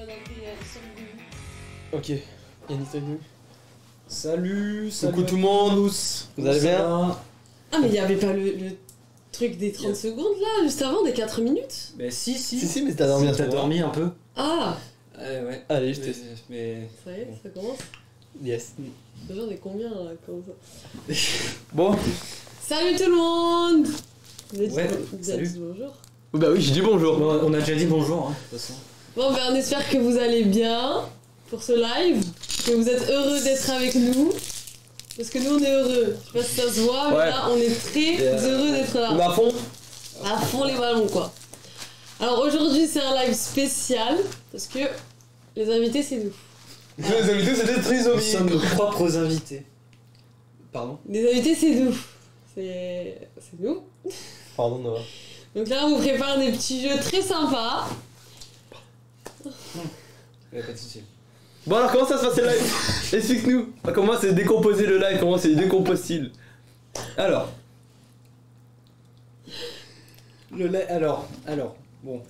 pas dans tes survues. Ok, Yannick, t'es venu. Salut, Coucou tout le monde, vous allez bien? Ah mais il y avait pas le truc des 30 secondes là, juste avant, des 4 minutes? Mais si, Si, mais t'as dormi un peu. T'as dormi un peu? Ah Ouais. Allez, je teste. Mais... Ça y est, ça commence. Yes. Déjà on est combien là, comme ça? Bon. Salut tout le monde! Vous avez dit, Ouais, vous avez salut. dit bonjour? Bah oui, j'ai dit bonjour. Bon, on a déjà dit bonjour, hein, de toute façon. Bon ben on espère que vous allez bien pour ce live, que vous êtes heureux d'être avec nous. Parce que nous on est heureux, je sais pas si ça se voit, mais Ouais. là on est très heureux d'être là. On est à fond. À fond les ballons quoi. Alors aujourd'hui c'est un live spécial parce que les invités c'est nous. Les invités, c'était Nous trisomie. sommes nos propres invités. Pardon? Les invités c'est nous. C'est nous. Pardon, Noah. Donc là on vous prépare des petits jeux très sympas. Pas de soucis. Bon alors comment ça se passe le live? Explique-nous. Comment c'est décomposé le live? Comment c'est décompose-t-il? Alors. Alors, bon.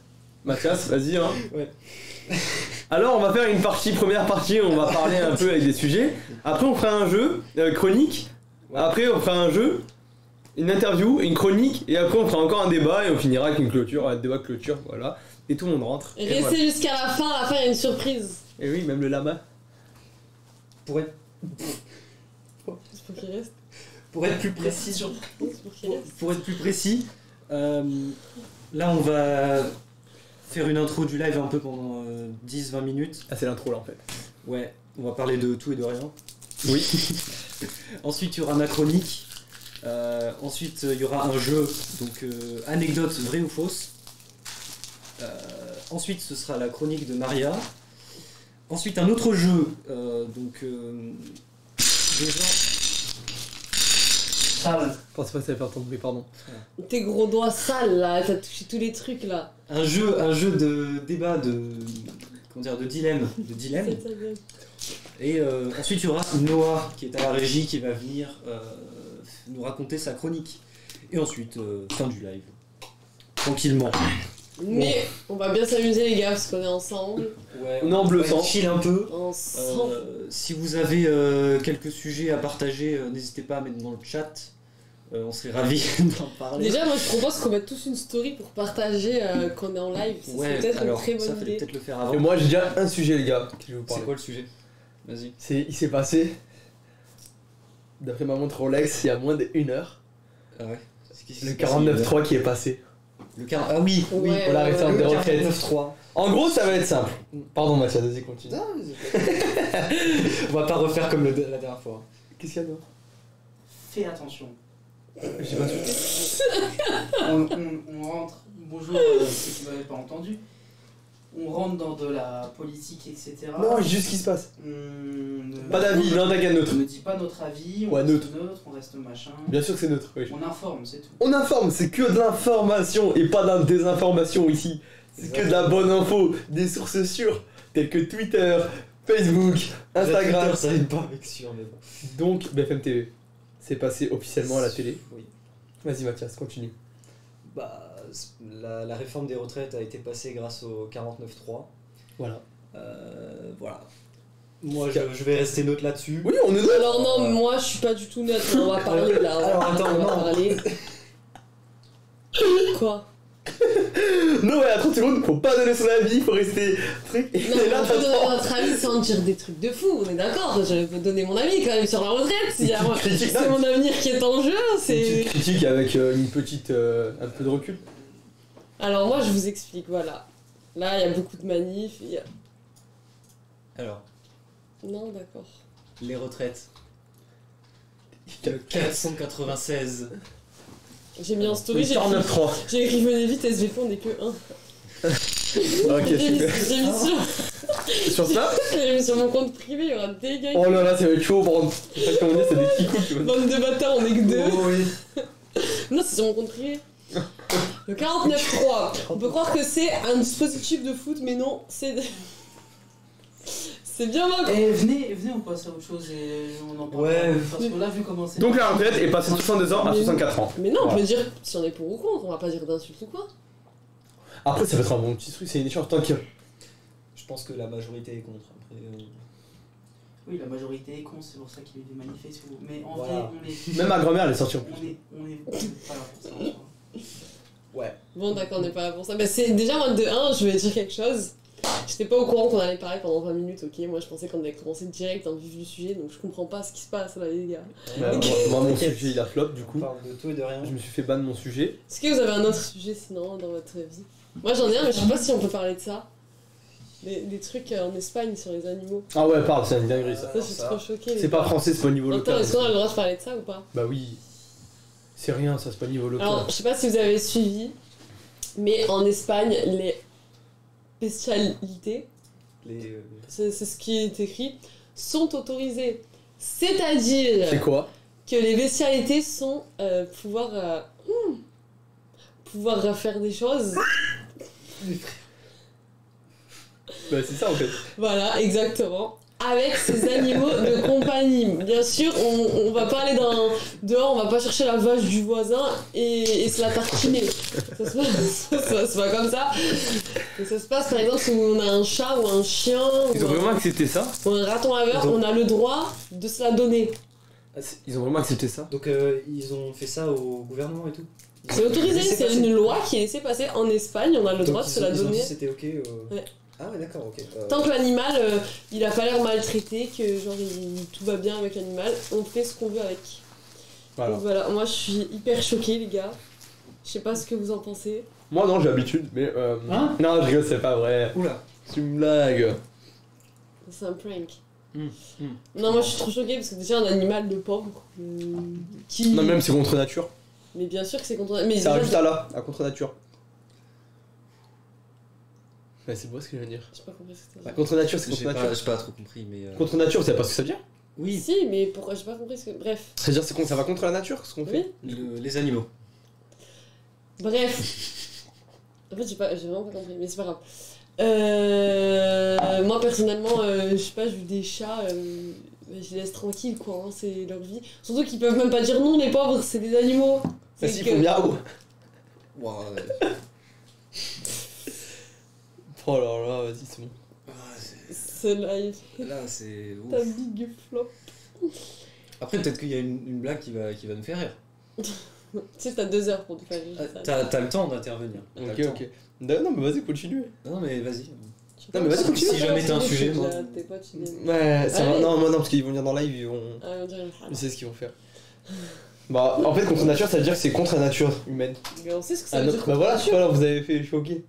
Mathias, vas-y hein. Ouais. Alors on va faire une première partie, on va parler un peu avec des sujets. Après on fera un jeu, chronique. Ouais. Après on fera un jeu, une interview, une chronique. Et après on fera encore un débat et on finira avec une clôture, un débat clôture, voilà. Et tout le monde rentre. Et Et restez voilà. jusqu'à la fin il y a une surprise. Et oui, même le lama. Pour être C'est pour qu'il reste. Pour être plus précis, C'est pour qu'il reste. pour être plus précis, là on va faire une intro du live un peu pendant 10-20 minutes. Ah c'est l'intro là en fait. Ouais, on va parler de tout et de rien. Oui. Ensuite il y aura ma chronique. Ensuite il y aura un jeu, donc anecdote vraie ou fausse. Ensuite ce sera la chronique de Maria. Ensuite un autre jeu, des gens... Sale. Je pense pas que ça va faire tomber, pardon. Tes gros doigts sales là, t'as touché tous les trucs là. Un jeu de débat, de dilemme. C'est ta gueule. Et ensuite il y aura Noah qui est à la régie qui va venir nous raconter sa chronique. Et ensuite, fin du live. Tranquillement. Mais on va bien s'amuser les gars parce qu'on est ensemble. Ouais, On est en bleu va sang. chill un peu. Ensemble. Si vous avez quelques sujets à partager, n'hésitez pas à mettre dans le chat. On serait ravis d'en parler. Déjà moi je propose qu'on mette tous une story pour partager qu'on est en live. Ça serait peut-être une alors très ça bonne fallait idée. peut-être le faire avant. Et moi j'ai déjà un sujet les gars que je vais vous C'est parler. quoi le sujet? Vas-y. Il s'est passé, d'après ma montre Rolex, il y a moins d'1 heure, Ah ouais. le 49.3 qui est passé. Ah oui, oui. Ouais, Pour la réforme des Le retraites. 49.3. En gros ça va être simple. Pardon Mathias, vas-y continue. On va pas refaire comme la dernière fois. Qu'est-ce qu'il y a toi? Fais attention. J'ai pas su. On rentre. Bonjour, ceux qui m'avaient pas entendu. On rentre dans de la politique, etc. Non, juste ce qui se passe. On Pas d'avis, non t'inquiète neutre. On ne dit pas notre avis, on Ouais, reste neutre, on reste machin. Bien sûr que c'est neutre, oui. On informe, c'est tout. On informe, c'est que de l'information et pas de la désinformation ici. C'est que de la bonne info, des sources sûres, telles que Twitter, Facebook, Instagram. Ça aide pas avec sûr, mais bon. Donc BFM TV, c'est passé officiellement à la télé. Oui. Vas-y Mathias, continue. Bah, la réforme des retraites a été passée grâce au 49.3. Voilà. Voilà. Moi, je vais rester neutre là-dessus. Oui, on est neutre. Alors non, moi je suis pas du tout neutre, on va parler là. Alors, attends, on va non. parler. Quoi? Non mais à 30 secondes, faut pas donner son avis, faut rester truc. Et Non, mais là on peut t'as donner trop. notre avis sans dire des trucs de fou, on est d'accord. Je peux donner mon avis quand même sur la retraite. Tu critiques, C'est non, mon avenir qui est en jeu. Une C'est. petite critique avec une petite, un peu de recul. Alors moi je vous explique, voilà. Là il y a beaucoup de manifs. Alors, Non, d'accord. les retraites. Le 496. J'ai mis en story, Oui, j'ai écrit, 49.3. j'ai écrit venez vite, SVP on est que 1. Ok, J'ai mis, super. j'ai mis Sur ça? j'ai mis sur mon compte privé, il y aura des gars. Oh là là, ça va être chaud pour. Comme on dit, c'est des petits coups. Tu vois. Bande de bâtards, on est que 2. Oh oui. Non, c'est sur mon compte privé. Le 49.3. On peut croire que c'est un dispositif de foot, mais non, c'est. C'est bien Macron. Et venez, on passe à autre chose et on en parle. Ouais. Parce que là, vu comment c'est. Donc la retraite est passée de 62 ans à 64 ans. Mais non, on Voilà. peut dire si on est pour ou contre, on va pas dire d'insultes ou quoi. Après, ça va être un bon petit truc, c'est une échange tant que. Je pense que la majorité est contre. Après, Oui, la majorité est con, c'est pour ça qu'il y a eu des manifestations. Mais en Voilà. vrai, on est. Même ma grand-mère, elle est sortie en plus. On est pas là pour ça. en soi. ouais. Bon, d'accord, on n'est pas là pour ça. Bah, c'est déjà, moi, de 1, je vais dire quelque chose. J'étais pas au courant qu'on allait parler pendant 20 minutes, ok? Moi, je pensais qu'on allait commencer direct dans le vif du sujet, donc je comprends pas ce qui se passe là, les gars. Bah, moi, mon sujet, il a flop, du On coup. parle de tout et de rien. Je me suis fait ban mon sujet. Est-ce que vous avez un autre sujet sinon dans votre vie? Moi, j'en ai un, mais je sais pas si on peut parler de ça. Des trucs en Espagne sur les animaux. Ah ouais, parle, c'est une dinguerie, ça. Ça, je suis trop choquée. C'est pas français, c'est pas au niveau Attends, local. est-ce qu'on a le droit de parler de ça ou pas? Bah oui. C'est rien, ça, c'est pas au niveau local. Alors, je sais pas si vous avez suivi, mais en Espagne, les bestialités, c'est ce qui est écrit, sont autorisées. C'est-à-dire C'est quoi? que les bestialités sont pouvoir faire des choses. Bah c'est ça en fait. Voilà, exactement. Avec ces animaux de compagnie. Bien sûr, on va pas aller dehors, on va pas chercher la vache du voisin et se la tartiner. Ça se passe pas comme ça. Et ça se passe par exemple si on a un chat ou un chien Ils ont vraiment accepté ça? ou un raton laveur, on a le droit de se la donner. Ils ont vraiment accepté ça? Donc ils ont fait ça au gouvernement et tout. C'est autorisé, Laissez c'est passer. une loi qui est laissée passer en Espagne, on a le Donc, droit de se la ils ont donner. dit c'était ok. Ouais. Ah ouais d'accord ok. Tant que l'animal, il a pas l'air maltraité, que genre tout va bien avec l'animal, on fait ce qu'on veut avec. Voilà. Donc voilà, moi je suis hyper choquée les gars. Je sais pas ce que vous en pensez. Moi non, j'ai l'habitude, mais Hein? non, je rigole, c'est pas vrai. Oula. C'est une blague. C'est un prank. Hum, Non, moi je suis trop choquée parce que déjà un animal de pauvre qui. Non, même c'est contre nature. Mais bien sûr que c'est contre. Mais Ça déjà, rajoute à là, à contre nature. Bah c'est beau ce que je veux dire. j'ai pas compris ce que c'était. Bah, contre nature, c'est contre J'ai nature. pas trop compris mais. Contre nature, vous savez pas ce que ça veut dire? Oui. Si, mais pourquoi j'ai pas compris ce que. Bref. C'est-à-dire ça va contre la nature ce qu'on fait? Oui. Les animaux. Bref. En fait, j'ai vraiment pas compris, mais c'est pas grave. Moi personnellement, je sais pas, j'ai vu des chats, je les laisse tranquilles quoi, hein, c'est leur vie. Surtout qu'ils peuvent même pas dire non, les pauvres, c'est des animaux. C'est Vas-y, que- faut miaou. Wow. Oh là là, vas-y, c'est bon. Ce live, Là c'est. ouf. ta big flop. Après peut-être qu'il y a une blague qui va nous faire rire. Tu sais, t'as 2 heures pour te faire rire. T'as le temps d'intervenir. T'as Ok, le temps. ok. Non, mais vas-y, continue. Non mais vas-y. Je sais Non, mais pas, vas-y, continue. Si jamais t'as un sujet, moi. Tes potes, ils viennent. Ouais, ça va. Allez. Non, moi non, parce qu'ils vont venir dans live, ils vont. Ah, on dirait une femme. Je sais ce qu'ils vont faire. Bah, en fait, contre nature, ça veut dire que c'est contre la nature humaine. Mais on sait ce que ça Ah, veut non, dire. bah voilà, tu vois, là, vous avez fait choquer.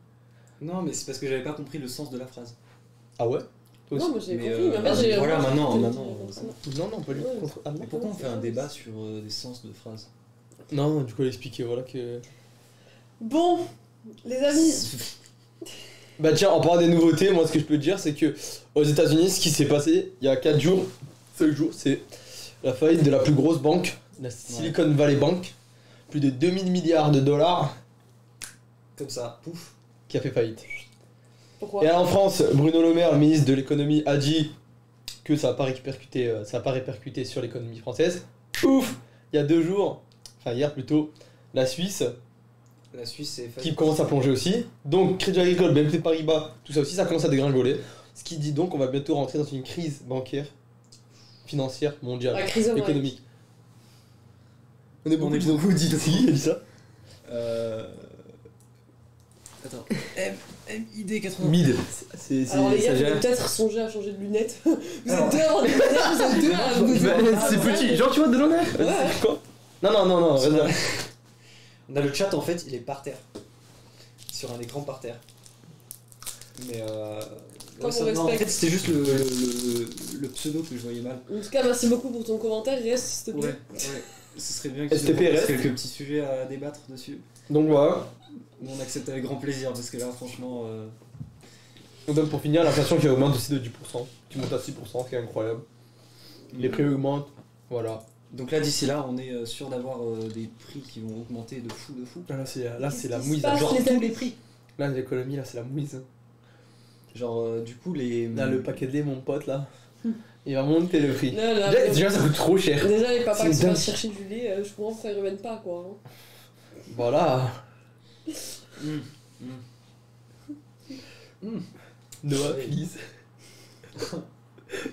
Non mais c'est parce que j'avais pas compris le sens de la phrase. Ah ouais? Toi aussi? Non, moi j'ai Mais, compris, mais en fait j'ai. voilà, moi, maintenant, j'ai- maintenant, Non, non, pas du tout. Ouais. Contre... Ah non? Mais pourquoi on fait un débat sur des sens de phrases? Non, non, du coup, elle expliquait, voilà que. Bon, les amis. Bah tiens, en parlant des nouveautés, moi ce que je peux te dire, c'est que aux États-Unis, ce qui s'est passé il y a 4 jours, 5 jours, c'est la faillite de la plus grosse banque, la Silicon Valley Bank, plus de 2000 milliards de dollars Comme ça, pouf. qui a fait faillite. Pourquoi? Et là, en France, Bruno Le Maire, le ministre de l'économie, a dit que ça n'a pas répercuté sur l'économie française. Ouf! Il y a 2 jours, enfin hier plutôt, la Suisse La Suisse c'est qui commence à plonger aussi. Donc Crédit Agricole, BNP Paribas, tout ça aussi, ça commence à dégringoler. Ce qui dit donc qu'on va bientôt rentrer dans une crise bancaire, financière, mondiale, La crise of économique. On est beaucoup, est qui ont dit qui a dit ça? Attends. MID 80. Mid. C'est Alors les gars, vous ça allez gère. peut-être songer à changer de lunettes. Vous Alors- êtes deux à avoir des lunettes, vous êtes deux à vous Bah, c'est petit, genre tu vois de l'honneur. Ouais. Quoi? Non, reste là. On a le chat en fait, il est par terre. Sur un écran par terre. Mais Comme on non, en respecte. fait c'était juste le pseudo que je voyais mal. En tout cas, merci beaucoup pour ton commentaire, reste s'il te Ouais, plaît. ouais. Ce serait bien que tu STP nous proposes reste. quelques petits sujets à débattre dessus. Donc voilà. Nous, on accepte avec grand plaisir parce que là franchement Donc pour finir, l'inflation qui augmente aussi de 10%, qui monte à 6%, ce qui est incroyable. Les prix augmentent, voilà. donc là d'ici là on est sûr d'avoir des prix qui vont augmenter de fou. Là c'est la Qu'est-ce qui mouise. se passe, Genre, les tous amis les prix. là l'économie, là c'est la mouise. Genre du coup les. Là le paquet de lait, mon pote là, il va monter le prix. Là, là, Déjà ça coûte trop cher. déjà, les papas C'est qui sont dingue. allés chercher du lait, je comprends que ça ne revienne pas quoi. Hein. Voilà. Noah, please.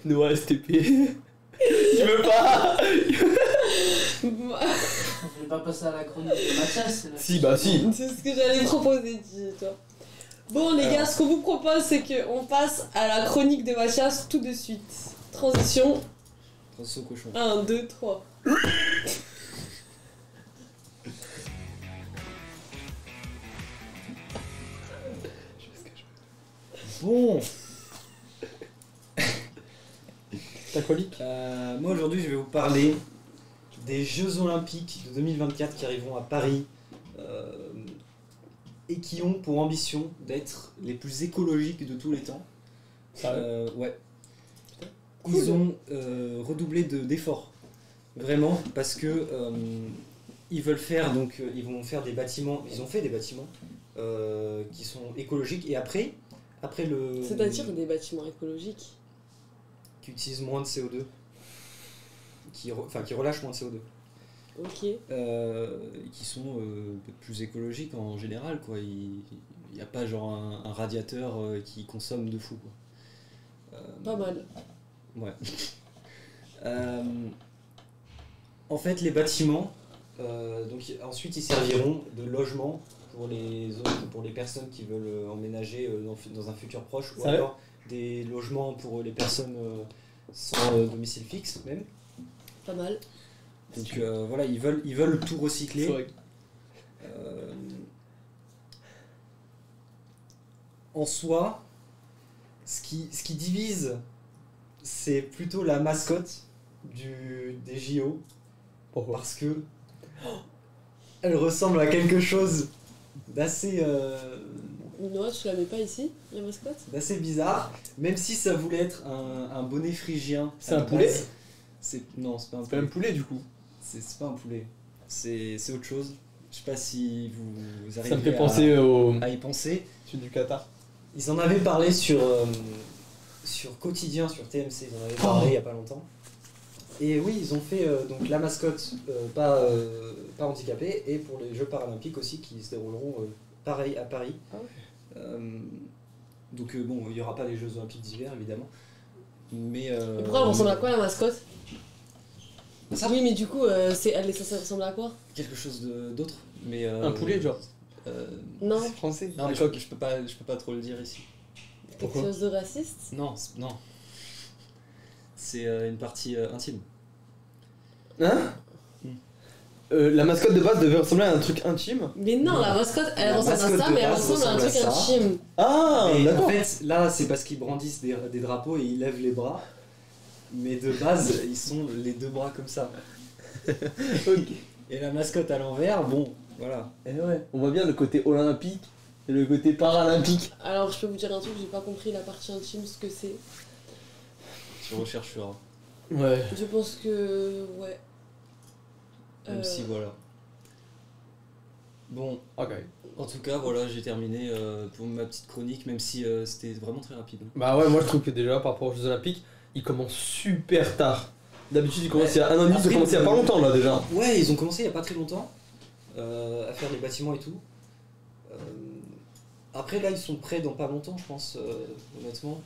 Noah STP. Tu veux pas? On voulait pas passer à la chronique de Mathias. Si, bah si. C'est ce que j'allais proposer, dis-toi. Bon les gars, ce qu'on vous propose, c'est qu'on passe à la chronique de Mathias tout de suite. Transition, Transition cochon. 1, 2, 3. Bon, Ta colique? moi aujourd'hui je vais vous parler des Jeux Olympiques de 2024 qui arriveront à Paris et qui ont pour ambition d'être les plus écologiques de tous les temps. Ouais. Ils ont redoublé d'efforts, vraiment, parce que ils veulent faire donc ils vont faire des bâtiments. Ils ont fait des bâtiments qui sont écologiques et après le C'est-à-dire des bâtiments écologiques. qui utilisent moins de CO2, qui relâchent moins de CO2. Ok. Qui sont plus écologiques en général, quoi. Il n'y a pas genre un radiateur qui consomme de fou, quoi. Pas mal. Ouais. En fait, les bâtiments, donc ensuite ils serviront de logement pour pour les personnes qui veulent emménager dans un futur proche, ou Sérieux? alors des logements pour les personnes sans domicile fixe même. Pas mal. Donc voilà, ils veulent tout recycler. Faudrait- En soi, ce qui divise, c'est plutôt la mascotte des JO, Pourquoi? parce que elle ressemble à quelque chose d'assez Noah, tu la mets pas ici, la mascotte? bizarre, même si ça voulait être un bonnet phrygien. C'est à la un poulet? base. Non, c'est pas un C'est pas poulet. un poulet du coup. C'est pas un poulet. C'est autre chose. Je sais pas si vous arrivez Ça me fait penser au à y penser. sud du Qatar. Ils en avaient parlé sur Quotidien, sur TMC, ils en avaient parlé il y a pas longtemps. Et oui, ils ont fait donc la mascotte pas handicapée, et pour les Jeux Paralympiques aussi qui se dérouleront pareil à Paris. Ah Donc bon, il n'y aura pas les Jeux Olympiques d'hiver évidemment. Mais Et pourquoi elle ressemble à quoi la mascotte? Ça, Oui, mais du coup, ça ressemble à quoi? quelque chose d'autre. Mais Un poulet genre. Non, C'est français. Non, Un mais coq. je peux pas trop le dire ici. quelque Pourquoi? chose de raciste? Non, non. C'est une partie intime. Hein? Hmm. La mascotte de base devait ressembler à un truc intime. Mais non, la mascotte, elle La ressemble à mascotte ça, de mais elle base ressemble à un ressemble truc à ça. intime. Ah, Et en d'accord. fait, là, c'est parce qu'ils brandissent des drapeaux et ils lèvent les bras. Mais de base, ils sont les deux bras comme ça. Ok. Et la mascotte à l'envers, bon, voilà. Et ouais, on voit bien le côté olympique et le côté paralympique. Alors, je peux vous dire un truc, j'ai pas compris la partie intime, ce que c'est. Tu rechercheras. Ouais. Je pense que. Ouais. Même si, voilà. Bon, Ok. en tout cas, voilà, j'ai terminé pour ma petite chronique, même si c'était vraiment très rapide. Bah ouais, moi je trouve que déjà par rapport aux Jeux Olympiques, ils commencent super tard. D'habitude ils commencent il y a un an et demi, ils Après, ont commencé il y a pas longtemps là déjà. Ouais, ils ont commencé il y a pas très longtemps à faire des bâtiments et tout. Après, là, ils sont prêts dans pas longtemps, je pense, honnêtement.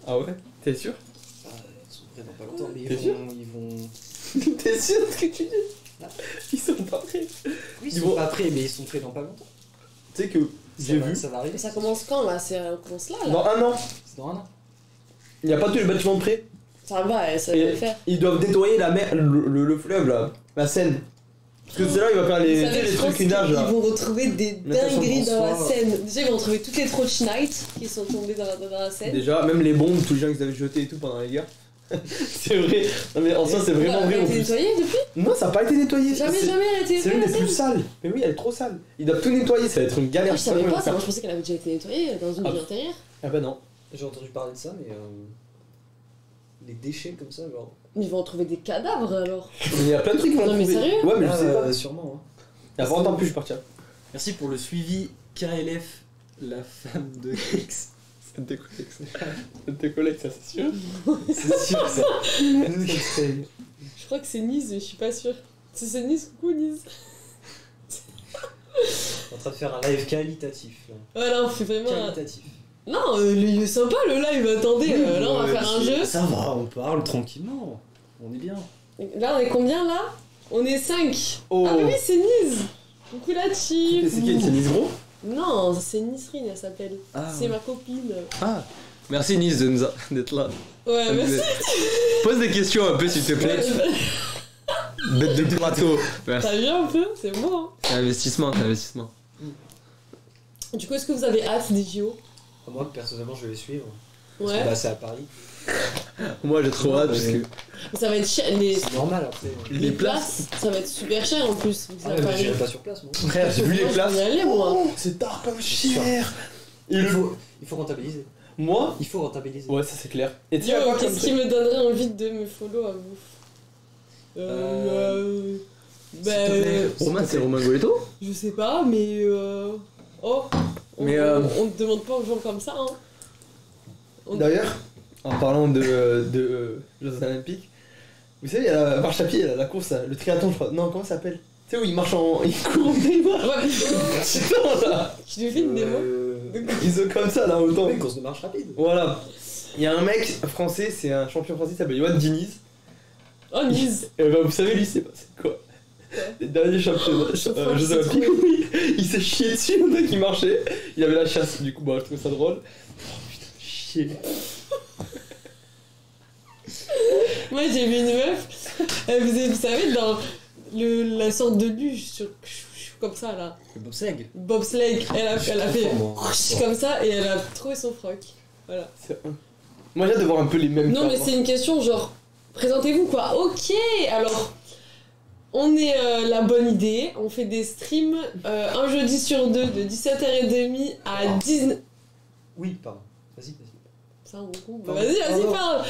Ah ouais? T'es sûr? Ils sont prêts dans pas longtemps, mais T'es sûr ils vont... T'es sûr de ce que tu dis? Ils sont pas prêts. Oui, ils Ils sont vont- pas prêts, mais ils sont prêts dans pas longtemps. Tu sais que j'ai vu, Ça va arriver. Mais ça commence quand là? On commence là, là? dans un an, C'est dans un an. il n'y a pas tous les bâtiments de prêt. Ça va, ça va Et le faire. ils doivent nettoyer la mer, le fleuve là, la Seine. Parce que c'est là il va faire les, Vous tu sais, savez, les je pense trucs qui nagent qu'ils là. vont retrouver des Natation dingueries dans la François. Seine. Déjà, ils vont retrouver toutes les trottinettes qui sont tombées dans la Seine. Déjà, même les bombes, tous les gens qu'ils avaient jetés et tout pendant les guerres. C'est vrai. Non mais en soi c'est vraiment Elle vrai a en été plus. nettoyée depuis? Non, ça n'a pas été nettoyé. Jamais, C'est- jamais elle a été C'est l'une nettoyée. des la plus Seine. sales. Mais oui, elle est trop sale. Ils doivent tout nettoyer, ça va être une galère. Ah, je savais sais pas comment ça, moi faire. je pensais qu'elle avait déjà été nettoyée dans une Ah. vie antérieure. Ah bah non. J'ai entendu parler de ça, mais les déchets comme ça, genre. Mais ils vont retrouver des cadavres alors. Mais il y a plein de trucs qui vont Non, mais trouver. sérieux Ouais, mais je Ah, sais pas. sûrement. Hein. Il y a pas longtemps plus, je suis parti. Merci pour le suivi KLF, la femme de X. Ça te décollecte. Ça te décollecte, ça c'est sûr. C'est sûr ça. Je crois que c'est Nice, mais je suis pas sûre. Si c'est Nice, coucou Nice. En train de faire un live qualitatif. Là. Voilà, on fait vraiment un... Qualitatif. Non, le lieu sympa, le live, attendez, là on va faire un jeu. Ça va, on parle tranquillement. On est bien. Là on est combien là? On est 5. Oh. Ah oui, c'est Niz. Coucou la team. C'est qui? C'est Nice Gros? Non, c'est Nisrine, elle s'appelle. Ah, C'est ma copine. Ah. Merci Nice d'être là. Ouais, merci. Pose des questions un peu s'il te plaît. Bête de plateau. Merci. T'as vu un peu? C'est bon, hein. C'est investissement. Du coup, est-ce que vous avez hâte des JO? Moi, personnellement, je vais les suivre. Parce Ouais. que bah, c'est à Paris. Moi j'ai trop hâte parce que Ça va être cher. C'est normal après. Les places, ça va être super cher en plus. vu que c'est Ah à ouais, mais Paris. j'irai pas sur place, moi. frère, j'ai vu les Moi, places. Je vais y aller, moi. C'est tard comme cher. Et Il faut rentabiliser. Moi? Il faut rentabiliser. Ouais, ça c'est clair. Et tu Yo, vas quoi qu'est-ce comme qui me donnerait envie de me follow à vous? S'il te plaît. Romain, c'est Romain Goletto? Je sais pas, mais oh, Mais, on te demande pas aux gens comme ça, hein. D'ailleurs, en parlant de Jeux Olympiques, vous savez, il y a la marche à pied, la course, le triathlon, je crois. Non, comment ça s'appelle? Tu sais où ils marchent ils courent en démarche. Ouais, Putain là. je lui fais une démo. Ils sont comme ça là autant. Ouais, course de marche rapide. Voilà. Il y a un mec français, c'est un champion français qui s'appelle Yoann Diniz. Oh, Niz. Et bah vous savez lui c'est passé quoi? Les derniers championnats Jeux Olympiques, oui, il s'est chié dessus le mec qui marchait. Il avait la chasse, du coup bah je trouve ça drôle. Oh putain, chier. Moi, j'ai vu une meuf. Vous savez, dans la sorte de luge, comme ça là. Le bobsleigh. Bobsleigh, elle a fait Moi. comme ça et elle a trouvé son froc. Voilà. Moi j'ai hâte de voir un peu les mêmes. Non, mais femmes, c'est une question genre, présentez-vous quoi. Ok, alors, on est la bonne idée. On fait des streams un jeudi sur deux de 17h30 à 19h. Oui, pardon. Vas-y. Ça, on coupe. Pardon. Vas-y, Pardon. parle.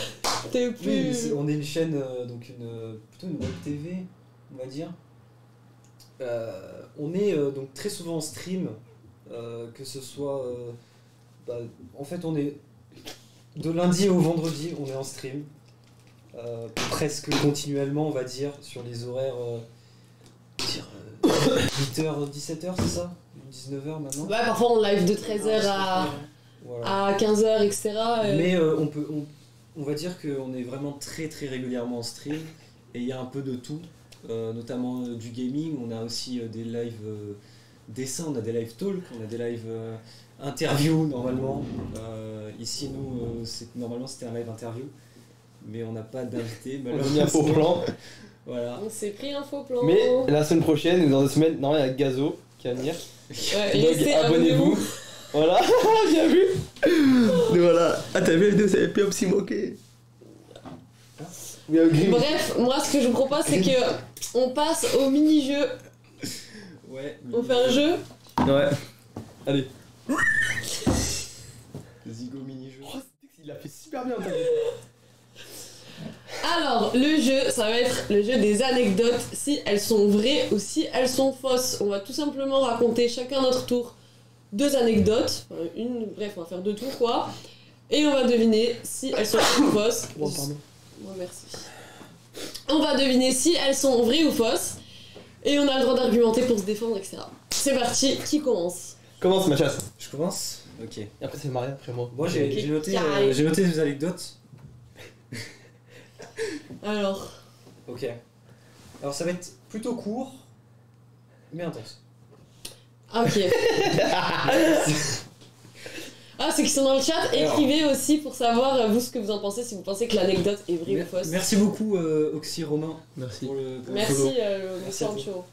T'es Oui, plus. on est une chaîne, donc plutôt une web TV, on va dire. On est donc très souvent en stream, que ce soit. En fait, on est de lundi au vendredi, on est en stream. Presque continuellement, on va dire, sur les horaires. 8h, 17h, c'est ça 19h maintenant. Ouais, parfois on live de 13h Voilà. à 15h, etc. Mais on va dire qu'on est vraiment très très régulièrement en stream et il y a un peu de tout, notamment du gaming. On a aussi des lives dessins, on a des live talk, on a des live interviews normalement. Ici nous, normalement c'était un live interview, mais on n'a pas d'invité On a mis un faux plan. Voilà. On s'est pris un faux plan. Mais la semaine prochaine, ou dans 2 semaines, non, il y a Gazo qui va venir. Ouais, Donc laissez, abonnez-vous. Voilà, bien vu. Donc voilà. Ah t'as vu la vidéo, c'est pas aussi moqué. Oui, Grim. Bref, moi ce que je vous propose c'est que on passe au mini-jeu. Ouais. On fait un jeu. Ouais. Allez. Zigo mini-jeu. Oh, il a fait super bien. Alors, le jeu, ça va être le jeu des anecdotes, si elles sont vraies ou si elles sont fausses. On va tout simplement raconter chacun notre tour 2 anecdotes. Enfin, bref, on va faire 2 tours quoi. Et on va deviner si elles sont vraies ou fausses. Oh, pardon. Ouais, merci. On va deviner si elles sont vraies ou fausses. Et on a le droit d'argumenter pour se défendre, etc. C'est parti, qui commence? Commence Mathias. Je commence. Ok. Et après c'est Maria, après moi. Moi j'ai noté, Carré. j'ai noté des anecdotes. Alors, Ok. Alors ça va être plutôt court, mais intense. ok. Ah, ceux qui sont dans le chat, écrivez aussi pour savoir vous ce que vous en pensez, si vous pensez que l'anecdote est vraie ou fausse. Merci beaucoup Oxy Romain Merci. pour le follow. Merci, Merci à Sancho.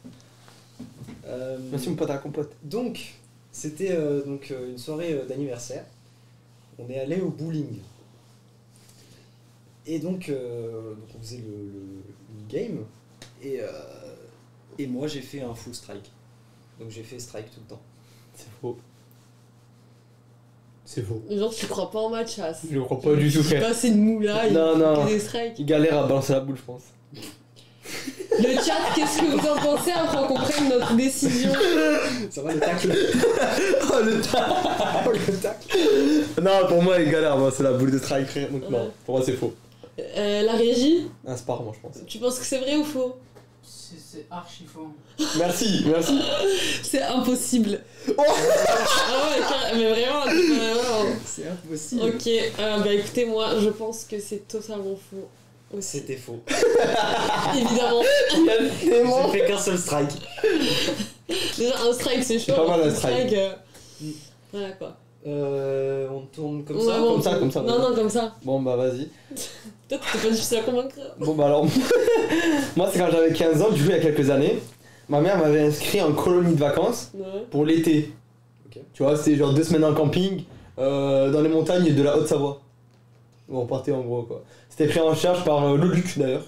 Merci mon pote à la compote. Donc c'était une soirée d'anniversaire. On est allé au bowling. Et donc on faisait le game et moi j'ai fait un full strike. Donc j'ai fait strike tout le temps. C'est faux. C'est faux. Genre, tu crois pas en ma chasse. Je crois pas du tout J'ai frère. pas assez de moula, il Non, non. y a des strikes. Il galère à balancer la boule je pense. Le chat, qu'est-ce que vous en pensez afin qu'on prenne notre décision? Ça va le tacle. Oh le tacle. Oh le tacle. Non pour moi il galère, moi c'est la boule de strike frère. Donc Ouais. non, pour moi c'est faux. La régie, Un spar moi je pense. tu penses que c'est vrai ou faux? C'est archi faux. Merci. C'est impossible. Oh Ah ouais, mais vraiment. C'est impossible. Ok, bah écoutez, moi je pense que c'est totalement faux. Aussi. C'était faux. Évidemment. J'ai fait qu'un seul strike. Déjà, un strike c'est chaud. C'est pas mal, un strike. Voilà quoi. On tourne comme Ouais, ça. bon. Comme ça. Non, non, comme ça. Bon bah vas-y. Peut-être que c'est pas difficile à convaincre. Bon bah alors, moi c'est quand j'avais 15 ans, du coup il y a quelques années, ma mère m'avait inscrit en colonie de vacances Ouais. pour l'été. Ok. Tu vois, c'était genre 2 semaines en camping dans les montagnes de la Haute-Savoie. Où on partait en gros quoi. C'était pris en charge par le Luc d'ailleurs.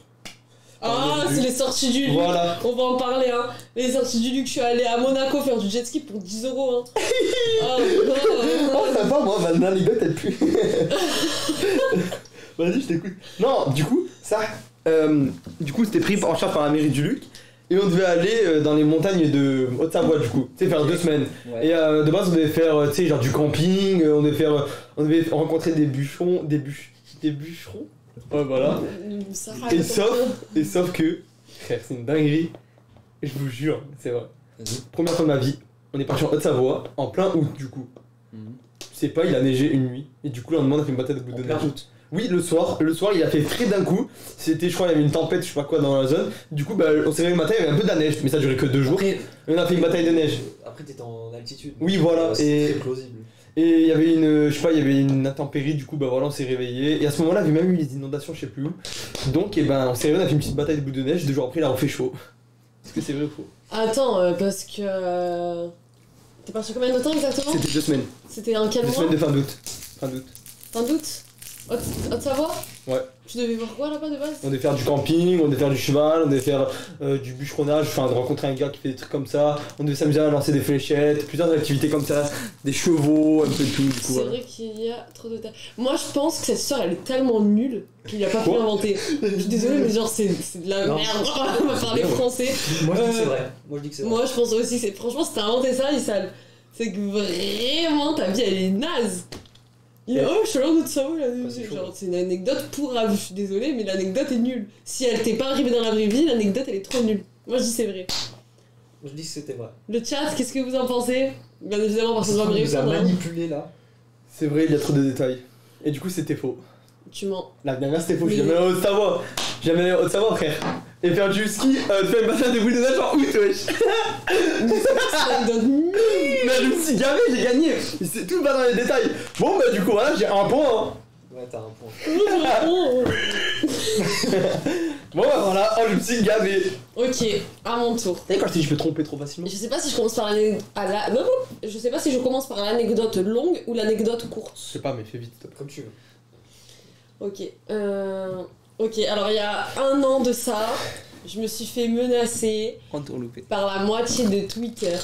Ah, c'est les sorties du Luc. Voilà. On va en parler, hein. Les sorties du Luc, je suis allée à Monaco faire du jet ski pour 10 €, hein. Oh ça va moi, ma l'anecdote elle pue. Vas-y je t'écoute. Non, du coup, ça, du coup c'était pris en charge par la mairie du Luc. Et on devait aller dans les montagnes de Haute-Savoie du coup, tu sais, faire 2 semaines. Ouais. Et de base on devait faire, tu sais, genre du camping, on devait rencontrer des bûcherons, des bûcherons. Ouais voilà. Et sauf que, frère, c'est une dinguerie. Je vous jure, c'est vrai. Vas-y. Première fois de ma vie, on est parti en Haute-Savoie, en plein août du coup. Je sais pas, il a neigé une nuit, et du coup le lendemain on a fait une bataille de boules de neige. août. Oui, le soir il a fait très d'un coup. C'était, je crois, il y avait une tempête, je sais pas quoi dans la zone. Du coup, bah, on s'est réveillé le matin, il y avait un peu de la neige, mais ça a duré que 2 jours. Après, Et on a fait une bataille de neige. après t'étais en altitude. Oui, voilà, C'est et- très plausible. Et il y avait une, je sais pas, il y avait une intempérie, du coup, bah voilà, on s'est réveillé. Et à ce moment-là, il y avait même eu les inondations, je sais plus où. Donc, et ben, on s'est réveillé, on a fait une petite bataille de boules de neige. 2 jours après, il a refait chaud. Est-ce que c'est vrai ou faux? Attends, parce que. T'es parti combien de temps exactement? C'était 2 semaines. C'était en quel 2 mois? semaines de fin d'août. Fin d'août. Fin d'août? Haute-Savoie? Ouais. Tu devais voir quoi là-bas de base? On devait faire du camping, on devait faire du cheval, on devait faire du bûcheronnage, enfin de rencontrer un gars qui fait des trucs comme ça, on devait s'amuser à lancer des fléchettes, plusieurs activités comme ça, des chevaux, un peu de tout du coup. C'est Voilà. vrai qu'il y a trop de temps. Moi je pense que cette histoire elle est tellement nulle qu'il a pas pu Quoi l'inventer. Je suis désolée mais genre c'est de la Non. merde. On va parler français. Moi je dis que c'est vrai. Moi je dis que c'est vrai. Moi je pense aussi que c'est. Franchement si t'as inventé ça, Issal, c'est que vraiment ta vie elle est naze. Il est, oh, je suis là de ça, c'est chaud. genre c'est une anecdote pourrave, je suis désolée, mais l'anecdote est nulle. Si elle t'est pas arrivée dans la vraie vie, l'anecdote elle est trop nulle. Moi je dis c'est vrai. Moi je dis que c'était vrai. Le chat, qu'est-ce que vous en pensez? Bien évidemment, personne va me On nous a répondre. hein. manipulé là. C'est vrai, il y a trop de détails. Et du coup, c'était faux. Tu mens. La dernière, c'était faux. Je Mais- suis jamais allé en Haute-Savoie. Jamais allé en Haute-Savoie, frère. Et faire du ski, faire une bataille de boules de neige en août, wesh. C'est une anecdote nulle. Mais je me suis gavé, j'ai gagné. C'est tout pas dans les détails. Bon, bah, du coup, voilà, j'ai un point. Hein. Ouais, t'as un point. Oh. Bon, bah, voilà, oh, je me suis gavé. Ok, à mon tour. Et quand je te dis, je peux tromper trop facilement. Je sais pas si je commence par Je sais pas si je commence par l'anecdote longue ou l'anecdote courte. Je sais pas, mais fais vite, top. Comme tu veux. Ok. Ok, alors il y a 1 an de ça, je me suis fait menacer Entourloupé. par la moitié de Twitter.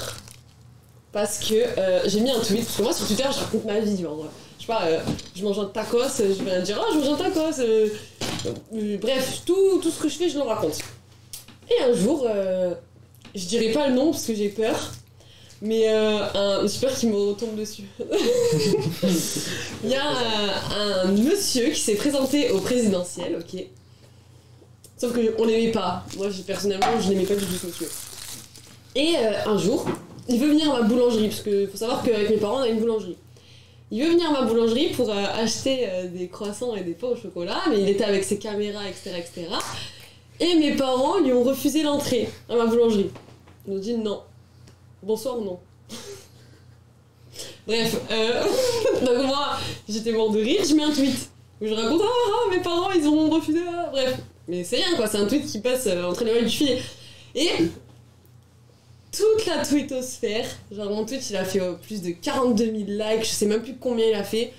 Parce que j'ai mis un tweet, parce que moi sur Twitter je raconte ma vie, genre, je sais pas, je mange un tacos, je vais dire je mange un tacos, bref, tout ce que je fais je le raconte. Et un jour, je dirais pas le nom parce que j'ai peur, mais j'ai peur qu'il me retombe dessus. Il y a un monsieur qui s'est présenté au présidentiel, ok. Sauf qu'on l'aimait pas, moi personnellement je n'aimais pas du tout ce monsieur. Et un jour, il veut venir à ma boulangerie, parce que faut savoir qu'avec mes parents on a une boulangerie. Il veut venir à ma boulangerie pour acheter des croissants et des pains au chocolat, mais il était avec ses caméras, etc., etc. Et mes parents lui ont refusé l'entrée à ma boulangerie. Ils ont dit non. Bonsoir, non. Bref, donc moi j'étais mort de rire, je mets un tweet où je raconte mes parents ils ont refusé, bref. Mais c'est rien quoi, c'est un tweet qui passe entre les mailles du filet. Et toute la twittosphère, genre mon tweet il a fait plus de 42 000 likes, je sais même plus combien il a fait.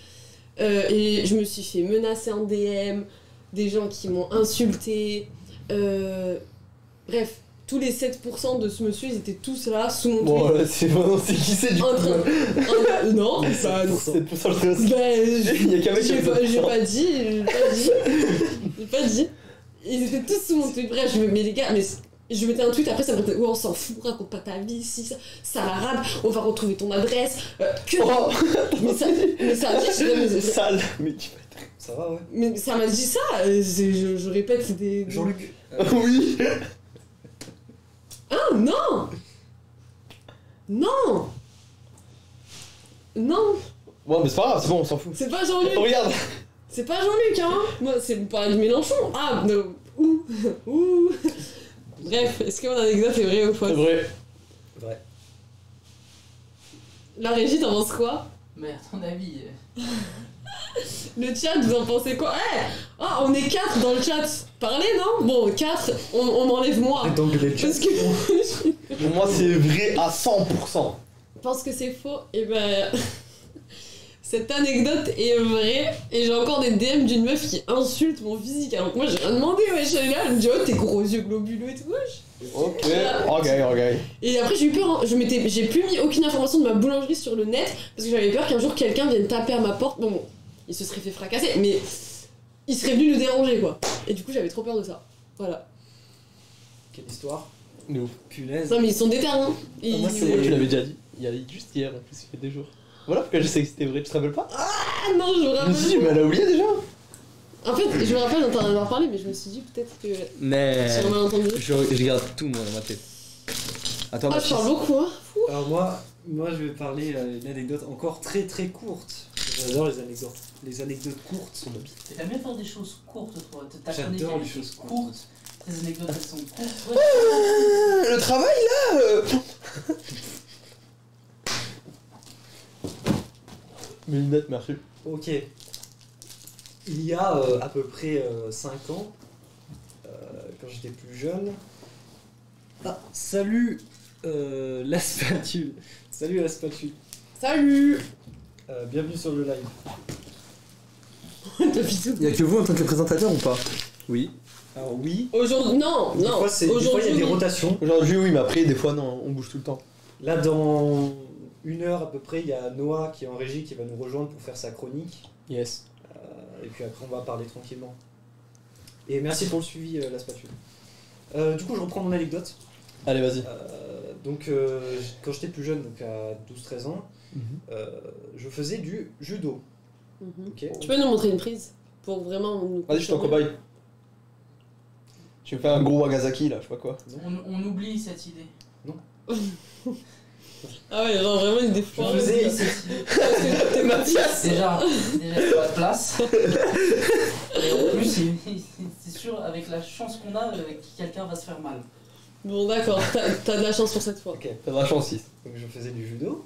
Et je me suis fait menacer en DM, des gens qui m'ont insulté. Bref, tous les 7% de ce monsieur ils étaient tous là sous mon tweet. Bon, là, c'est bon, c'est qui c'est du coup. En train- non, bah non. 7% je sais aussi. Bah, Il y a qu'un mec qui j'ai a pas, fait j'ai ça. pas dit, j'ai pas dit. Ils étaient tous sous mon tweet. Bref, mais les gars, mais je mettais un tweet après ça me disait on s'en fout, raconte pas ta vie, si ça la rade, on va retrouver ton adresse. Oh, Mais ça sale, mais Ça va, ouais. mais ça m'a dit ça. Je répète, c'est des. Jean-Luc. oui. Ah non. Non. Non. Ouais, mais c'est pas grave, c'est bon, on s'en fout. C'est pas Jean-Luc. Regarde. C'est pas Jean-Luc, hein. Moi, c'est pas de Mélenchon. Ah, non. Ouh. Bref, est-ce que mon anecdote est vraie ou fausse? C'est vrai. Vrai. La régie, t'en penses quoi? Mais à ton avis. Le chat, vous en pensez quoi? Ah, on est 4 dans le chat. Parlez, non? Bon, 4, on m'enlève moi. Donc les Parce que Pour moi, c'est vrai à 100%. je pense que c'est faux. Et ben, cette anecdote est vraie. Et j'ai encore des DM d'une meuf qui insulte mon physique. Alors que moi, j'ai rien demandé, wesh. Elle est là, elle me dit, oh, tes gros yeux globuleux et tout, wesh. Ok, ok. Et après, j'ai eu peur, hein. J'ai plus mis aucune information de ma boulangerie sur le net. Parce que j'avais peur qu'un jour quelqu'un vienne taper à ma porte. Bon, il se serait fait fracasser, mais il serait venu nous déranger, quoi. Et du coup, j'avais trop peur de ça. Voilà. Quelle histoire. De ouf. Punaise. Non, mais ils sont déter, hein. Ils- Moi, tu l'avais déjà dit. Il y a juste hier, en plus, il fait 2 jours. Voilà pourquoi je sais que c'était vrai, tu te rappelles pas? Ah non, je me Je me rappelle. suis dit, mais elle a oublié déjà. En fait, je me rappelle d'entendre avoir parlé, mais je me suis dit peut-être que Mais j'ai mal entendu. je garde tout moi dans ma tête. Attends, Ah, je parle beaucoup, hein. Alors moi je vais parler une anecdote encore très très courte. J'adore les anecdotes. Les anecdotes courtes sont bien. T'aimes bien faire des choses courtes, toi. T'as J'adore connu les choses courtes. Tes anecdotes, elles sont courtes. Ouais. Le travail là Mes lunettes, merci. Ok. Il y a à peu près 5 ans, quand j'étais plus jeune. Ah, salut la spatule. Salut la spatule. Salut. Bienvenue sur le live. T'as bisous. Y'a que vous en tant que présentateur ou pas? Oui. Alors oui, Aujourd'hui, non, des non. fois il y a Aujourd'hui, des oui. rotations. Aujourd'hui, oui, mais après, des fois, non, on bouge tout le temps. Là dans 1 heure à peu près, il y a Noah qui est en régie qui va nous rejoindre pour faire sa chronique. Yes. Et puis après on va parler tranquillement. Et merci pour le suivi la spatule. Du coup je reprends mon anecdote. Allez, vas-y. Donc quand j'étais plus jeune, donc à 12-13 ans, je faisais du judo. Mhm. Ok. Tu peux nous montrer une prise pour vraiment nous. Vas-y, je suis ton cobaye. Tu me fais un gros Wagasaki là, je sais pas quoi. On oublie cette idée. Ah ouais, genre vraiment une des Je fois. faisais- T'es Mathias. Déjà, il n'y a pas de place. Et en plus, c'est sûr, avec la chance qu'on a, quelqu'un va se faire mal. Bon, d'accord, t'as de la chance pour cette fois. Ok. T'as de la chance, 6. Donc je faisais du judo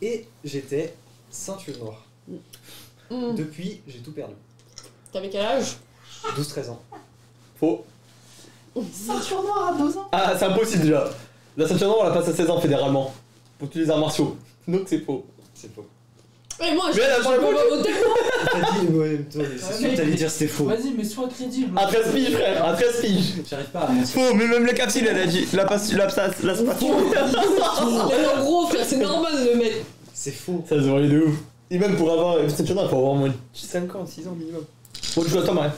et j'étais ceinture noire. Mhm. Depuis j'ai tout perdu. T'avais quel âge? 12-13 ans. Faux. Ceinture noire à 12 ans. Ah, c'est impossible déjà. La ceinture noire, on la passe à 16 ans fédéralement. Pour tous les arts martiaux. Donc c'est faux. C'est faux. Mais moi, je Mais elle a peux pas pas voter. T'as dit ouais, toi, c'est sûr que t'allais dire c'était faux. Vas-y, mais sois crédible. À 13 piges, frère, à 13 piges. J'arrive pas à mentir. Faux, mais même la capsule elle a dit. La spatule. Mais en gros, frère, c'est normal de le mettre. C'est faux. Ça se voyait de ouf. Et même pour avoir une ceinture noire, il faut avoir au moins 5 ans, 6 ans minimum. Bon, tu joues à toi, Marie.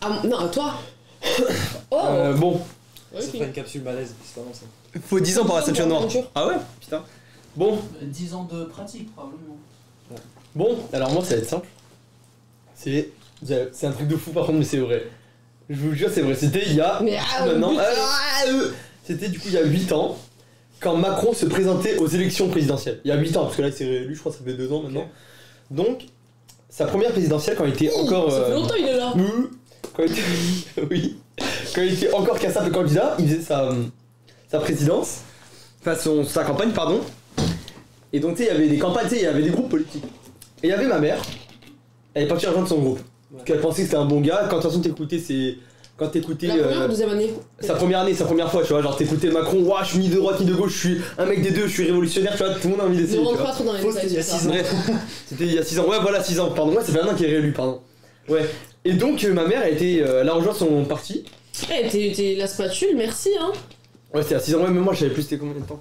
Ah, non, à toi. Oh. Bon. Ouais, Ça puis- ferait une capsule malaise, c'est vraiment ça. Faut 10 ans pour la ceinture noire. Ceinture. Ah ouais? Putain. Bon. 10 ans de pratique, probablement. Bon, alors moi, ça va être simple. C'est un truc de fou par contre, mais c'est vrai. Je vous jure, c'est vrai. C'était il y a. Mais ah, Maintenant. but, C'était du coup il y a 8 ans. Quand Macron se présentait aux élections présidentielles. Il y a 8 ans, parce que là il s'est réélu, je crois que ça fait 2 ans maintenant. Ok. Donc, sa première présidentielle, quand il était encore. Ça fait longtemps il est là. Quand il était. Oui. Quand il était encore qu'un simple candidat, il faisait sa présidence. Enfin, sa campagne, pardon. Et donc, tu sais, il y avait des campagnes, tu sais, il y avait des groupes politiques. Et il y avait ma mère. Elle est partie rejoindre son groupe. Parce qu'elle pensait que c'était un bon gars. Quand de toute façon t'écoutais, c'est. Quand t'écoutais. La première ou deuxième année? Sa première année, sa première fois, tu vois, genre t'écoutais Macron, ouah, je suis ni de droite ni de gauche, je suis un mec des deux, je suis révolutionnaire, tu vois, tout le monde a envie d'essayer, Ne tu rentre vois. pas trop dans les Faux, détails. c'était il y a sur ça. 6 ans. Bref, c'était il y a 6 ans, ouais, voilà, 6 ans, pardon, ouais, ça fait un an qu'il est réélu, pardon. Ouais, et donc ma mère, elle a rejoint son parti. Eh, t'es la spatule, merci, hein. Ouais, c'était à 6 ans, ouais, mais moi je savais plus c'était combien de temps.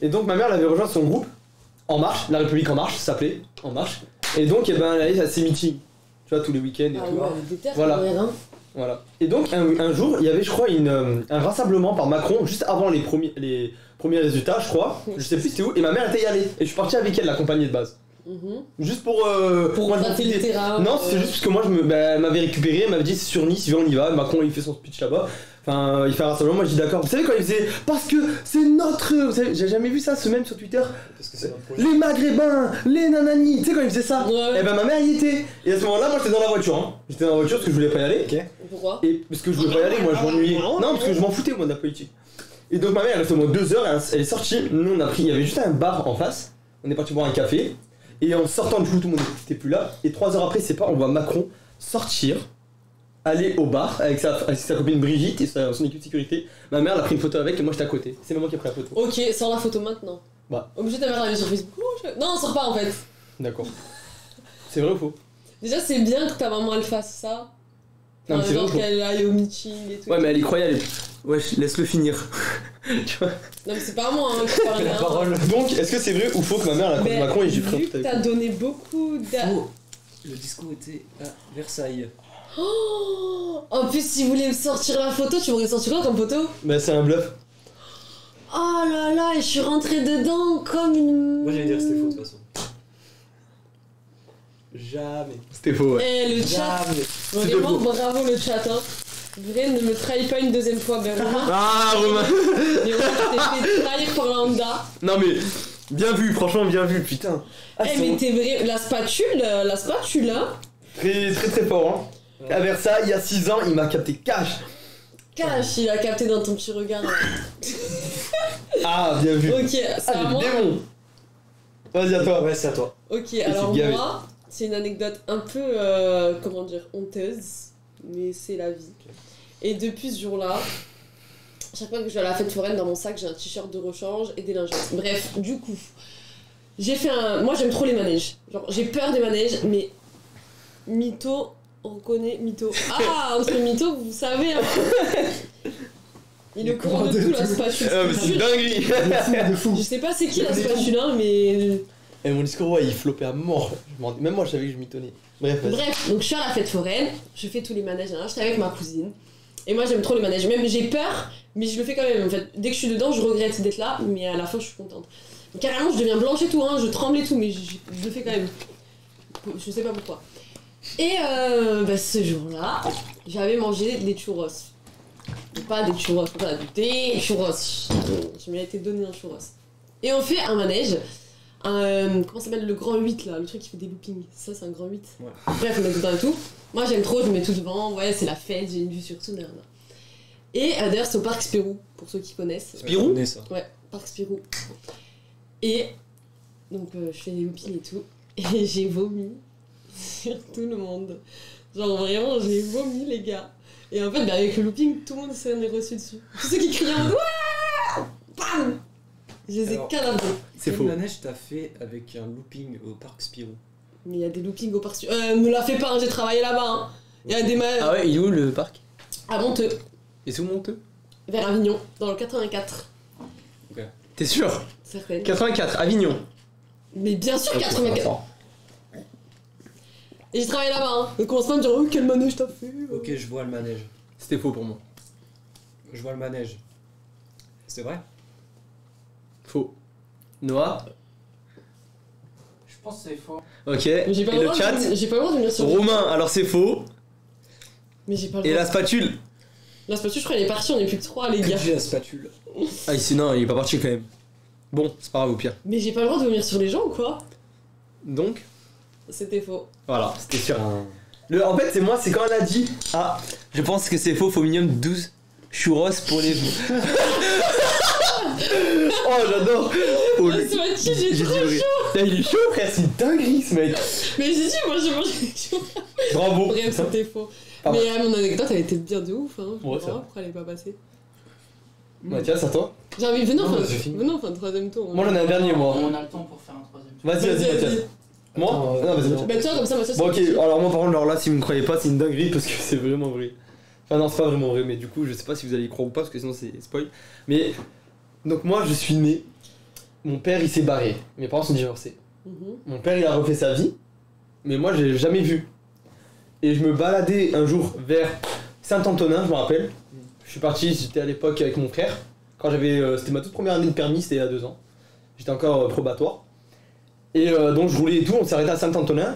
Et donc ma mère, elle avait rejoint son groupe, En Marche, La République En Marche, ça s'appelait, En Marche. Et donc, eh ben, elle allait à ses meetings, tu vois, tous les week-ends et Ah tout. ouais, déter, Voilà. quand même, hein. Voilà. Et donc un jour, il y avait je crois un rassemblement par Macron juste avant les premiers résultats, je crois. Je sais plus c'était où. Et ma mère était y allée. Et je suis parti avec elle, l'accompagner de base. Mhm. Juste pour Pour moi, je gratter m'en le foutais. terrain. Non, c'était juste parce que moi elle m'avait récupéré, elle m'avait dit c'est sur Nice, viens on y va. Macron il fait son speech là-bas. Enfin, il fait un rassemblement, moi je dis d'accord. Vous savez quand il faisait parce que c'est notre. Vous savez, j'ai jamais vu ça, ce même sur Twitter. Parce que c'est notre projet. Les maghrébins, les nanani. Tu sais quand il faisait ça. Ouais. Et ben ma mère y était. Et à ce moment-là, moi j'étais dans la voiture. Hein. J'étais dans la voiture parce que je voulais pas y aller. Ok. Pourquoi? Et parce que je voulais pas y aller, moi je m'ennuyais. Non, parce que je m'en foutais moi de la politique. Et donc ma mère elle restait au moins 2 heures, elle est sortie. Nous on a pris, il y avait juste un bar en face. On est parti boire un café. Et en sortant du coup tout le monde était plus là. Et 3 heures après, c'est pas, on voit Macron sortir, aller au bar avec sa copine Brigitte et son équipe de sécurité. Ma mère elle a pris une photo avec et moi j'étais à côté. C'est maman qui a pris la photo. Ok, sors la photo maintenant. Bah. Obligé de ta mère d'aller sur Facebook. Non, sors pas en fait. D'accord. C'est vrai ou faux? Déjà, c'est bien que ta maman elle fasse ça. Non, mais c'est vrai ou genre faux? qu'elle aille au meeting et tout. Ouais, mais elle y croyait, elle. Wesh, laisse-le finir. Tu vois? Non, mais c'est pas moi hein, qui parle. La hein. parole. Donc est-ce que c'est vrai ou faux que ma mère elle a Mais contre Macron et j'ai pris vu une que photo t'as avec donné beaucoup d'a... Faux. Le discours était à Versailles. Oh, en plus, si vous voulez sortir la photo, tu m'aurais sorti quoi comme photo? Bah c'est un bluff. Oh là là, et je suis rentrée dedans comme une... Moi j'allais dire que c'était faux de toute façon. Jamais. C'était faux ouais. Eh, le chat, Jamais. vraiment bravo le chat, hein. Vrai, ne me trahis pas une deuxième fois, ben Romain. Ah Romain. Mais Romain, tu t'es fait trahir par Lambda. Non mais bien vu, franchement bien vu, putain. Ah, Eh, ils mais sont t'es vrai, la spatule, hein. très très très fort hein. À Versailles, il y a 6 ans, il m'a capté cash. Cache, il a capté dans ton petit regard. là. Ah bien vu. Ok, c'est Ah à le moi. démon. Vas-y à toi. Ouais, c'est à toi. Ok, alors c'est gavé. moi, c'est une anecdote un peu, comment dire, honteuse, mais c'est la vie. Et depuis ce jour-là, chaque fois que je vais à la fête foraine, dans mon sac, j'ai un t-shirt de rechange et des lingettes. Bref, du coup, j'ai fait un... Moi, j'aime trop les manèges. Genre, j'ai peur des manèges, mais mytho, on reconnaît mytho. Ah, entre mytho, vous savez, hein. Il est au courant de tout, la spatule. Mais c'est une dinguerie. Je sais pas c'est qui la spatule, hein, mais... Et mon discours ouais il flopait à mort. Même moi je savais que je m'y tenais. Bref, vas-y. Bref, donc je suis à la fête foraine, je fais tous les manèges, hein, j'étais avec ma cousine. Et moi j'aime trop les manèges, même j'ai peur, mais je le fais quand même en fait. Dès que je suis dedans, je regrette d'être là, mais à la fin je suis contente. Donc, carrément, je deviens blanche et tout, hein, je tremble et tout, mais je le fais quand même. Je sais pas pourquoi. Et ce jour-là, j'avais mangé des churros. Pas des churros, pas des churros. Je m'y ai été donné un churros. Et on fait un manège. Comment ça s'appelle le grand 8 là, le truc qui fait des loopings. Ça c'est un grand 8. Ouais. Bref, on met tout dans et tout. Moi j'aime trop, je mets tout devant. Ouais, c'est la fête, j'ai une vue sur tout. Nan, nan. Et d'ailleurs, c'est au parc Spirou, pour ceux qui connaissent. Spirou ? On est ça. Ouais, parc Spirou. Et donc je fais des loopings et tout. Et j'ai vomi sur tout le monde. Genre vraiment, j'ai vomi les gars. Et en fait, avec le looping, tout le monde s'en est reçu dessus. Tous ceux qui criaient en mode ouais, bam. Je les ai Alors, canabrés. C'est Quel faux. manège t'as fait avec un looping au parc Spirou? Mais il y a des loopings au parc Spirou. Me la fais pas, hein, j'ai travaillé là-bas. Hein. Il y a des Ah ouais, il est où le parc? à Monteux, Et c'est où Monteux? vers Avignon, dans le 84. T'es sûr? Certaines. 84, Avignon. Mais bien sûr 84. Et j'ai travaillé là-bas. Hein. Donc commence pas à me dire oh quel manège t'as fait. Ok, je vois le manège. C'était faux pour moi. Je vois le manège. C'est vrai? Faux. Noah? Je pense que c'est faux. Ok. Mais j'ai pas, Et le le droit chat? de- j'ai pas le droit de venir sur Romain, alors c'est faux. Mais j'ai pas le Et droit. la spatule? La spatule, je crois, elle est partie, on est plus que 3 les gars. J'ai la spatule. Ah, ici, non, il est pas parti quand même. Bon, c'est pas grave au pire. Mais j'ai pas le droit de venir sur les gens ou quoi? Donc, C'était faux. voilà, c'était sûr. En fait c'est moi, c'est quand elle a dit Ah, je pense que c'est faux, faut au minimum 12 churros pour les. oh j'adore. Oh, Ah, le- ce matin, j'ai J'ai trop dit oui. Putain, il est chaud frère, c'est une dinguerie ce mec. Mais j'ai dit, moi j'ai mangé des choses. Bravo. Bref, c'était faux. Ah Mais mon anecdote, elle était bien de ouf. Hein. Je Ouais, comprends c'est pas vrai. pourquoi elle est pas passée. Mathias, à toi. J'ai envie, venez Non, enfin, j'ai fini. venez enfin, troisième tour. Moi j'en ai un dernier moi. On a le temps pour faire un troisième tour. Vas-y Mathias. Moi Attends, Non vas-y Mathias. Bah, toi, comme ça, moi, ça, c'est Bon ok, alors moi par contre, alors là si vous me croyez pas, c'est une dinguerie parce que c'est vraiment vrai. Enfin non, c'est pas vraiment vrai, mais du coup je sais pas si vous allez y croire ou pas parce que sinon c'est spoil. Mais donc moi je suis né, mon père il s'est barré, mes parents sont divorcés. Mhm. Mon père il a refait sa vie, mais moi j'ai jamais vu. Et je me baladais un jour vers Saint-Antonin, je me rappelle. Je suis parti, j'étais à l'époque avec mon frère. Quand j'avais, c'était ma toute première année de permis, c'était il y a 2 ans. J'étais encore probatoire. Et donc je roulais et tout, on s'est arrêté à Saint-Antonin.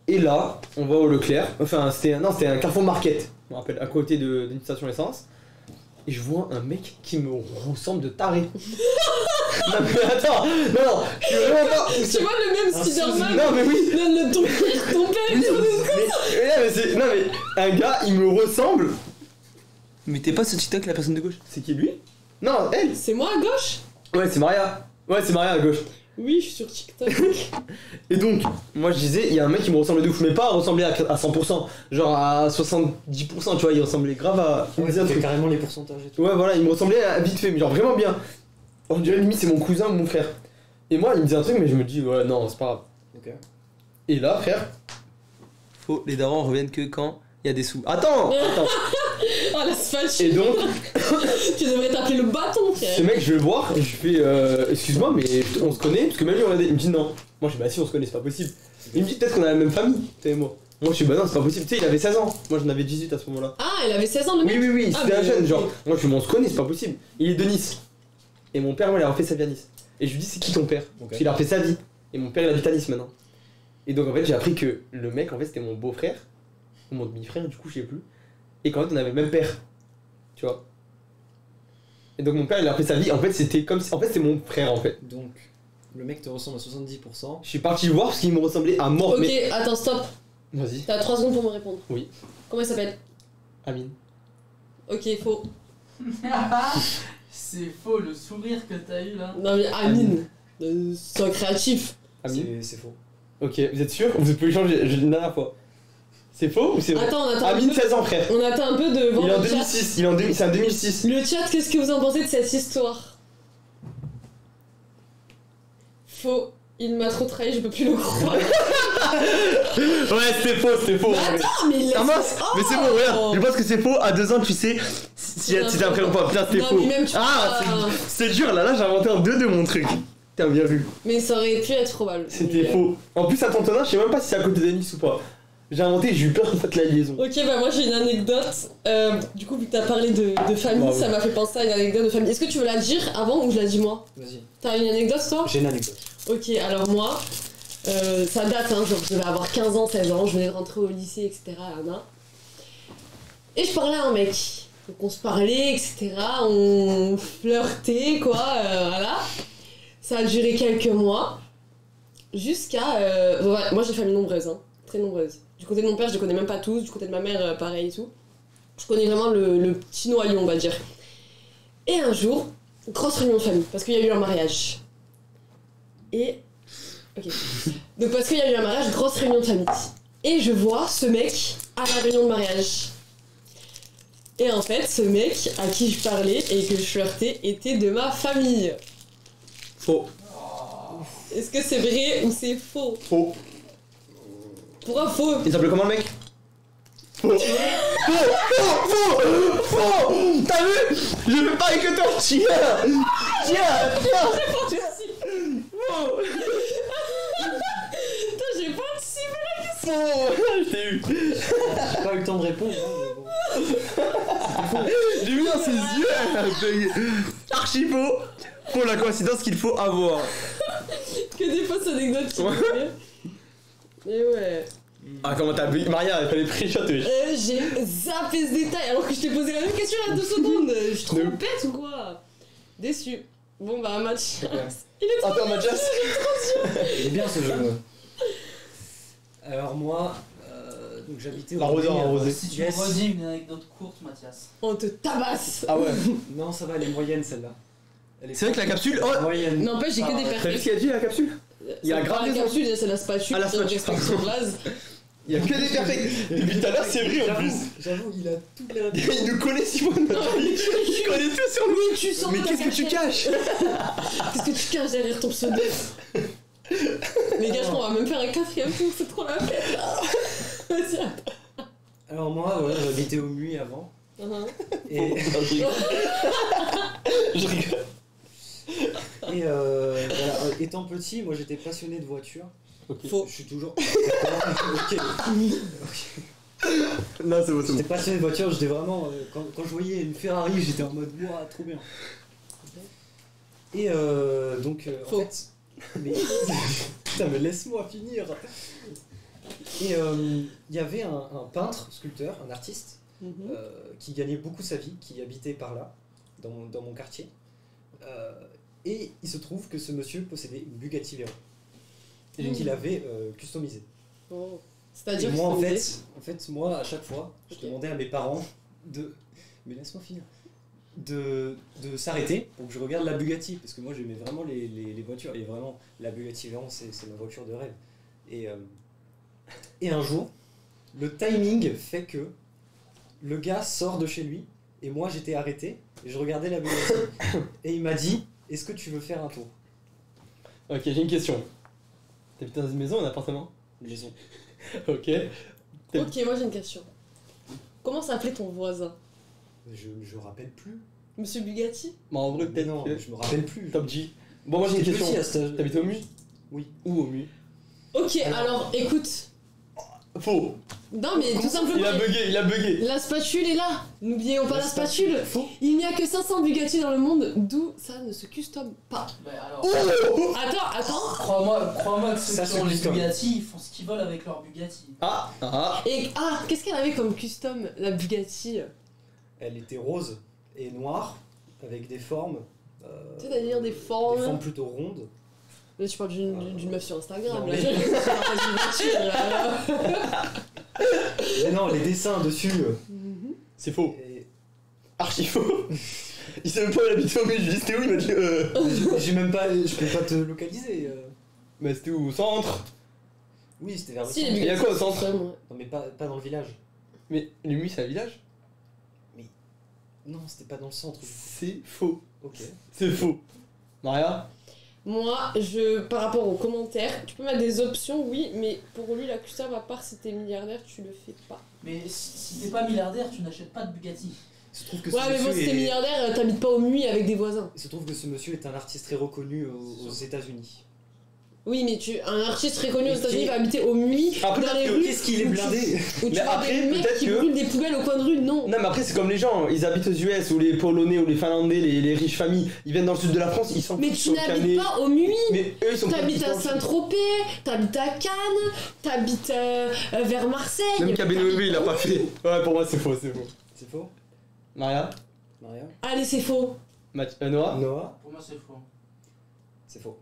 Et là, on va au Leclerc. Enfin, c'était un Carrefour Market, je me rappelle, à côté d'une station essence. et je vois un mec qui me ressemble de taré. Non mais attends, non, je suis vraiment pas. Tu vois le même Spider-Man? Non mais oui. Ton père est sur le Non mais un gars, il me ressemble. Mais t'es pas sur TikTok la personne de gauche? C'est qui lui? Non, elle. C'est moi à gauche? Ouais, c'est Maria. Ouais, c'est Maria à gauche. Oui, je suis sur TikTok. Et donc, moi je disais, il y a un mec qui me ressemblait de ouf, mais pas ressemblait à 100%, genre à 70%, tu vois, il ressemblait grave à. Il me disait un c'est truc. carrément les pourcentages et tout. Ouais, voilà, il me ressemblait à vite fait, mais genre vraiment bien. On dirait limite c'est mon cousin ou mon frère. Et moi, il me disait un truc, mais je me dis, ouais, non, c'est pas grave. Ok. Et là, frère. Les darons reviennent que quand il y a des sous. Attends. Oh l'asphalte. Et donc, Tu devrais t'appeler le bâton, frère. ce mec, je vais le voir, et je fais, excuse-moi, mais on se connaît? Parce que même lui, il me dit non. Moi, je dis, bah si, on se connaît, c'est pas possible. Il me dit, peut-être qu'on a la même famille, toi et moi. Moi, je suis, bah non, c'est pas possible. Tu sais, il avait 16 ans. Moi, j'en avais 18 à ce moment-là. Ah, il avait 16 ans le mec. Oui, Ah, c'était un mais- jeune, genre. Moi, je suis, on se connaît, c'est pas possible. Il est de Nice. Et mon père, moi, il a refait sa vie à Nice. Et je lui dis, c'est qui ton père? Parce qu'il a refait sa vie. Et mon père, il habite à Nice maintenant. Et donc, en fait, j'ai appris que le mec, en fait, c'était mon beau-frère. Ou mon demi-frère, du coup, je sais plus. Et qu'en fait, on avait le même père. Tu vois. Et donc, mon père, il a refait sa vie. En fait, c'était comme si. En fait, c'est mon frère, en fait. Donc, le mec te ressemble à 70%. Je suis parti le voir parce qu'il me ressemblait à mort. Ok, Mais. attends, stop. Vas-y. T'as 3 secondes pour me répondre. Oui. Comment il s'appelle? Amine. Ok, faux. C'est faux, le sourire que t'as eu là. Non mais Amine. Sois créatif. Amine. C'est faux. Ok, vous êtes sûr? Vous pouvez changer une dernière fois. C'est faux ou c'est vrai? Attends, on attend Amine, un peu. 16 ans, frère. On attend un peu de voir Il est en le chat. 2006. C'est en 2006. Le chat, qu'est-ce que vous en pensez de cette histoire? Faux. Il m'a trop trahi, je peux plus le croire. Ouais, c'était faux. Attends, mais laisse... Ah mince, mais c'est bon, regarde, je pense que c'est faux. À 2 ans, tu sais si t'es un frère ou pas. Putain, c'était Non, faux. mais même tu Ah, vois- c'est dur là, j'ai inventé en 2 mon truc. T'as bien vu. Mais ça aurait pu être probable. C'était Mais, faux. En plus, à ton tonnage, je sais même pas si c'est à côté d'Anis ou pas. J'ai inventé, j'ai eu peur de faire la liaison. Ok, bah moi j'ai une anecdote. Du coup, vu que t'as parlé de famille, Bravo. ça m'a fait penser à une anecdote de famille. Est-ce que tu veux la dire avant ou je la dis moi? Vas-y. T'as une anecdote toi? J'ai une anecdote. Ok, alors moi, ça date, hein, genre je devais avoir 15 ans, 16 ans, je venais de rentrer au lycée, etc. Là. Et je parlais à un mec. Donc on se parlait, etc. On flirtait, quoi, voilà. Ça a duré quelques mois. Jusqu'à... ouais, moi j'ai une famille nombreuse, hein, très nombreuse. Du côté de mon père, je les connais même pas tous. Du côté de ma mère, pareil et tout. Je connais vraiment le petit noyau, on va dire. Et un jour, grosse réunion de famille, parce qu'il y a eu un mariage. Et... Ok. Donc parce qu'il y a eu un mariage, grosse réunion de famille. Et je vois ce mec à la réunion de mariage. Et en fait, ce mec à qui je parlais et que je flirtais était de ma famille. Faux. Est-ce que c'est vrai ou c'est faux? Faux. Pourquoi faux? Il s'appelait comment le mec? Faux. Faux. T'as vu? Je fais pareil que toi. Tiens. Faux. Putain, j'ai pas anticipé. Faux. Je t'ai eu. J'ai pas eu le temps de répondre. Hein, mais bon. J'ai vu dans ses yeux, elle a bugué. Archi faux. Pour la coïncidence qu'il faut avoir. Que des fausses anecdotes qui me fait. Et ouais. Ah, comment t'as bugué? Maria, elle fallait pré-shot, wesh. J'ai zappé ce détail alors que je t'ai posé la même question il y a 2 secondes. Je suis trop De- bête ou quoi? Déçu. Bon bah match. Ouais. Il est trop Attends, Mathias. Il est bien ce jeu. Alors moi, donc j'habitais au L'arroseur Mali, arrosé. Si tu Yes. me redis une anecdote courte, Mathias. On te tabasse. Ah ouais. Non, ça va, elle est moyenne celle-là. Elle est C'est vrai que la capsule. Oh, moyenne. N'empêche, j'ai que des t'as vu ce perfects. qu'il a dit la capsule? Il y a C'est grave pas la des capsule, c'est la spatule. Ah, la donc spatule, respecte son blaze. Il y a que des perfects. Depuis tout à l'heure, c'est vrai en plus. J'avoue, il a toutes les Il nous connaît Simone. Il connaît tout sur nous. Tu sens Mais ta qu'est-ce que tu cachette. caches? Qu'est-ce que tu caches derrière ton pseudo? Les gars, je crois qu'on va même faire un 4ème tour, c'est trop la fête là. Vas-y, attends. Alors moi, voilà, j'habitais au Muy avant. Et, Je rigole. et voilà, étant petit, moi j'étais passionné de voitures. Faux. Je suis toujours. Ok. Non, c'est bon, c'est J'étais bon. passionné de voitures, j'étais vraiment. Quand je voyais une Ferrari, j'étais en mode ouah, trop bien. Et donc, en Faux. fait. Mais. Putain, mais laisse-moi finir! Et il y avait un peintre, sculpteur, un artiste, qui gagnait beaucoup sa vie, qui habitait par là. dans mon quartier. Et il se trouve que ce monsieur possédait une Bugatti Veyron. Et qu'il avait customisé. Oh. Et C'est-à-dire moi, en customisé. fait, moi, à chaque fois, je Ok. demandais à mes parents de... Mais laisse-moi finir. De s'arrêter pour que je regarde la Bugatti. Parce que moi, j'aimais vraiment les voitures. Et vraiment, la Bugatti Veyron, c'est ma voiture de rêve. Et un jour, le timing fait que le gars sort de chez lui. Et moi, j'étais arrêté. Et je regardais la Bugatti. Et il m'a dit, est-ce que tu veux faire un tour? Ok, j'ai une question. T'habites dans une maison ou un appartement? Maison. Ok. Ok, moi j'ai une question. Comment s'appelait ton voisin? Je rappelle plus. Monsieur Bugatti? Bon, en vrai, Mais peut-être. non, je me rappelle plus. Top G. Bon, moi j'ai une J'étais question. petit à cet âge. T'habites au MU? Oui. Où au MU? Ok, alors écoute. Faux. Non, mais tout simplement. Il a bugué. La spatule est là. N'oublions pas la spatule. Faux. Il n'y a que 500 Bugatti dans le monde, d'où ça ne se custom pas. Bah alors, Attends. crois-moi que Ça, ceux qui ont c'est les custom. Bugatti, ils font ce qu'ils veulent avec leur Bugatti. Et qu'est-ce qu'elle avait comme custom, la Bugatti? Elle était rose et noire, avec des formes. C'est-à-dire des Des formes. formes plutôt rondes. Là, tu parles d'une meuf sur Instagram. Non, Là, mais- je parle pas d'une voiture, là. Mais non, les dessins dessus. C'est faux. Et... Archi faux. Il savait pas où il habitait au MU. Je lui dis c'était où? Il m'a dit J'ai même pas. Je peux pas te localiser. Mais c'était où? Au centre? Oui, c'était vers le Si, centre. les Il y a Bugatti. quoi au centre? custom, ouais. Non, mais pas dans le village. Mais le MU c'est un village? Non, c'était pas dans le centre. C'est faux. Ok. C'est faux. Maria? Moi, par rapport aux commentaires, tu peux mettre des options, oui, mais pour lui, la custom, à part si t'es milliardaire, tu le fais pas. Mais si t'es pas milliardaire, tu n'achètes pas de Bugatti. Il se trouve que Ouais, ce mais bon, monsieur si t'es est... milliardaire, t'habites pas au MUI avec des voisins. Il se trouve que ce monsieur est un artiste très reconnu aux États-Unis. Oui, mais un artiste très connu aux Mais États-Unis qui- va habiter au MUI, Après, dans les peut-être rues. Qu'est-ce qu'il est où tu- blindé? Où tu Mais vois après, des mecs peut-être qui que- brûlent des poubelles au coin de rue, non. Non mais après c'est comme les gens, ils habitent aux US ou les Polonais ou les Finlandais, les riches familles, ils viennent dans le sud de la France, ils sont Mais tous tu au n'habites Canet. pas au MUI. Mais eux ils sont pas T'habites tous à dans le sud. Saint-Tropez, t'habites à Cannes, t'habites vers Marseille. Même Kabenové il a pas fait. Ouais pour moi c'est faux, c'est faux. C'est faux? Maria? Maria? Allez, c'est faux. Noah? Noah? Pour moi, c'est faux. C'est faux.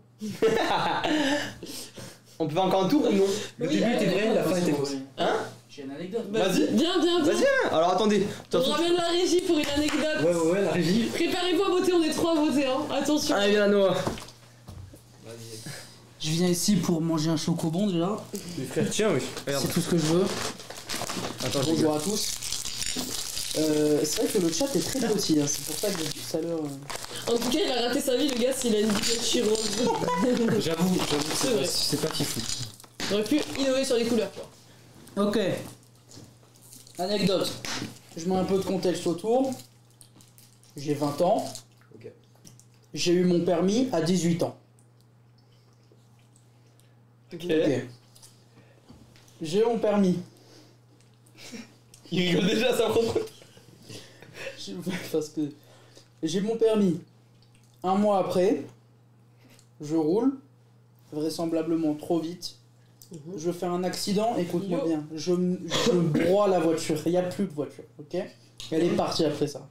On peut faire encore un tour ou non? Le Oui, début était vrai, la fin était fausse. Hein? J'ai une anecdote. Vas-y. Bien. Vas-y, alors attendez. On ramène la régie pour une anecdote. Ouais, la régie. Préparez-vous à voter, on est 3 à voter, hein. Attention. Allez viens Noah. Vas-y. Je viens ici pour manger un chocobon déjà. Les frères tiens oui. Regarde. C'est tout ce que je veux. Attends, Bonjour à tous. C'est vrai que le chat est très petit, hein. C'est pour ça que depuis tout à l'heure. En tout cas, il a raté sa vie, le gars, s'il a une Bugatti rose. J'avoue, C'est vrai. c'est pas fifou. On aurait pu innover sur les couleurs, quoi. Ok. Anecdote. Je mets un peu de contexte autour. J'ai 20 ans. Ok. J'ai eu mon permis à 18 ans. Ok. Ok. J'ai eu mon permis. Il rigole déjà ça prend. Parce que j'ai mon permis. Un mois après, je roule, vraisemblablement trop vite. Je fais un accident, écoute-moi Yo. bien. Je broie la voiture, il n'y a plus de voiture, ok? Elle est partie après ça.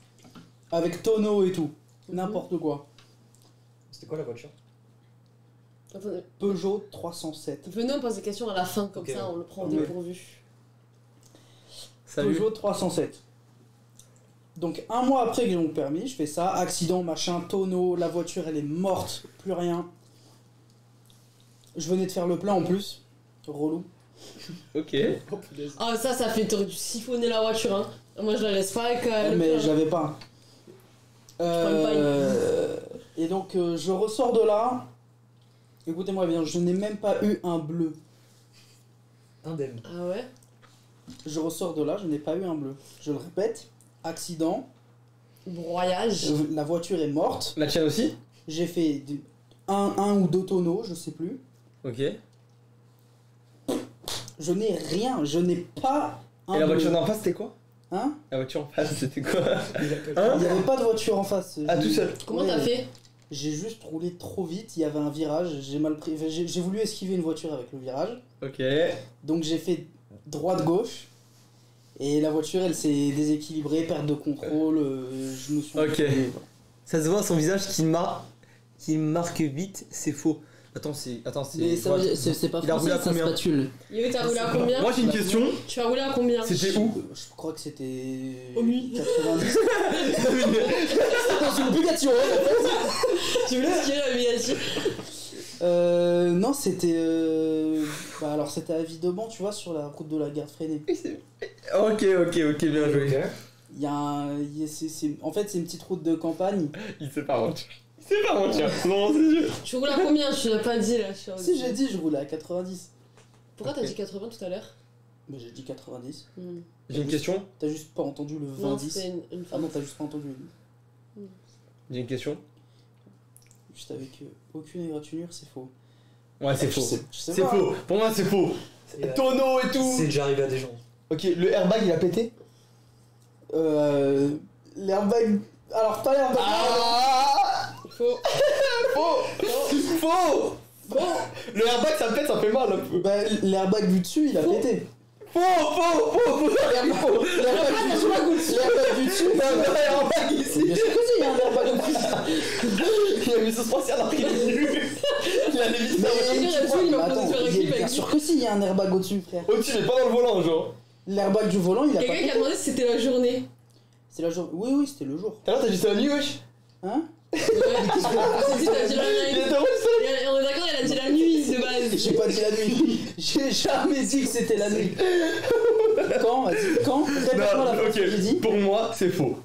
Avec tonneau et tout. N'importe quoi. C'était quoi la voiture? Attendez, Peugeot 307. venez, on pose des questions à la fin, comme Ok. ça, on le prend au Ouais. dépourvu. Salut. Peugeot 307. Donc un mois après que j'ai mon permis, je fais ça, accident, machin, tonneau, la voiture elle est morte, plus rien. Je venais de faire le plein en plus, relou. Ok. Ah, ça fait, t'aurais dû siphonner la voiture, hein. Moi, je la laisse pas avec le Mais plein. j'avais pas. Et donc je ressors de là. Écoutez-moi bien, je n'ai même pas eu un bleu. Indemne. Ah ouais? Je ressors de là, je n'ai pas eu un bleu. Je le répète, accident, Broyage. la voiture est morte. La tienne aussi? J'ai fait un ou deux tonneaux, je sais plus. Ok. Je n'ai rien, je n'ai pas un Et la bleu. voiture d'en face c'était quoi? Hein? La voiture en face c'était quoi? Il n'y avait pas de voiture en face. Ah J'ai- tout seul? Comment Ouais. t'as fait? J'ai juste roulé trop vite, il y avait un virage, j'ai mal pris. J'ai voulu esquiver une voiture avec le virage. Ok. Donc j'ai fait droite-gauche. Et la voiture elle s'est déséquilibrée, perte de contrôle, je me suis Ok. retrouvé, Ça se voit à son visage qu'il marque vite, c'est faux. Attends, c'est. Mais ça veut dire- c'est pas Il a roulé à français, ça combien spatule. Yo, t'as roulé à combien? Moi j'ai une question. Tu as roulé à combien? C'était où? Je crois que c'était. Au nuit. 90. C'était dans une Bugatti Chiron, en fait. Tu voulais ce qu'il y a la miniature? Non, c'était. Bah alors c'était à Videban, tu vois, sur la route de la garde freinée. Ok, bien joué. Il y a un. En fait, c'est une petite route de campagne. Il sait pas mentir. Il sait pas mentir. Non, c'est sûr. Tu roules à combien? Tu l'as pas dit là. Si j'ai dit, je roulais à 90. Pourquoi t'as dit 80 tout à l'heure? Bah j'ai dit 90. J'ai une question. T'as juste pas entendu le Non, 20-10. c'était une Ah femme. non, t'as juste pas entendu. J'ai une question. Juste avec aucune égratignure, c'est faux. Ouais, c'est Je faux. sais C'est pas. faux. Pour moi, c'est faux. Tonneau et tout. C'est déjà arrivé à des gens. Ok, le airbag il a pété. L'airbag. Alors, pas l'airbag. Ah Faux. Faux. Le airbag ça pète, ça fait mal un peu. Bah, l'airbag du dessus, il a pété. Faux. L'airbag du dessus. Airbag ici. Bien sûr que si, il y a un airbag au dessus. Il a mis ce spatial après il est venu. Il a mis ça Mais tu crois- il m'a mais proposé de faire un clip bien avec sûr que si, il y a un airbag au-dessus, frère. au-dessus, mais pas dans le volant, genre. L'airbag du volant, il a pas Quelqu'un qui a pété. demandé si c'était la journée. C'est la journée. Oui, c'était le jour. Tout à l'heure, t'as dit c'est la nuit, wesh. Hein? Ouais. C'est dit, t'as dit la Il nuit. était drôle, ça. On est d'accord, elle a dit la nuit de base. J'ai pas dit la nuit. J'ai jamais dit que c'était la nuit. Quand? Vas-y, quand? Répète-moi la phrase que j'ai dit. Pour moi, c'est faux.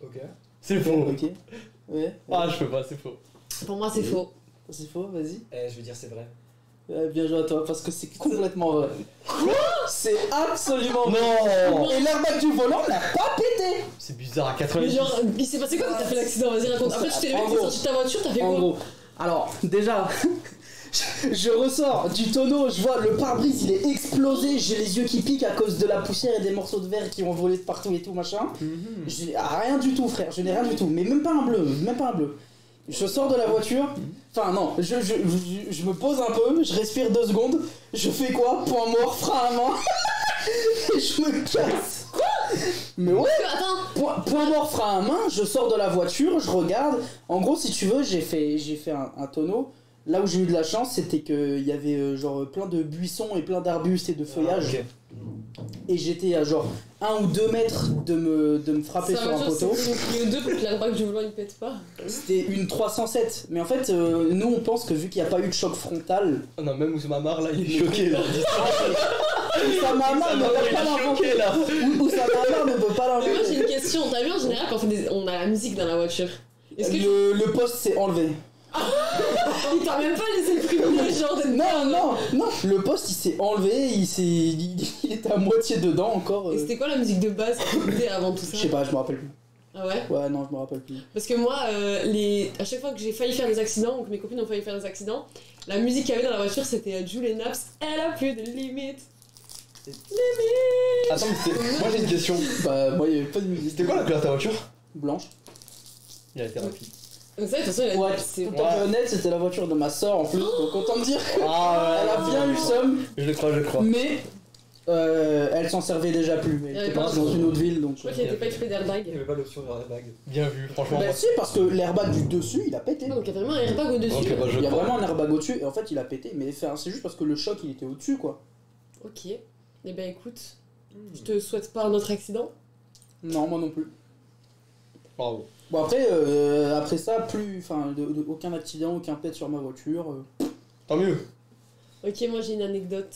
Ok. C'est faux. Ok. Ouais. Ah, je peux pas, c'est faux. Pour moi, c'est faux. C'est faux, vas-y. Je veux dire c'est vrai. Bien joué à toi, parce que c'est complètement vrai. C'est absolument vrai. Non. Et l'airbag du volant n'a pas pété. C'est bizarre à Mais 90. genre, il s'est passé quoi quand t'as fait l'accident? Vas-y, raconte. Après, tu t'es levé, En t'es gros. sorti de ta voiture, t'as fait En quoi? gros, alors déjà, je ressors du tonneau, je vois le pare-brise il est explosé, j'ai les yeux qui piquent à cause de la poussière et des morceaux de verre qui ont volé de partout et tout machin. Rien du tout, frère, je n'ai rien du tout, mais même pas un bleu, même pas un bleu. Je sors de la voiture, enfin non, je me pose un peu, je respire 2 secondes, je fais quoi? Point mort, frein à main, et je me casse. Mais ouais, Attends, point mort, frein à main, je sors de la voiture, je regarde. En gros, si tu veux, j'ai fait un tonneau. Là où j'ai eu de la chance, c'était qu'il y avait genre plein de buissons et plein d'arbustes et de feuillages. Ok. Et j'étais à genre 1 ou 2 mètres de me frapper sa sur un voiture, poteau. c'est Clio 2 pour que l'airbag du volant il pète pas. C'était une 307. Mais en fait, nous on pense que vu qu'il n'y a pas eu de choc frontal, Oh non, même Oussama Mar là, il est choqué là. Oussama Hamar ne peut pas l'inventer. là. Oussama Hamar ne peut pas Mais moi j'ai l'inventer. une question. T'as vu en général quand on a la musique dans la voiture? Est-ce que Le poste s'est enlevé. il t'a même pas laissé le privilège genre de. Non, le poste il s'est enlevé, il était à moitié dedans encore. Et c'était quoi la musique de base que t'écoutais avant tout ça? Je sais pas, je me rappelle plus. Ah ouais? Ouais, non, je me rappelle plus. Parce que moi, à chaque fois que j'ai failli faire des accidents ou que mes copines ont failli faire des accidents, la musique qu'il y avait dans la voiture c'était Jul et Naps. Elle a plus de limites. Attends, mais moi j'ai une question. Bah, moi il y avait pas de musique. C'était quoi la couleur de ta voiture? Blanche. Il a été rapide. Donc ça, de toute façon, il a Ouais, c'est pour être honnête, c'était la voiture de ma soeur en plus, donc autant me dire. Ah Elle a bien eu le somme, Je le crois. mais elle s'en servait déjà plus. Elle était partie dans une autre ville donc. Je crois qu'il n'était pas équipé Il n'y d'airbag. avait pas l'option vers la bague. Bien vu, franchement. Bah, si, parce que l'airbag du dessus il a pété. Donc il y a vraiment un airbag au-dessus. Ok, bah, je Il y a crois. vraiment un airbag au-dessus et en fait il a pété, mais c'est juste parce que le choc il était au-dessus quoi. Ok. Eh ben écoute, je te souhaite pas un autre accident. Non, moi non plus. Bravo. Bon après ça, aucun accident, aucun pet sur ma voiture. Tant mieux. Ok, moi j'ai une anecdote.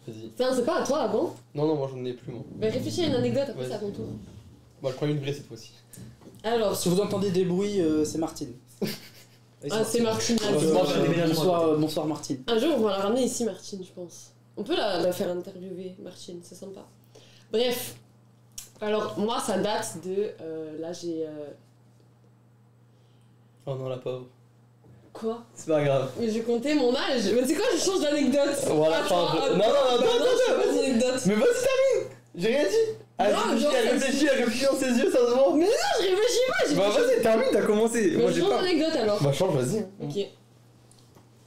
Vas-y. Enfin, c'est pas à toi avant. Non, moi j'en ai plus, moi. Mais réfléchis à une anecdote, après Vas-y. c'est à ton tour. Moi je prends une vraie cette fois-ci. Alors, Si vous entendez des bruits, c'est Martine. ah, c'est Martine. Ah, c'est Martine. Bonsoir Martine. Un jour, on va la ramener ici, Martine, je pense. On peut la faire interviewer, Martine, c'est sympa. Bref. Alors, moi, ça date de... là, j'ai... Oh non, la pauvre. Quoi? C'est pas grave. Mais je comptais mon âge. Mais c'est quoi, je change d'anecdote. Voilà, Attends, non, je fais pas d'anecdote. Mais vas-y, termine. J'ai rien dit. Elle Non, réfléchit, genre, elle réfléchit dans ses yeux, ça se voit. Mais non, je réfléchis pas, j'ai Bah vas-y, termine, t'as commencé. Mais Moi je j'ai change pas. d'anecdote alors. Bah change, vas-y. Ok.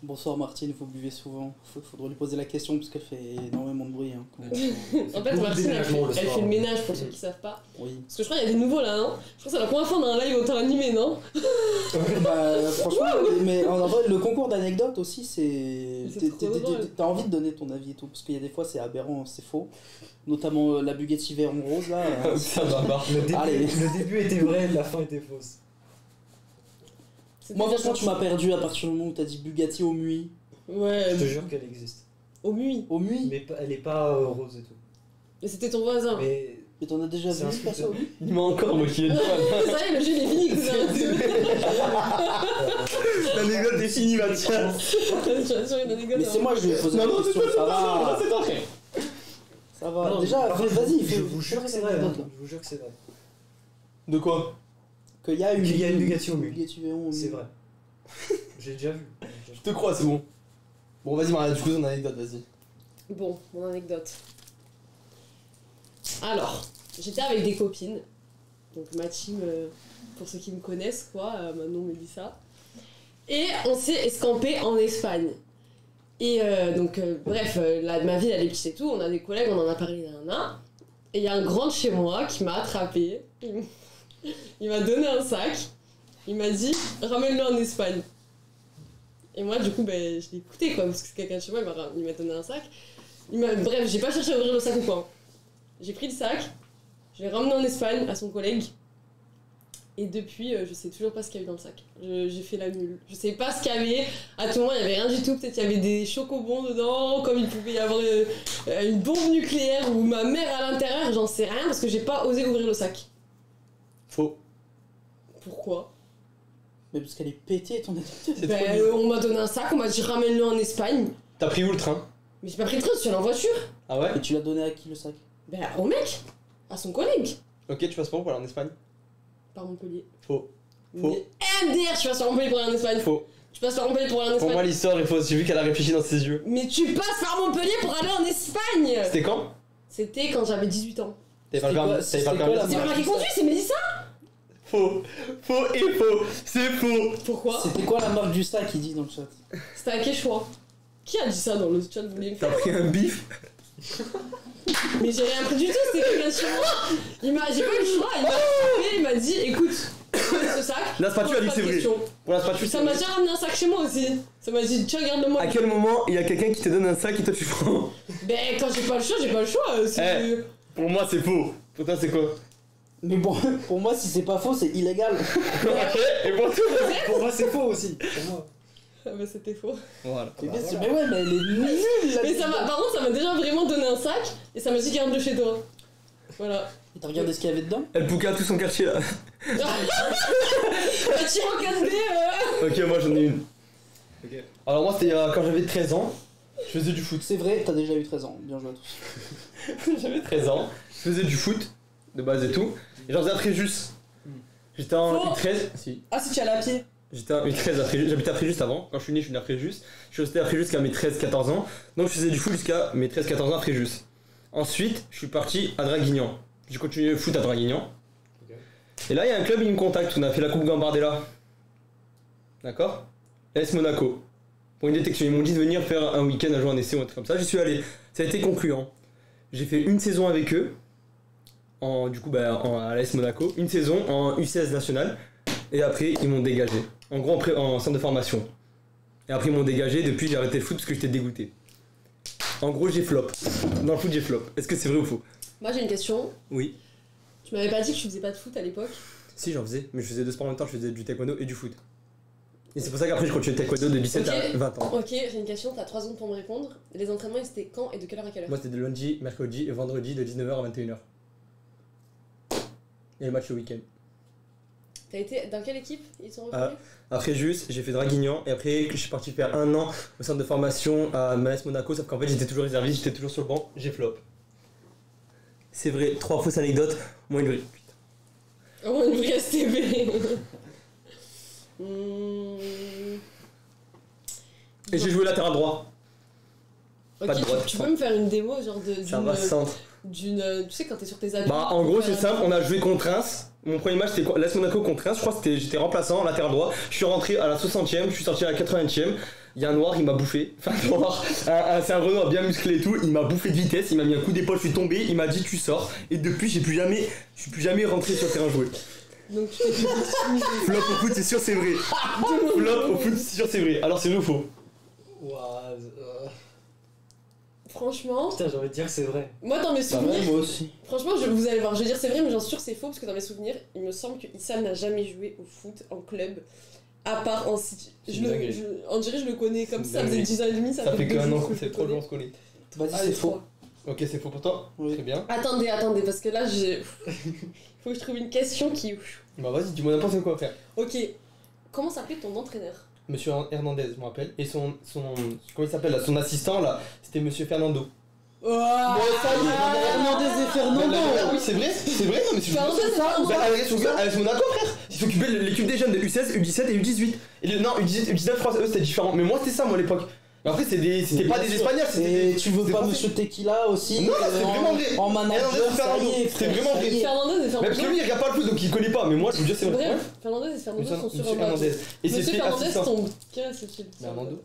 Bonsoir Martine, vous buvez souvent. Faudrait lui poser la question parce qu'elle fait énormément de bruit. Hein, quand- En fait, Martine, elle fait le ménage pour ceux qui savent pas. Oui. Parce que je crois qu'il y a des nouveaux là, non? Je crois que c'est la première fois dans un live autant animé, non? Bah, franchement, mais en vrai, le concours d'anecdotes aussi, c'est. C'est trop drôle. T'as envie de donner ton avis et tout, parce qu'il y a des fois c'est aberrant, c'est faux. Notamment la Bugatti Veyron rose là. Ça va, barre. Allez. Le début était vrai, la fin était fausse. C'était Moi, bien franchement, tu gentil. m'as perdu à partir du moment où t'as dit Bugatti au Mui. Ouais, Je te jure qu'elle existe. au Mui. Au Mui Mais elle est pas rose et tout. Mais c'était ton voisin. Mais Mais t'en as déjà C'est un vu passer au scooter. Mui? Il m'a encore moqué. Ça y est, le jeu il est fini, cousin. L'anecdote est finie, Mathias. Sur une anecdote. Mais c'est moi, je lui ai posé la question, ça va. c'est vrai. Ça va. Non, Déjà, par contre, vas-y, je fais- vous jure que c'est vrai. l'anecdote, hein. là. Je vous jure que c'est vrai. De quoi? Qu'il y a une Bugatti au Mui. Bugatti Veyron au Mui. C'est vrai. J'ai déjà vu. Je te crois, c'est bon. Bon, vas-y, Maria, du coup, ton anecdote, vas-y. Bon, mon anecdote. Alors, j'étais avec des copines. Donc ma team, pour ceux qui me connaissent, quoi, Manon, Mélissa. Et on s'est escampé en Espagne. Et bref, ma ville elle est petite et tout, on a des collègues, on en a parlé d'un. Et il y a un grand de chez moi qui m'a attrapé. Il m'a donné un sac. Il m'a dit, ramène-le en Espagne. Et moi, du coup, ben, je l'ai écouté, quoi, parce que c'est quelqu'un de chez moi, il m'a donné un sac. Bref, j'ai pas cherché à ouvrir le sac ou quoi. J'ai pris le sac, je l'ai ramené en Espagne à son collègue. Et depuis, je sais toujours pas ce qu'il y avait dans le sac. J'ai fait la nulle. Je sais pas ce qu'il y avait. À tout moment, il y avait rien du tout. Peut-être il y avait des chocobons dedans, comme il pouvait y avoir une bombe nucléaire ou ma mère à l'intérieur. J'en sais rien parce que j'ai pas osé ouvrir le sac. Faux. Pourquoi? Mais parce qu'elle est pétée ton anecdote. C'est Ben, trop nul. on m'a donné un sac, on m'a dit ramène-le en Espagne. T'as pris où le train? Mais j'ai pas pris le train, je suis allée en voiture. Ah ouais? Et tu l'as donné à qui le sac? Ben, au mec, à son collègue. Ok, tu passes par où pour aller en Espagne? Par Montpellier. Faux. Faux. Mais MDR, tu passes par Montpellier pour aller en Espagne. Faux. Tu passes par Montpellier pour aller en Pour Espagne. moi, l'histoire est fausse. J'ai vu qu'elle a réfléchi dans ses yeux. Mais tu passes par Montpellier pour aller en Espagne. C'était quand? C'était quand j'avais 18 ans. T'avais pas le permis? C'était T'avais pas le quoi, permis? la C'est pas moi qui conduis, c'est Mélissa. Faux. Faux et faux. C'est faux. Pourquoi? C'était quoi la marque du sac il dit dans le chat? C'était à Quechua. Qui a dit ça dans le chat? Vous voulez me T'as faire? pris un bif? Mais j'ai rien pris du tout, c'était quelqu'un de chez moi. J'ai pas eu le choix, il m'a attrapé, il m'a dit écoute, prends ce sac. La spatule a dit pose que c'est pas de vrai. questions. Pour la spatule, Ça m'a déjà ramené un sac chez moi aussi. Ça m'a dit tiens, garde-le-moi. À quel moment il y a quelqu'un qui te donne un sac et toi tu prends? Ben quand j'ai pas le choix, j'ai pas le choix. Eh. Pour moi, c'est faux. Pour toi, c'est quoi? Mais bon, pour moi, si c'est pas faux, c'est illégal. Ok, et pour toi? Pour moi, c'est faux aussi. Pour moi. Ah bah c'était faux. Voilà. Mais bien sûr, mais ouais, mais elle est nulle. Mais ça m'a, par contre, ça m'a déjà vraiment donné un sac et ça m'a dit garde-le chez toi. Voilà. T'as regardé ce qu'il y avait dedans? Elle pouca tout son quartier là. La tire en 4D. Ok, moi j'en ai une. Ok. Alors, moi, c'était quand j'avais 13 ans. Je faisais du foot. C'est vrai, t'as déjà eu 13 ans. Bien joué à tous. J'avais 13 ans. Je faisais du foot, de base et tout. Et j'en faisais à Fréjus. J'étais en Faux. U13. Si. Ah si tu allais à pied. J'étais en U13 à Fréjus. J'habitais à Fréjus avant. Quand je suis né, je suis né à Fréjus. Je suis resté à Fréjus jusqu'à mes 13-14 ans. Donc je faisais du foot jusqu'à mes 13-14 ans à Fréjus. Ensuite, je suis parti à Draguignan. J'ai continué le foot à Draguignan. Ok. Et là, il y a un club, il me contacte. On a fait la Coupe Gambardella. D'accord? AS Monaco. Pour une détection. Ils m'ont dit de venir faire un week-end à jouer un essai ou un truc comme ça. J'y suis allé. Ça a été concluant. J'ai fait une saison avec eux. À l'AS Monaco. Une saison en U16 national. Et après, ils m'ont dégagé. En gros, en centre de formation. Et après, ils m'ont dégagé. Depuis, j'ai arrêté le foot parce que j'étais dégoûté. En gros, j'ai flop. Dans le foot, j'ai flop. Est-ce que c'est vrai ou faux? Moi j'ai une question. Oui. Tu m'avais pas dit que tu faisais pas de foot à l'époque? Si, j'en faisais. Mais je faisais deux sports en même temps. Je faisais du taekwondo et du foot. Et c'est pour ça qu'après, je continue le taekwondo de 17 Ok. à 20 ans. Ok, j'ai une question, t'as 3 secondes pour me répondre. Les entraînements, ils étaient quand et de quelle heure à quelle heure? Moi, c'était de lundi, mercredi et vendredi de 19h à 21h. Et le match le week-end. T'as été dans quelle équipe ils sont recrutés? À Fréjus, j'ai fait Draguignan et après je suis parti faire un an au centre de formation à AS Monaco, sauf qu'en fait j'étais toujours réserviste, j'étais toujours sur le banc, j'ai flop. C'est vrai, 3 fausses anecdotes, moins une vraie. Au moins une vraie STB. Et j'ai joué latéral droit. Ok, Pas de droite, tu peux me faire une démo genre Ça va centre. d'une. Tu sais, quand t'es sur tes habits. Bah en gros c'est simple, on a joué contre Reims. Mon premier match c'était l'AS Monaco contre Reims, je crois que j'étais remplaçant, latéral droit. Je suis rentré à la 60e, je suis sorti à la 80e. Il y a un noir, il m'a bouffé. Enfin, noir, c'est un Renoir bien musclé et tout. Il m'a bouffé de vitesse, il m'a mis un coup d'épaule, je suis tombé. Il m'a dit tu sors. Et depuis, je suis plus jamais rentré sur le terrain jouer. Donc tu t'es fait victimiser. Flop au foot, c'est sûr, c'est vrai. Flop au foot, c'est sûr, c'est vrai. Alors c'est vrai ou faux? Waouh. Franchement, Putain, j'ai envie de dire que c'est vrai. moi dans mes Pas souvenirs. mal, moi aussi. Franchement, vous allez voir, je vais dire c'est vrai, mais j'en suis sûre c'est faux parce que dans mes souvenirs, il me semble que Issam n'a jamais joué au foot en club. À part en City. On dirait que je le connais comme ça, ça faisait 10 ans et demi, Ça fait deux qu'un an jours que je c'est le trop connais. long, on se connaît. Vas-y, Allez, c'est faux. 3. Ok, c'est faux pour toi. Oui. Très bien. Attendez, parce que là, faut que je trouve une question qui. Bah vas-y, dis-moi n'importe quoi, frère. Ok, comment s'appelait ton entraîneur? Monsieur Hernandez, je me rappelle. Et son comment il s'appelle là? Son assistant là, c'était Monsieur Fernando. Oh, ça y est, Hernandez et Fernando. Oui, c'est vrai, non mais c'est Fernandez et Fernando. Bah, avec Monaco, frère. Il s'occupait de l'équipe des jeunes de U16, U17 et U18. Et non, U18, U19, je crois, eux c'était différent. Mais moi c'était ça, moi à l'époque. Mais après, c'était pas des Espagnols, c'était Et des. tu veux des pas Français. Monsieur Tequila aussi? Non, c'est vraiment vrai. En manager, Hernandez et ça Fernando, y est, c'était frère, vraiment ça y vrai. est. Fernandez et Mais parce que Fernando. lui il regarde pas le foot donc il connaît pas. Mais moi je vous dis c'est vrai. Bref, Fernandez et Fernando sont sur Monsieur un bateau. Hernandez. Et Monsieur c'était Fernandez assistant. tombe. Quel est-il? Fernando.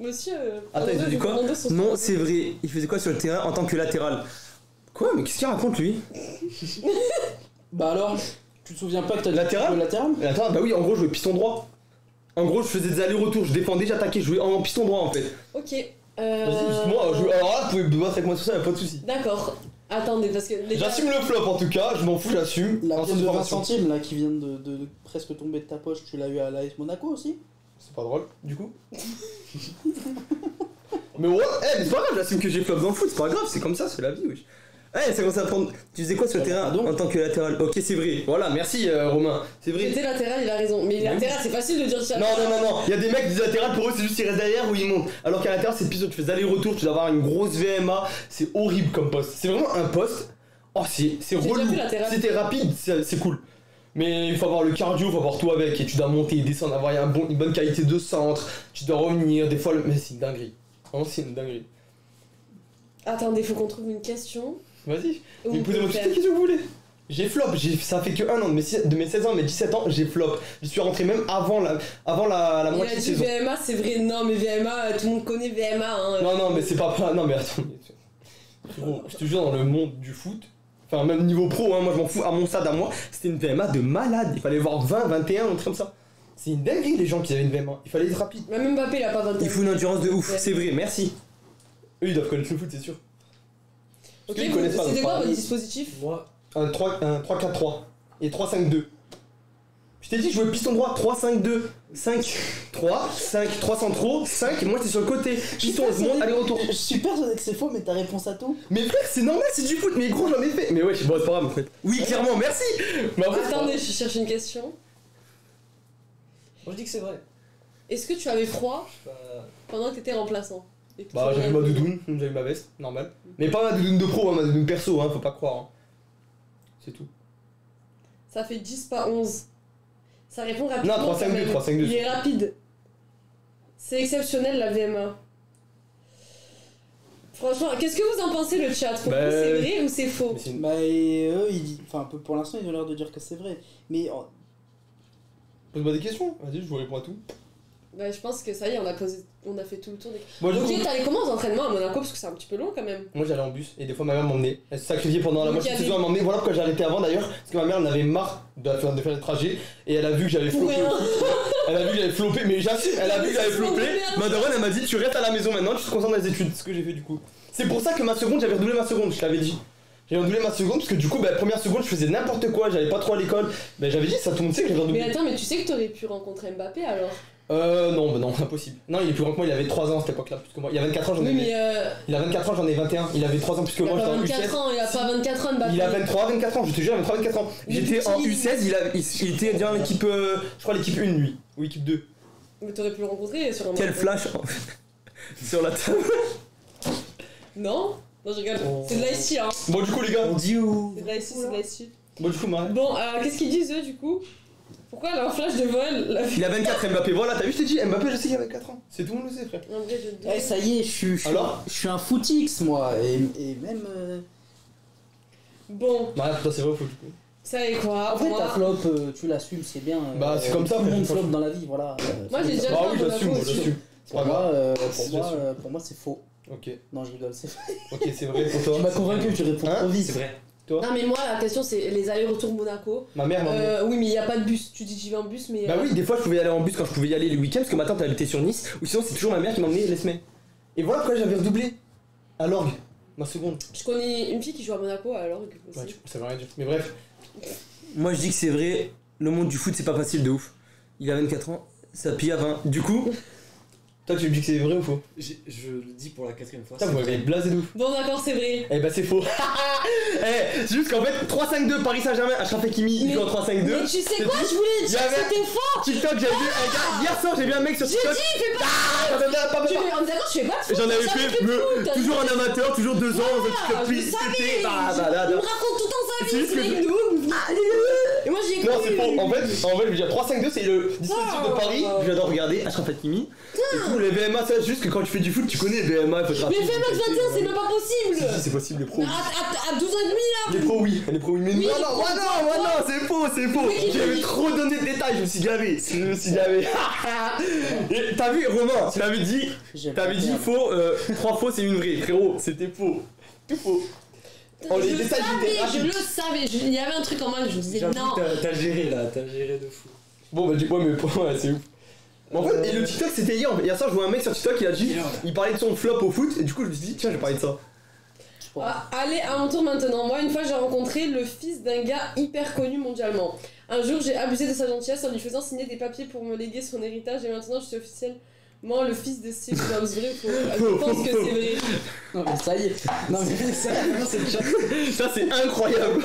Monsieur. Attends, il Fernandez faisait et quoi? Fernando sont sur un Non, bateau. c'est vrai. Il faisait quoi sur le terrain en tant que latéral? Quoi? Mais qu'est-ce qu'il raconte lui? Bah alors, tu te souviens pas que t'as dit Latéral le latéral? Mais attends, bah oui, en gros je jouais piston droit. En gros je faisais des allers-retours, je défendais, j'attaquais, je jouais en piston droit en fait. Ok. Vas-y, moi, alors là, vous pouvez me battre avec moi sur ça, y'a pas de soucis. D'accord. Attendez, parce que. les gars- J'assume le flop en tout cas, je m'en fous, j'assume. La En pièce centre de 20 formation. centimes là qui vient de presque tomber de ta poche, tu l'as eu à l'AS Monaco aussi? C'est pas drôle, du coup. Mais ouais, mais c'est pas grave, j'assume que j'ai flop dans le foot, c'est pas grave, c'est comme ça, c'est la vie, wesh. Ça commence à prendre. Tu faisais quoi sur le terrain pardon en tant que latéral? Ok, c'est vrai, voilà, merci Romain, c'est vrai. J'étais latéral, il a raison. Mais latéral, c'est facile de dire ça. Non, il y a des mecs des latérales pour eux, c'est juste qu'ils restent derrière ou ils montent. Alors qu'à latéral, c'est piston, tu fais aller-retour, tu dois avoir une grosse VMA, c'est horrible comme poste. C'est vraiment un poste. Oh, c'est déjà relou. fait latéral. Si t'es rapide, c'est cool. Mais il faut avoir le cardio, il faut avoir tout avec, et tu dois monter et descendre, avoir une bonne qualité de centre, tu dois revenir, des fois, mais c'est une dinguerie. Vraiment, c'est une dinguerie. Attendez, faut qu'on trouve une question. Vas-y, Où mais on posez-moi peut toutes faire. les questions que vous voulez. J'ai flop, ça fait que un an de mes 16 ans, mes 17 ans, j'ai flop. Je suis rentré même avant la Il moitié a de dit saison. VMA, c'est vrai. Non, mais VMA, tout le monde connaît VMA. Hein. Non, mais c'est pas. Non, mais attends. Frérot, je te jure, dans le monde du foot, enfin, même niveau pro, hein, moi je m'en fous, à mon stade, à moi, c'était une VMA de malade. Il fallait voir 20, 21, un truc comme ça. C'est une dinguerie, les gens qui avaient une VMA. Il fallait être rapide. Même Mbappé, il a pas 20 ans. Il faut une endurance de ouf, Ouais. c'est vrai, merci. Eux, ils doivent connaître le foot, c'est sûr. Ok, qu'ils connaissent pas, c'était donc, quoi pareil. votre dispositif? Moi, Un 3-4-3 et 3-5-2. Je t'ai dit, je jouais piston droit, 3-5-2. 5, 3, 5, 3 centraux, 5, moi j'étais sur le côté. Piston, je monte, aller-retour. Je suis persuadé que c'est faux, mais ta réponse à tout. Mais frère, c'est normal, c'est du foot, mais gros, j'en ai fait. Mais ouais, bon, c'est pas grave en fait. Oui, clairement, merci. Mais en fait, Attendez, je cherche une question. je dis que c'est vrai. Est-ce que tu avais froid Je sais pas. pendant que t'étais remplaçant? Et que tu bah, j'avais regardais- ma doudoune, j'avais ma veste, normal. Mais pas ma doudoune de pro, hein, ma doudoune perso, hein, faut pas croire. Hein. C'est tout. Ça fait 10 pas 11. Ça répond rapidement. Non, 3-5-2, quand même. 3-5-2. Il est rapide. C'est exceptionnel la VMA. Franchement, qu'est-ce que vous en pensez le chat? Pour Bah, vous, c'est vrai ou c'est faux? Mais c'est une- Bah, et eux, enfin, pour l'instant, ils ont l'air de dire que c'est vrai. Mais Pose-moi des questions, vas-y, je vous réponds à tout. Bah, je pense que ça y est, on a fait tout le tour des. Moi, du Ok, coup, t'allais comment aux entraînements à Monaco? Parce que c'est un petit peu long quand même. moi j'allais en bus et des fois ma mère m'emmenait. Elle se sacrifiait pendant la Donc, moitié de il y a saison, elle m'emmenait. Voilà pourquoi j'ai arrêté avant d'ailleurs. Parce que ma mère en avait marre de faire le trajet et elle a vu que j'avais flopé. rien. Elle a vu que j'avais flopé, mais j'assume, elle a vu que j'avais flopé. Ma daronne elle m'a dit tu restes à la maison maintenant, tu te concentres dans les études. C'est ce que j'ai fait du coup. C'est pour ça que ma seconde, j'avais redoublé ma seconde, je l'avais dit. J'avais redoublé ma seconde parce que du coup, bah, première seconde, je faisais n'importe quoi, j'allais pas trop à l'école. Bah, j'avais dit ça, tout le monde sait que j'avais redoublé. Mais attends, mais tu sais que t'aurais pu rencontrer Mbappé alors? Non, bah non, impossible. Non, il est plus grand que moi, il avait 3 ans à cette époque-là, plus que moi. Il a 24 ans, j'en ai. Oui, mais Il a 24 ans, j'en ai 21. Il avait 3 ans plus que il a moi, pas j'étais en 24 U16. ans, il a pas 24 ans Mbappé. Il a 23, 24 ans, je te jure, il a 23, 24 ans. Mais J'étais en petit. U16, il était dans l'équipe, je crois l'équipe 1 lui, ou équipe 2. Mais t'aurais pu le rencontrer sur un Quel match. flash sur la table. Non? Non, je rigole. C'est de l'IC, hein. Bon, du coup, les gars, On dit où? C'est de l'IC, c'est de l'IC. bon, du coup, Marie. Bon, qu'est-ce qu'ils disent eux du coup? Pourquoi elle a un flash de vol la fille Il a 24 Mbappé, voilà, t'as vu, je t'ai dit, Mbappé, je sais qu'il a 24 ans. C'est tout le monde le sait, frère. En vrai, je Eh, ça y est, je suis un footix, moi. Et même. Bon, Maria, pour toi, c'est vrai ou faux, du coup? ça savez quoi En fait, moi, ta flop, tu l'assumes, c'est bien. Bah, c'est comme ça, Tout le frère, monde franchement. flop dans la vie, voilà. Moi, j'ai déjà Bah fait oui, un j'assume, Monaco aussi. j'assume. C'est pas Pour moi, grave. pour moi, c'est faux. Ok, Non, je rigole, c'est vrai. ok, c'est vrai pour toi. Tu m'as convaincu, tu réponds Hein trop vite. C'est vrai. Toi Non, mais moi, la question, c'est les allers-retours Monaco. Ma mère m'a emmené. Oui, mais il n'y a pas de bus. Tu dis j'y vais en bus, mais. Bah oui, des fois je pouvais y aller en bus quand je pouvais y aller le week-end parce que ma tante elle habitait sur Nice, ou sinon c'est toujours ma mère qui m'emmenait les semaines. Et voilà pourquoi j'avais redoublé à l'orgue, ma seconde. Je connais une fille qui joue à Monaco alors aussi. Ouais, ça veut rien dire. Mais bref. Moi je dis que c'est vrai, le monde du foot c'est pas facile de ouf. Il a 24 ans, ça pille à 20. Du coup, Toi, tu me dis que c'est vrai ou faux? Je le dis pour la 4ème fois. Putain, c'est vous vrai. m'avez blasé de ouf. Bon, d'accord, c'est vrai. Eh bah, c'est faux. eh, c'est juste qu'en fait 3-5-2 Paris Saint-Germain, Achraf Hakimi il Mais- joue en 3-5-2. Mais tu sais C'est quoi, dit, je voulais il y dire que avait- c'était faux. TikTok, j'avais vu un gars, hier soir j'ai vu un mec sur J'ai TikTok. dit, fais pas. Ah, Tu fais, on est d'accord, je fais pas de foot. J'en avais jamais fait, de foot. toujours un amateur, toujours 2 ans, dans un Ah, TikTok je plus le savais. c'était. Il me raconte tout le temps sa C'est vie, juste que c'est je- avec nous. Et moi, j'y ai Non, cru. c'est faux. En fait, je veux dire 3-5-2, c'est le dispositif de Oh. Paris. J'adore regarder Achraf Hakimi. Et tout, les VMA, ça, juste que quand tu fais du foot, tu connais les VMA, il faut te Mais rappeler. fais max 21, c'est même pas possible. Si, c'est possible, les pros. À 12 ans et demi là. Les pros, oui. Les pros, oui. Mais Oui, non, les non, pros, moi non, c'est faux, c'est faux. Mais qui J'avais dit- trop donné de détails, je me suis gavé. Je me suis gavé. Et t'as vu, Romain, t'avais dit faux, 3 faux, c'est une vraie. Frérot, c'était faux. Tout faux. Oh, les Je détails, j'étais savais, je rapide. le savais. Il y avait un truc en moi, je me disais J'avoue non. que t'as géré là, t'as géré de fou. Bon, bah, dis-moi, mais ouais, c'est ouf. Mais en fait, et le TikTok, c'était hier. Hier soir, je vois un mec sur TikTok, il a dit, il parlait de son flop au foot, et du coup, je me suis dit, tiens, je vais parler de ça. Ah, allez, à mon tour maintenant. Moi, une fois, j'ai rencontré le fils d'un gars hyper connu mondialement. Un jour, j'ai abusé de sa gentillesse en lui faisant signer des papiers pour me léguer son héritage et maintenant, je suis officiellement le fils de Steve Jobs. Vrai ou faux? Je pense que c'est vrai. Non, mais ça y est. Non, mais ça y est. C'est le chat. Ça, c'est incroyable.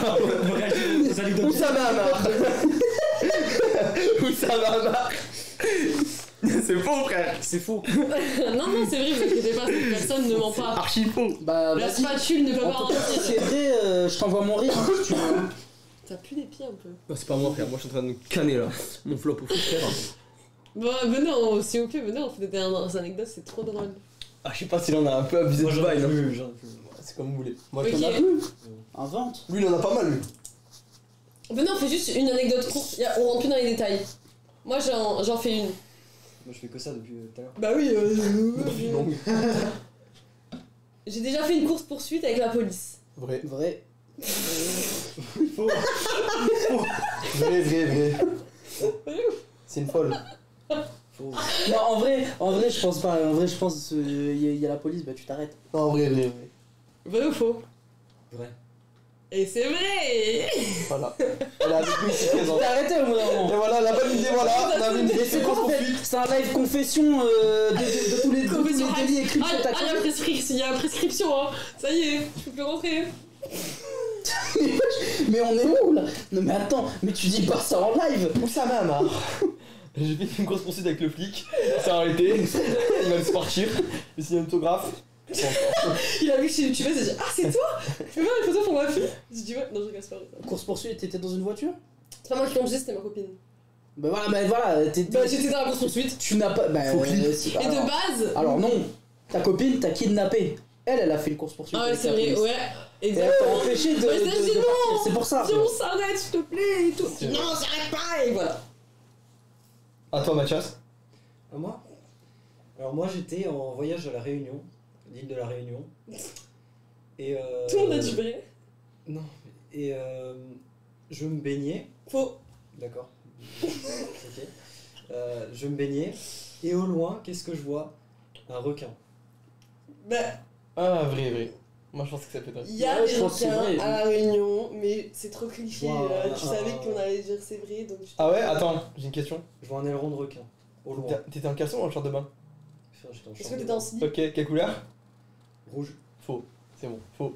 Ça lui donne. Où ça va, Marc? Où ça va, Marc? C'est faux, frère. C'est faux. Non, non, c'est vrai, vous inquiétez pas, cette personne ne ment pas. Archi faux. Bah, La vas-y. spatule ne peut En pas tout cas, si mentir. c'est vrai, je t'envoie mon rire, hein, si tu veux. T'as plus les pieds un peu. Non, c'est pas moi, frère. Moi, je suis en train de me canner là. Mon flop au foot, frère. Bon, venez, c'est ok, venez, on fait des anecdotes, c'est trop drôle. Ah, je sais pas s'il en a un peu abusé Moi de j'en ai bail, non? plus, j'en ai plus. C'est comme vous voulez. Moi, Ok. j'en ai- T'en as plus Invente. Lui, il en a pas mal, lui. Venez, on fait juste une anecdote courte, on rentre plus dans les détails. Moi, j'en fais une. Moi je fais que ça depuis tout à l'heure. Bah oui, Non. j'ai déjà fait une course-poursuite avec la police. Vrai. Vrai. Vrai, vrai, vrai. C'est une folle. Faux. Non, en vrai, je pense pas. En vrai, je pense il y a la police, bah tu t'arrêtes. Non, vrai, vrai, vrai. Vrai ou faux? Vrai. Et c'est vrai. Voilà. Elle est avec nous ici présente. T'es arrêté au bout d'un Et moment. voilà, la bonne idée, voilà. On avait une Mais c'est quoi en fait? C'est un live confession de tous les Confession délits écrits Ah, sur ta il y a prescription, il y a prescription, hein. Ça y est, je peux plus rentrer. Mais on est où là? Non mais attends, mais tu dis pas ça en live. Oussama Amar. J'ai fait une grosse poursuite avec le flic. Ça a arrêté. Il va laisser partir. J'ai signé un autographe. Il a vu que chez YouTubeur, il a dit ah c'est toi. Tu peux faire une photo pour ma fille? J'ai dit ouais, non je rigole, c'est pas vrai. Course poursuite, t'étais dans une voiture? C'est pas moi qui conduisais, c'était ma copine. Bah voilà, Bah j'étais dans la course poursuite. tu n'as pas. Bah, Faut clip. si- Et de base. alors non, ta copine t'a kidnappé. Elle a fait une course poursuite. Ah ouais, avec c'est la vrai, police. ouais. Et elle Exactement. t'a empêché de Ouais, c'est partir. non. C'est pour ça. Viens, on s'arrête s'il te plaît et tout. C'est vrai. Non, s'arrête pas et voilà. À toi, Mathias. À moi? Alors moi j'étais en voyage à la Réunion, l'île de la Réunion. Et Tout le monde a dit vrai. Non. Et je me baignais. Faux. D'accord. Ok. Je me baignais. Et au loin, qu'est-ce que je vois? Un requin. Bah, Ah, vrai, vrai. Moi, je pense que ça peut être vrai. il y a Ouais, des je pense que c'est vrai. requins à la Réunion, mais c'est trop cliché. Wow. Tu savais qu'on allait dire c'est vrai, donc tu Ah ouais, attends, j'ai une question. Je vois un aileron de requin. Au loin. T'étais en caleçon ou en short de bain? Enfin, j'étais en Est-ce short que de t'étais en bain. slip? Ok, quelle couleur? Rouge. Faux. C'est bon, faux.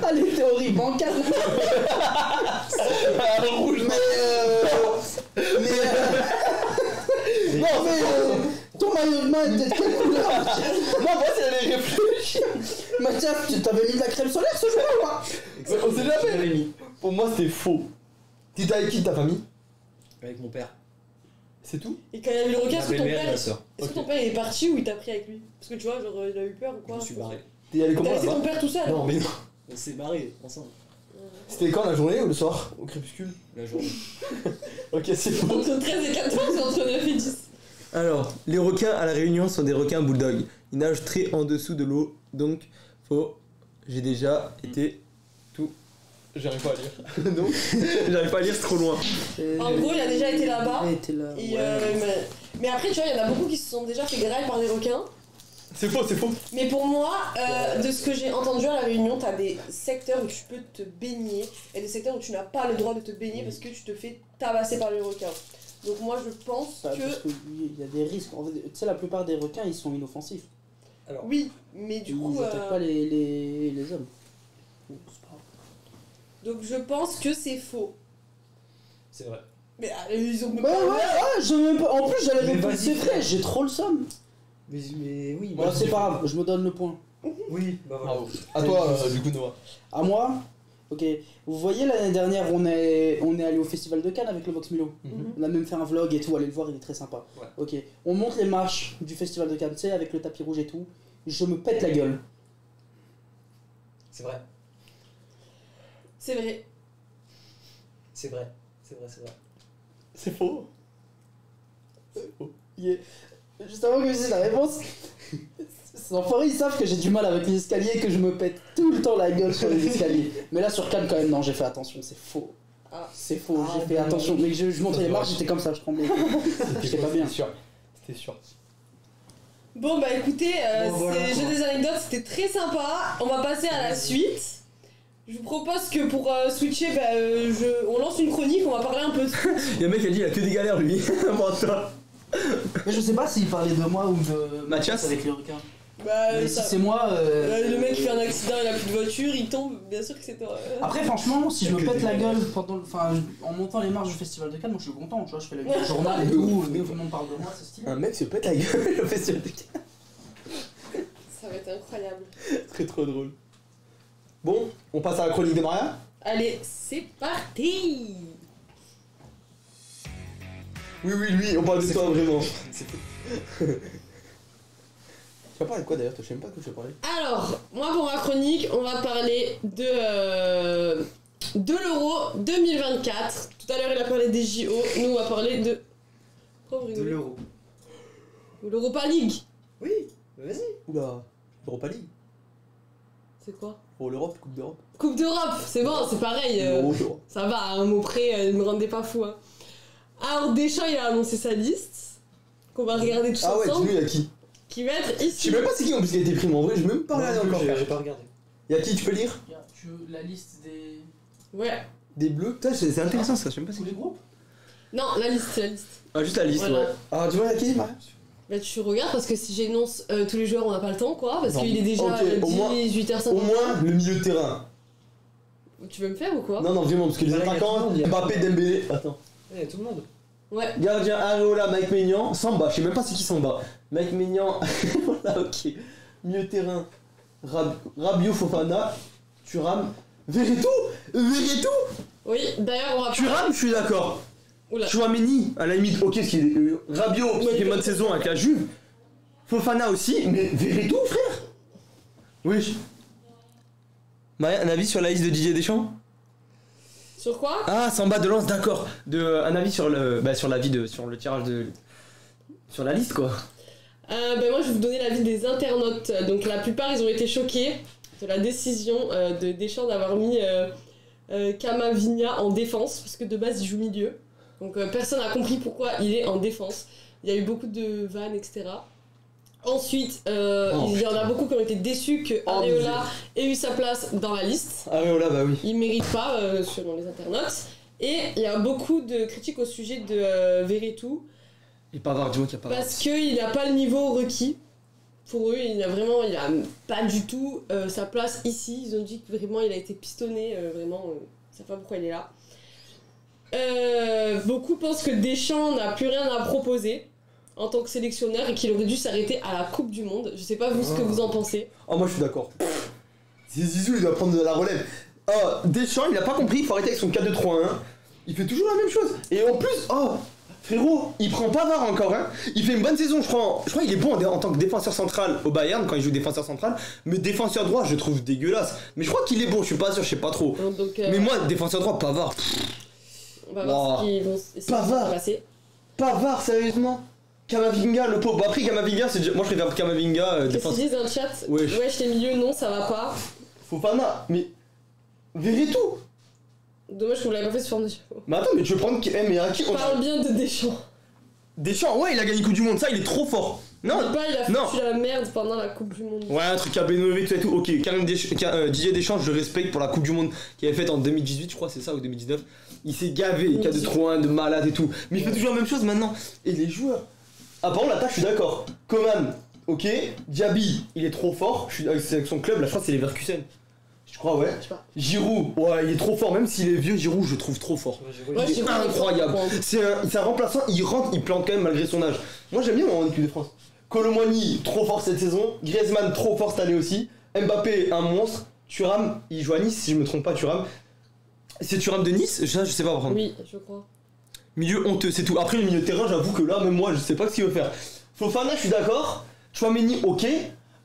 Allez, théorie bancale. Rouge, Non mais ton maillot de bain était de quelle couleur? Non, moi, c'est aller réfléchir. Mathias, tu t'avais mis de la crème solaire ce jour-là ou pas? On sait jamais. J'avais mis. Pour moi, c'était faux. T'étais avec qui ta famille? Avec mon père. C'est tout? Et quand il y avait le requin, Ma est-ce que ton belle-mère et père, ma soeur. est-ce que ton père il est parti ou il t'a pris avec lui? Parce que tu vois, genre il a eu peur ou quoi? Je me suis barré. T'es allé comment T'as laissé là-bas? ton père tout seul? Non, mais non. On s'est barré ensemble. C'était quand, la journée ou le soir? Au crépuscule? La journée. Ok, c'est faux. Entre 13 et 14 ou entre 9 et 10? Alors, les requins à la Réunion sont des requins bulldog. Ils nagent très en dessous de l'eau, donc faut. J'ai déjà été. J'arrive pas à lire. Donc, j'arrive pas à lire, c'est trop loin. En gros, il a déjà été là-bas. Il a été là. Et, ouais. mais après, tu vois, il y en a beaucoup qui se sont déjà fait grailler par des requins. C'est faux, c'est faux. Mais pour moi, de ce que j'ai entendu à La Réunion, t'as des secteurs où tu peux te baigner et des secteurs où tu n'as pas le droit de te baigner parce que tu te fais tabasser par les requins. Donc moi, je pense Parce que... que il y a des risques. En fait, tu sais, la plupart des requins, ils sont inoffensifs. Alors, Oui, mais du coup... Ils attaquent pas les hommes. Bon, c'est pas grave. Donc je pense que c'est faux. c'est vrai. Mais ils ont... Ouais, je même pas. En plus, j'allais Mais répondre, vas-y, c'est vrai, frère. j'ai trop le somme. Mais oui, Bon, c'est pas grave, je me donne le point. Oui, bah voilà. Bravo. À toi, du coup, Noah. À moi. Ok. Vous voyez, l'année dernière, on est allé au festival de Cannes avec le Vox Milo. Mhm. On a même fait un vlog et tout, allez le voir, il est très sympa. Ouais. Ok. On monte les marches du festival de Cannes, tu sais, avec le tapis rouge et tout. Je me pète la gueule. C'est vrai. C'est vrai. C'est vrai. C'est vrai, c'est vrai. C'est faux. Yeah. Juste avant que je dise la réponse, ces enfoirés ils savent que j'ai du mal avec les escaliers et que je me pète tout le temps la gueule sur les escaliers. Mais là sur Cannes quand même, non, j'ai fait attention, c'est faux. Ah. C'est faux, Ah, j'ai fait non. attention. Mais je montais les marches, j'étais comme ça, je tremblais. J'étais pas bien. C'était sûr. C'était sûr. Bon bah écoutez, Bon, voilà, j'ai quoi. des anecdotes, c'était très sympa. On va passer à la suite. Je vous propose que pour switcher, on lance une chronique, on va parler un peu de tout. Y'a un mec qui a dit il a que des galères lui. Bon, toi. Mais je sais pas s'il parlait de moi ou de Mathias avec les requins. Bah, Mais si c'est moi. le mec fait un accident, il a plus de voiture, il tombe, bien sûr que c'est toi. Après, franchement, si je me Que pète des la galères. gueule en montant les marches du festival de Cannes, moi je suis content, tu vois, je fais la vidéo journal et tout, tout le monde parle de moi, c'est stylé. Un mec se pète la gueule au festival de Cannes. Ça va être incroyable. Très trop drôle. Bon, on passe à la chronique de Maria. Allez, c'est parti. Oui, lui, on parle de toi vraiment. C'est faux. Tu vas parler de quoi d'ailleurs? Je sais même pas de quoi tu vas parler. Alors, moi pour ma chronique, on va parler de l'Euro 2024. Tout à l'heure, il a parlé des JO. Nous, on va parler de... Pourquoi vous De rigolez? l'euro. L'Europa League. Oui, bah vas-y. Oula, Europa League. C'est quoi? Pour l'Europe, Coupe d'Europe. Coupe d'Europe, c'est bon, c'est pareil. L'Euro, l'Europe. Ça va, à un mot près, ne me rendez pas fou. Hein. Alors, Deschamps, il a annoncé sa liste, qu'on va regarder tous Ah ouais, ensemble, dis-nous, y'a qui? qui va être Je ici. sais même pas c'est qui en plus qui a été pris, mais en vrai, je vais même pas regarder encore. J'ai pas regardé. Y'a qui, tu peux lire? Tu veux la liste des. Ouais. Des bleus? Putain, c'est intéressant ça, je sais même pas Tous les groupes? Non, la liste. Ah, juste la liste, Voilà. ouais. Ah, tu vois, y'a qui, Maria? Bah, tu regardes parce que si j'énonce tous les joueurs, on n'a pas le temps, quoi. Parce Non. qu'il est déjà Ok, au moins- 18h50. Au moins, le milieu de terrain. Tu veux me faire ou quoi? Non, non, vraiment, parce que les Ouais, y a tout attaquants, le monde, y a- Mbappé, Dembélé. Attends. Il y a tout le monde. Ouais. Gardien Areola, Mike Maignan, Samba, je sais même pas c'est qui Samba. Mike Maignan, voilà, ok. Milieu de terrain, Rabiot, Fofana, Thuram, Verretou. Oui, d'ailleurs, on va Thuram, je suis d'accord. Oula. Chouameni, à la limite, ok, ce qui est Rabiot, parce qu'il fait bonne saison avec la Juve. Fofana aussi, mais Verretou, frère. Oui. Maria, un avis sur la liste de Didier Deschamps? Sur quoi? Ah, Samba de Lens, d'accord. Un avis sur le, sur le tirage de, sur la liste quoi. Moi, je vais vous donner l'avis des internautes. Donc, la plupart, ils ont été choqués de la décision de Deschamps d'avoir mis Camavinga en défense, parce que de base, il joue milieu. Donc, personne n'a compris pourquoi il est en défense. Il y a eu beaucoup de vannes, etc. Ensuite, il y en a beaucoup qui ont été déçus que Areola ait eu sa place dans la liste. Areola, bah oui. Il mérite pas, selon les internautes. Et il y a beaucoup de critiques au sujet de Verretou, Et Pavard, dis-moi qu'il y a Pavard. parce qu'il n'a pas le niveau requis. Pour eux, il a pas du tout sa place ici. Ils ont dit que vraiment il a été pistonné, vraiment, ils savent pas pourquoi il est là. Beaucoup pensent que Deschamps n'a plus rien à proposer en tant que sélectionneur et qu'il aurait dû s'arrêter à la Coupe du Monde. Je sais pas vous ce que vous en pensez. Oh, moi je suis d'accord. Zizou, il doit prendre de la relève. Oh, Deschamps, il a pas compris, il faut arrêter avec son 4-2-3-1. Il fait toujours la même chose. Et en plus, oh, frérot, il prend Pavard encore, hein. Il fait une bonne saison, je crois qu'il est bon en tant que défenseur central au Bayern quand il joue défenseur central. Mais défenseur droit, je le trouve dégueulasse. Mais je crois qu'il est bon, je suis pas sûr, je sais pas trop. Donc, Mais moi, défenseur droit, Pavard. on va voir ce qu'ils vont Pavard. passer. Pavard, sérieusement. Kamavinga, le pauvre. Bah, après, Kamavinga, moi je préfère Kamavinga Qu'est-ce défense. qu'ils disent dans le chat? Wesh. Wesh, les milieux, non, ça va pas. Fofana, mais. Verretou. Dommage que vous l'avez pas fait sur Fornage. Mais attends, mais tu veux prendre. Mais à qui on Parle bien de Deschamps. Deschamps, ouais, il a gagné Coupe du Monde, ça, il est trop fort. Non, Dis pas, il a non. foutu la merde pendant la Coupe du Monde. Ouais, un truc à Benoît, tout et tout. Ok, Didier Deschamps, je le respecte pour la Coupe du Monde qu'il avait faite en 2018, je crois, c'est ça, ou 2019. Il s'est gavé, 4 de 3-1, de malade et tout. Mais il fait toujours la même chose maintenant. Et les joueurs. Ah, par contre, l'attaque, je suis d'accord. Coman, ok. Diaby, il est trop fort. Je suis avec son club, là, je crois que c'est les Leverkusen. Je crois, ouais. Je sais pas. Giroud, ouais, il est trop fort. Même s'il est vieux, Giroud, je le trouve trop fort. Ouais, Il est Giroud, incroyable. C'est un remplaçant, il rentre, il plante quand même malgré son âge. Moi, j'aime bien mon équipe de France. Colomboigny, trop fort cette saison. Griezmann, trop fort cette année aussi. Mbappé, un monstre. Thuram, il joue à Nice, si je me trompe pas, Thuram. C'est Thuram de Nice? Je sais pas par contre. Oui, je crois. Milieu honteux, c'est tout. Après, le milieu de terrain, j'avoue que là, même moi, je sais pas ce qu'il veut faire. Fofana, je suis d'accord. Chouameni, ok.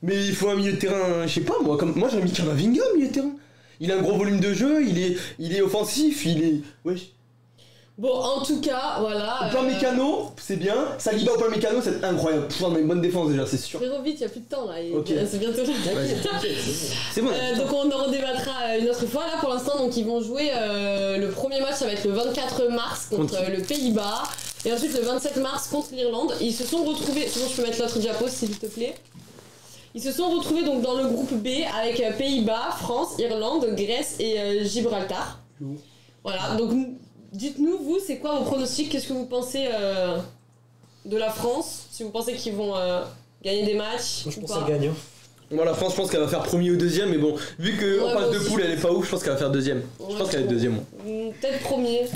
Mais il faut un milieu de terrain, je sais pas, moi. Moi, j'ai mis Kamavinga, milieu de terrain. Il a un gros volume de jeu, il est offensif, il est. Wesh. Bon, en tout cas, voilà. Upamecano, c'est bien. Saliba, Upamecano, c'est incroyable. Putain, mais une bonne défense déjà, c'est sûr. Frérot, vite, y'a plus de temps là. Ok. C'est bientôt là. C'est bon. Donc on en redébattra une autre fois. Là pour l'instant, donc ils vont jouer le premier match, ça va être le 24 mars contre le Pays-Bas. Et ensuite le 27 mars contre l'Irlande. Ils se sont retrouvés. Sinon, je peux mettre l'autre diapo s'il te plaît. Ils se sont retrouvés donc dans le groupe B avec Pays-Bas, France, Irlande, Grèce et Gibraltar. Voilà, donc dites-nous, vous, c'est quoi vos pronostics? Qu'est-ce que vous pensez de la France? Si vous pensez qu'ils vont gagner des matchs? Moi, je ou pense pas. qu'elle gagne. Hein. Moi, la France, je pense qu'elle va faire premier ou deuxième, mais bon, vu qu'en Ouais, phase moi de aussi, poule, je elle est pas ouf, je pense qu'elle va faire deuxième. Je Ouais, pense qu'elle va être deuxième, moi. Peut-être premier.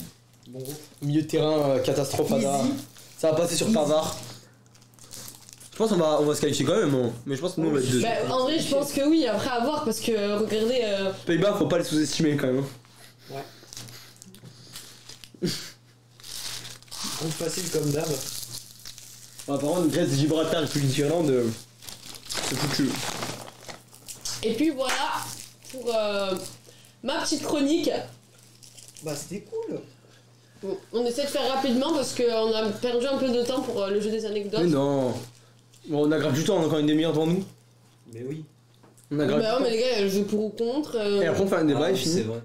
Bon groupe. Milieu de terrain, catastrophe. Ça va passer sur Pavard. Je pense qu'on va se qualifier quand même, hein. Mais je pense que nous, on va être deuxième. Bah, en vrai, je pense que oui, après à voir, parce que regardez. Pays-Bas, faut pas les sous-estimer quand même. Hein. Groupe facile comme d'hab. Par contre, Grèce, Gibraltar et puis l'Irlande, c'est foutu. Et puis voilà pour ma petite chronique. Bah c'était cool. Bon, on essaie de faire rapidement parce qu'on a perdu un peu de temps pour le jeu des anecdotes. Mais non. Bon, on a grave du temps, on a encore une demi-heure devant nous. Mais oui. On a grave Bah ouais, mais les gars, il y a le jeu pour ou contre. Et après, on fait un débat et C'est fini. vrai.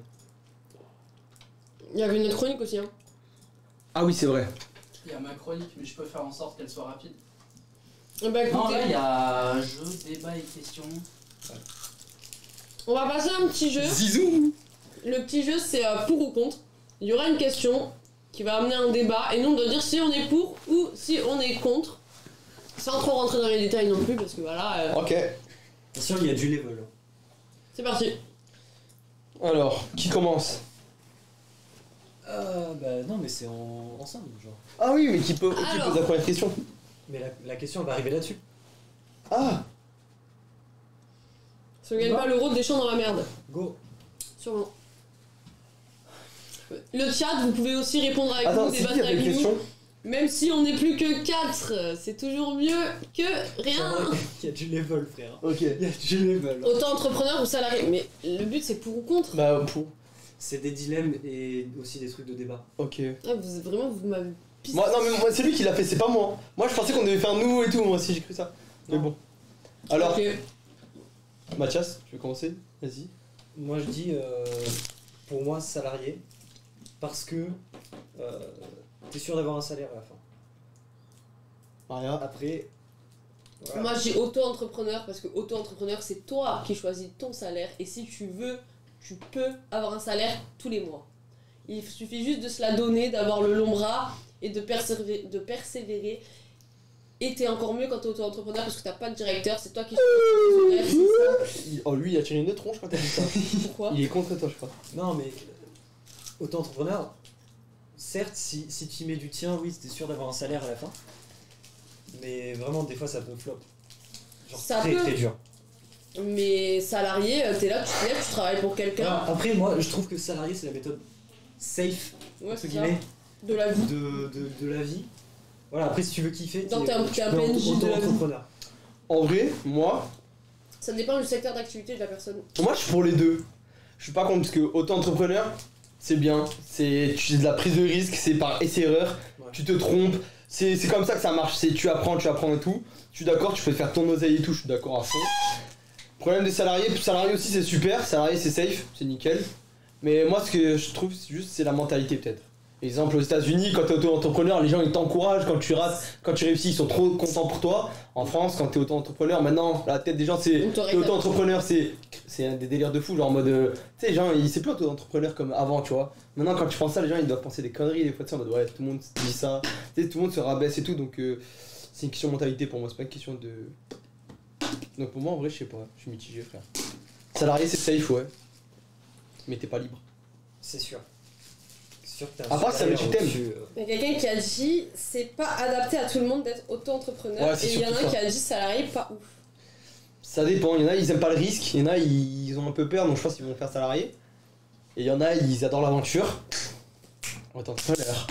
Il y avait une autre chronique aussi. Hein. Ah oui, c'est vrai. Il y a ma chronique, mais je peux faire en sorte qu'elle soit rapide. Bah écoutez, Non, là, il y a jeu, débat et questions. on va passer à un petit jeu. Zizou. Le petit jeu, c'est pour ou contre. Il y aura une question qui va amener un débat et nous on doit dire si on est pour ou si on est contre. Sans trop rentrer dans les détails non plus parce que voilà. Ok. Attention, il y a du level. C'est parti. Alors, qui commence? Bah non, mais c'est ensemble, genre. Ah oui, mais qui pose Alors. la première question? Mais la question elle va arriver là-dessus. Ah. Si on gagne pas l'euro, des champs dans la merde. Go. Sûrement. Le chat, vous pouvez aussi répondre avec Attends, nous, c'est qui qui débattre avait une avec nous. question? Même si on n'est plus que 4, c'est toujours mieux que rien. Il y a du level, frère. Ok. Il y a du level. Auto-entrepreneur ou salarié. Mais le but c'est pour ou contre. Bah, pour. C'est des dilemmes et aussi des trucs de débat. Ok. Ah, vous m'avez pissé. Moi, non, mais moi, c'est lui qui l'a fait, c'est pas moi. Moi, je pensais qu'on devait faire nous et tout, moi aussi, j'ai cru ça. Mais Non. bon. Alors, Ok. Mathias, tu veux commencer? Vas-y. Moi je dis pour moi salarié parce que t'es sûr d'avoir un salaire à la fin. Maria. Après, voilà. Moi je dis auto-entrepreneur parce que auto-entrepreneur c'est toi qui choisis ton salaire et si tu veux, tu peux avoir un salaire tous les mois. Il suffit juste de se la donner, d'avoir le long bras et de persévérer. Et t'es encore mieux quand t'es auto-entrepreneur parce que t'as pas de directeur, c'est toi qui choisis tes horaires, c'est ça. Oh, lui, il a tiré une tronche quand t'as dit ça. Pourquoi? Il est contre toi, je crois. Non mais auto-entrepreneur, certes si tu y mets du tien, oui t'es sûr d'avoir un salaire à la fin. Mais vraiment des fois ça peut flop. Genre Ça très peut. très dur. Mais salarié, t'es là, tu te lèves, tu travailles pour quelqu'un. Après moi je trouve que salarié c'est la méthode safe, Ouais, entre c'est ça. guillemets, De la vie. de la vie. Voilà, après si tu veux kiffer, Non, t'es un tu PNJ peux de la vie. auto-entrepreneur. En vrai, moi, Ça dépend du secteur d'activité de la personne. je suis pour les deux. Je suis pas contre parce que auto-entrepreneur, c'est bien. C'est de la prise de risque, c'est par essai-erreur. Ouais. Tu te trompes. C'est comme ça que ça marche. C'est tu apprends et tout. Je suis d'accord, tu peux te faire ton oseille et tout. Je suis d'accord à fond. Problème des salariés. Salariés aussi, c'est super. Salariés, c'est safe, c'est nickel. Mais moi, ce que je trouve, c'est la mentalité peut-être. Exemple, aux États-Unis, quand t'es auto-entrepreneur, les gens ils t'encouragent. Quand tu rates, quand tu réussis, ils sont trop contents pour toi. En France, quand t'es auto-entrepreneur, maintenant, la tête des gens, c'est. On t'aurait T'es auto-entrepreneur, c'est des délires de fou, genre en mode. Tu sais, genre, c'est plus auto-entrepreneur comme avant, tu vois. Maintenant, quand tu penses ça, les gens ils doivent penser des conneries, des fois, tu sais, en mode ouais, tout le monde dit ça. Tu sais, tout le monde se rabaisse et tout, donc c'est une question de mentalité pour moi, c'est pas une question de. Donc pour moi, en vrai, je sais pas, je suis mitigé, frère. Salarié, c'est safe, ouais. Mais t'es pas libre. C'est sûr. C'est sûr que t'as À part si ça veut supérieur que tu au-dessus, Il y a quelqu'un qui a dit c'est pas adapté à tout le monde d'être auto-entrepreneur. Ouais, et c'est il y en a surtout un ça. qui a dit salarié pas ouf. Ça dépend, il y en a ils aiment pas le risque, il y en a ils ont un peu peur donc je pense qu'ils vont faire salarié. Et il y en a ils adorent l'aventure. Auto-entrepreneur.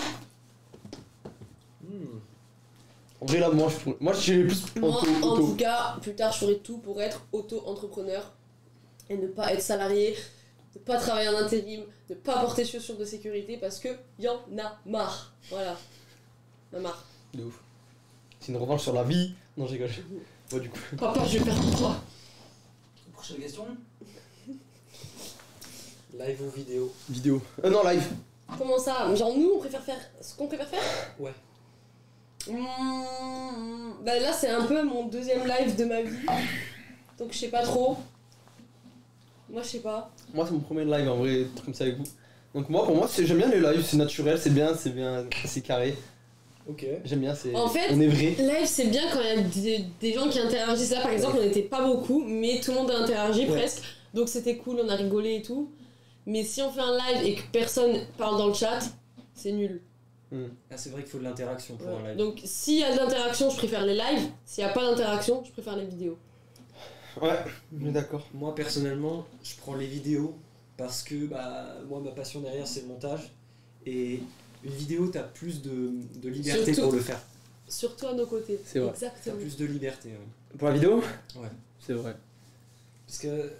En vrai là moi je suis plus Moi, en auto. tout cas, plus tard, je ferai tout pour être auto-entrepreneur et ne pas être salarié, ne pas travailler en intérim, ne pas porter chaussures de sécurité parce que y en a marre. Voilà. Y en a marre. De ouf. C'est une revanche sur la vie. Non j'ai rigole. Ouais du coup. Papa, je vais faire pour toi. Prochaine question. Live ou vidéo? Vidéo. Non live. Comment ça? Genre nous, on préfère faire ce qu'on préfère faire? Ouais. Bah là, c'est un peu mon deuxième live de ma vie. Donc je sais pas trop. Moi, je sais pas. Moi c'est mon premier live en vrai, truc comme ça avec vous. Donc moi pour moi j'aime bien les lives, c'est naturel, c'est bien, c'est carré. Ok. J'aime bien, c'est. En fait, on est vrai. Live, c'est bien quand il y a des gens qui interagissent. Là, par exemple, on n'était pas beaucoup, mais tout le monde a interagi Ouais. presque. Donc c'était cool, on a rigolé et tout. Mais si on fait un live et que personne parle dans le chat, c'est nul. Ah, c'est vrai qu'il faut de l'interaction pour Ouais. un live. Donc s'il y a de l'interaction, je préfère les lives. S'il n'y a pas d'interaction, je préfère les vidéos. Ouais, on est d'accord. Moi personnellement, je prends les vidéos parce que bah, moi ma passion derrière c'est le montage. Et une vidéo, t'as plus de liberté Surtout- pour le faire. Surtout à nos côtés. C'est vrai. T'as Exactement. plus de liberté. Ouais. Pour la vidéo? Ouais. C'est vrai. Parce que.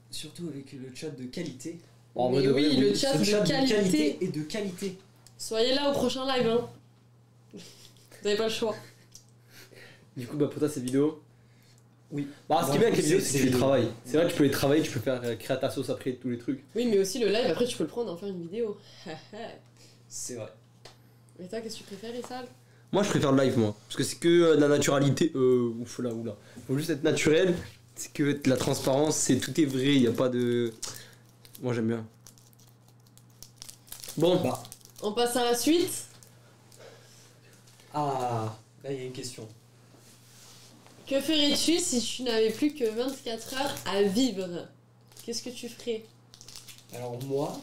Surtout avec le chat de qualité. En vrai Mais de oui, vrai, le oui. chat Ce de qualité. et de qualité. Soyez là au prochain live, hein. Vous n'avez pas le choix. Du coup, bah pour toi, c'est vidéo. Oui. Bah, ce qui est Ouais, bien avec les vidéos, c'est c'est que tu les vidéo. travailles. C'est vrai que tu peux les travailler, tu peux faire créer ta sauce après tous les trucs. Oui, mais aussi le live, après tu peux le prendre et en faire une vidéo. C'est vrai. Et toi, qu'est-ce que tu préfères, Issal? Moi, je préfère le live, moi. Parce que c'est que de la naturalité. Ouf là, oula. Faut juste être naturel. C'est que de la transparence, c'est tout est vrai, y a pas de. Moi, j'aime bien. Bon, Bah. On passe à la suite. Ah, là il y a une question. Que ferais-tu si tu n'avais plus que 24 heures à vivre? Qu'est-ce que tu ferais? Alors moi,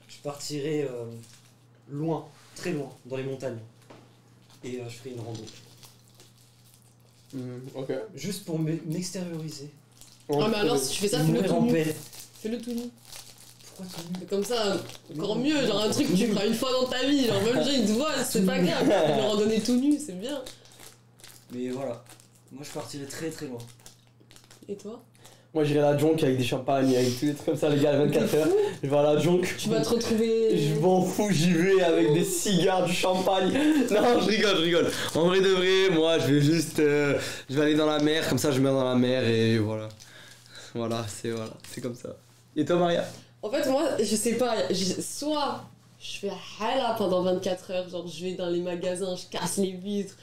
je partirais loin, très loin, dans les montagnes. Et je ferais une rando. ok. Juste pour m'extérioriser. Ah, mais alors, si tu fais ça, fais-le Mourir tout en nu. paix. Fais-le tout nu. Pourquoi tout nu? Et comme ça, encore mieux. Genre un truc que tu feras une fois dans ta vie. Genre même les gens ils te voient, c'est pas grave. Ils leur randonnée tout nu, c'est bien. Mais voilà, moi je partirais très très loin. Et toi? Moi, j'irai à la jonque avec des champagnes, avec tous les trucs comme ça, les gars, à 24 heures. Je vais à la jonque. Tu vas te retrouver. Je m'en fous, j'y vais avec des cigares, du champagne. Non, je rigole. En vrai de vrai, moi, je vais juste. Je vais aller dans la mer, comme ça, je meurs dans la mer et voilà. Voilà, c'est comme ça. Et toi, Maria? En fait, moi, je sais pas. Soit je fais hala pendant 24 heures, genre je vais dans les magasins, je casse les vitres,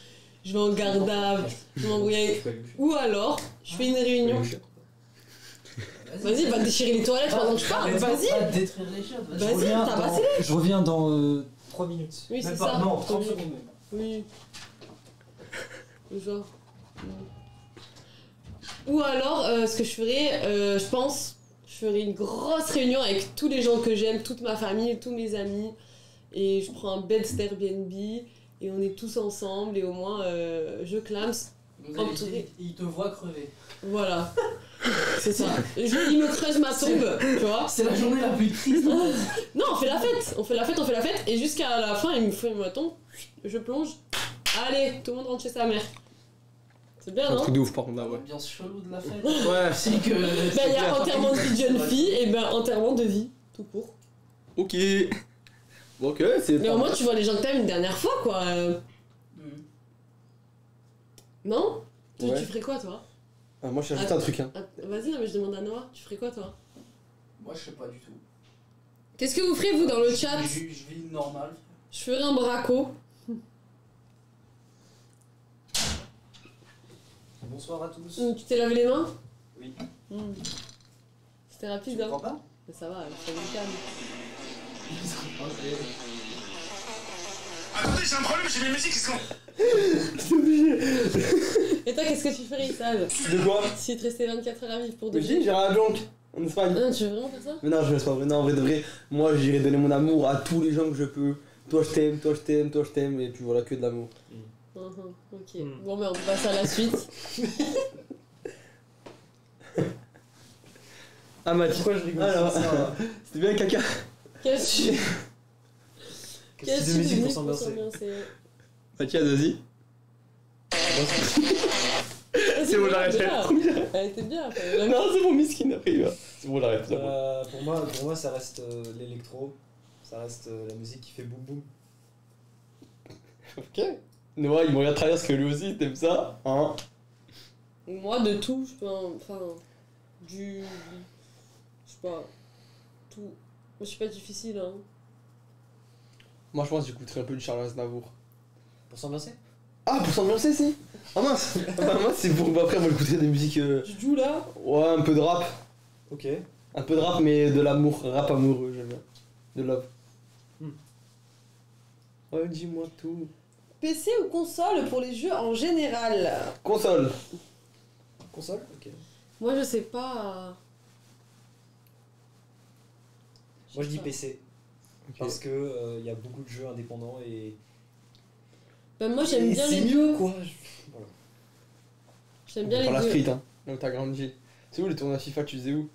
je vais en garde à vue, je m'embrouille avec. Ou alors, je fais une réunion. Vas-y, va déchirer les toilettes pendant que je parle. Vas-y. Pas de détruire les chiottes. Vas-y, tabasse-les. Je reviens dans 3 minutes. Oui, Même c'est pas, ça. Non, 30 Oui. secondes même. Oui. Genre. Ou alors, ce que je ferais, je pense, je ferais une grosse réunion avec tous les gens que j'aime, toute ma famille, tous mes amis. Et je prends un bed Airbnb et on est tous ensemble et au moins je clams. Vous allez dire, il te voit crever. Voilà. C'est ça. Il me creuse ma tombe, tu vois. C'est la journée la plus triste en fait. Non, on fait la fête, et jusqu'à la fin, il me fait ma tombe, je plonge. Allez, tout le monde rentre chez sa mère. C'est bien, Un non? truc de ouf par contre là, ouais. Ambiance chelou de la fête. Ouais. C'est que. Bah, il y a enterrement de vie de jeune fille, et ben enterrement de vie, tout court. Ok. Bon, ok, c'est. Mais au moins, tu vois les gens que t'aimes une dernière fois, quoi. Non? Ouais. Tu ferais quoi, toi? Ah, moi, je cherche juste un truc, hein. Ah, vas-y, non, mais je demande à Noah, tu ferais quoi, toi? Moi je sais pas du tout. Qu'est-ce que vous ferez, vous, dans le chat? Je vis normal. Je ferais un braco. Bonsoir à tous. Tu t'es lavé les mains? Oui. C'était Tu rapide, me hein? crois pas? Mais ça va, c'est du calme. Attendez, j'ai un problème, j'ai mes musiques qui sont. Et toi, qu'est-ce que tu ferais, Issal? De quoi? Si te restait 24 heures à vivre pour de Mais j'ai j'irai à Blanc, en Espagne. Non, tu veux vraiment faire ça? Mais non, je laisse pas vrai. Non, en vrai de vrai, moi j'irai donner mon amour à tous les gens que je peux. Toi je t'aime, toi je t'aime, toi je t'aime, et puis voilà, que de l'amour. Ok. Bon, ben on passe à la suite. Ah, Mathieu. Pourquoi je rigole Alors, ça c'était bien caca. Quel type Quel style de musique pour s'ambiancer? Mathieu, vas-y. C'est bon, j'arrête. Elle était bien. Non, c'est bon, miskin après, il va. C'est bon, j'arrête. c'est bon. Pour moi, ça reste l'électro. Ça reste la musique qui fait boum boum. Ok. Noah, il me regarde travers parce que lui aussi, t'aimes ça, hein? Moi, de tout, je peux. Enfin. Je sais pas. Tout. Moi, je suis pas difficile, hein. Moi, je pense que j'écouterais un peu du Charles Aznavour. Pour s'ambiancer? Ah, pour s'ambiancer, si? Ah mince! Bah, moi, c'est pour. Bah, après, moi, j'écouterais des musiques. Tu joues là? Ouais, un peu de rap. Ok. Un peu de rap, mais de l'amour. Rap amoureux, j'aime bien. De love. Ouais, dis-moi tout. PC ou console pour les jeux en général? Console. Console? Ok. Moi, je sais pas. Moi je dis PC. Ok. Parce que y a beaucoup de jeux indépendants et. Ben, moi, j'aime bien c'est les mieux deux. quoi. Voilà. J'aime bien Par les la deux. street, hein. Donc t'as grandi. C'est où les tournois FIFA, tu faisais où?